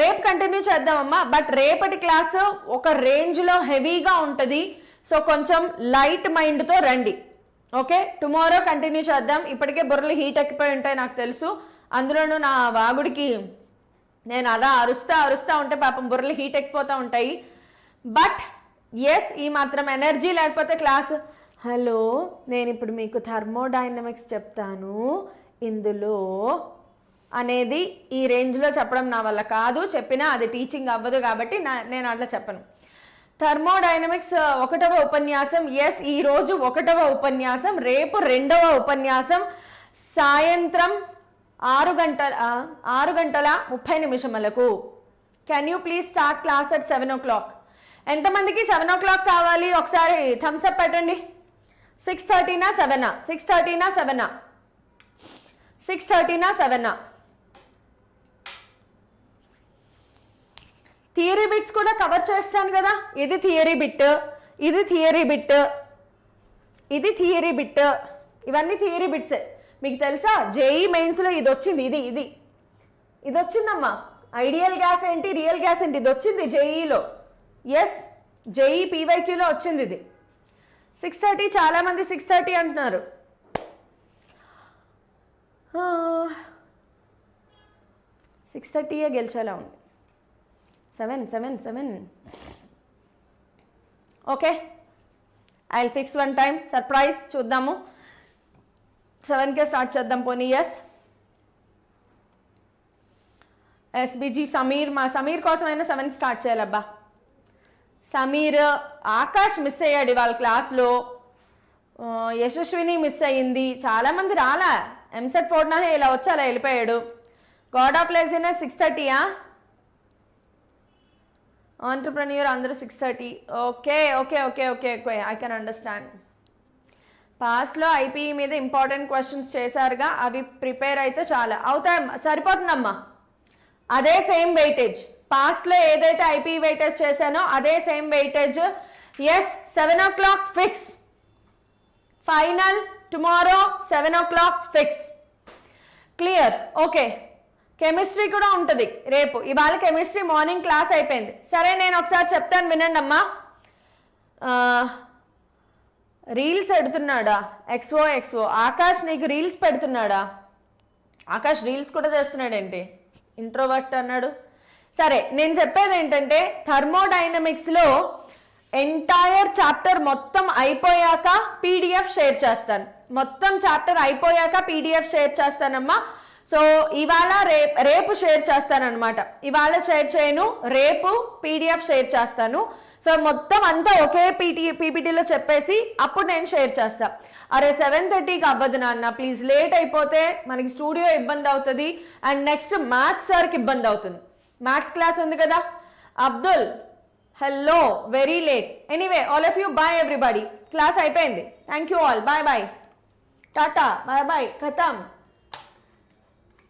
రేపు కంటిన్యూ చేద్దామమ్మా. బట్ రేపటి క్లాసు ఒక రేంజ్లో హెవీగా ఉంటుంది. సో కొంచెం లైట్ మైండ్తో రండి. ఓకే, టుమారో కంటిన్యూ చేద్దాం. ఇప్పటికే బుర్రలు హీట్ ఎక్కిపోయి ఉంటాయి నాకు తెలుసు. అందులోనూ నా వాగుడికి నేను అలా అరుస్తా ఉంటే పాపం బుర్రలు హీట్ ఎక్కిపోతూ ఉంటాయి. బట్ ఎస్, ఈ మాత్రం ఎనర్జీ లేకపోతే క్లాస్. హలో, నేను ఇప్పుడు మీకు థర్మోడైనమిక్స్ చెప్తాను, ఇందులో అనేది ఈ రేంజ్లో చెప్పడం నా వల్ల కాదు. చెప్పినా అది టీచింగ్ అవ్వదు కాబట్టి నేను అట్లా చెప్పను. థర్మోడైనమిక్స్ 1వ ఉపన్యాసం. ఎస్, ఈరోజు 1వ ఉపన్యాసం, రేపు 2వ ఉపన్యాసం సాయంత్రం 6:30 can you please start class at 7 o'clock? ఎంతమందికి 7 o'clock కావాలి? ఒకసారి థమ్స్ అప్ పెట్టండి. 6:30నా 7? 6:30నా 7? 6:30నా 7? థియరీ బిట్స్ కూడా కవర్ చేస్తాను కదా. ఇది థియరీ బిట్, ఇది థియరీ బిట్, ఇది థియరీ బిట్, ఇవన్నీ థియరీ బిట్సే. మీకు తెలుసా జేఈ మెయిన్స్లో ఇది వచ్చింది, ఇది వచ్చిందమ్మా. ఐడియల్ గ్యాస్ ఏంటి, రియల్ గ్యాస్ ఏంటి, ఇది వచ్చింది జేఈలో. ఎస్, జేఈ పీవైక్యూలో వచ్చింది ఇది. 6:30, చాలామంది 6:30 అంటున్నారు. 6:30 గెలిచేలా ఉంది. 7. Okay, I will fix one time surprise. చూద్దాము, 7కే స్టార్ట్ చేద్దాం పోనీ. ఎస్, ఎస్బిజీ సమీర్, మా సమీర్ కోసమైనా 7కి స్టార్ట్ చేయాలబ్బా. సమీర్, ఆకాష్ మిస్ అయ్యాడు వాళ్ళ క్లాస్లో, యశస్విని మిస్ అయ్యింది, చాలామంది రాలా. ఎంసెట్ 4 ఇలా వచ్చి అలా వెళ్ళిపోయాడు. God of laziness 6:30. ఆంటర్ప్రెన్యూర్ అందరూ 6:30. Okay, I can understand. పాస్ట్లో ఐపీఈ మీద ఇంపార్టెంట్ క్వశ్చన్స్ చేశారుగా, అవి ప్రిపేర్ అయితే చాలా అవుతాయి, సరిపోతుందమ్మా. అదే సేమ్ వెయిటేజ్, పాస్ట్లో ఏదైతే ఐపీఈ వెయిటేజ్ చేశానో అదే same weightage. Yes, 7 o'clock fix. Final tomorrow 7 o'clock fix. Clear? Okay, chemistry కూడా ఉంటుంది రేపు. ఇవాళ కెమిస్ట్రీ మార్నింగ్ క్లాస్ అయిపోయింది. సరే, నేను ఒకసారి చెప్తాను వినండి అమ్మా. రీల్స్ పెడుతున్నాడా? ఎక్స్ఓ ఆకాష్ నీకు రీల్స్ పెడుతున్నాడా? ఆకాష్ రీల్స్ కూడా చేస్తున్నాడేంటి? ఇంట్రోవర్ట్ అన్నాడు. సరే, నేను చెప్పేది ఏంటంటే థర్మోడైనమిక్స్లో ఎంటైర్ చాప్టర్ మొత్తం అయిపోయాక పీడిఎఫ్ షేర్ చేస్తాను. మొత్తం చాప్టర్ అయిపోయాక పీడిఎఫ్ షేర్ చేస్తానమ్మా. సో ఇవాళ రేపు షేర్ చేస్తానన్నమాట. ఇవాళ షేర్ చేయను, రేపు పీడిఎఫ్ షేర్ చేస్తాను. సో మొత్తం అంతా ఒకే పీపీటీలో చెప్పేసి అప్పుడు నేను షేర్ చేస్తా. అరే 7:30కి అవ్వదు నాన్న ప్లీజ్, లేట్ అయిపోతే మనకి స్టూడియో ఇబ్బంది అవుతుంది అండ్ నెక్స్ట్ మ్యాథ్స్ సార్కి ఇబ్బంది అవుతుంది. మ్యాథ్స్ క్లాస్ ఉంది కదా. Abdul, hello, very late. Anyway, all of you bye everybody. Class అయిపోయింది. Thank you all, bye bye, tata, bye bye, ఖతం.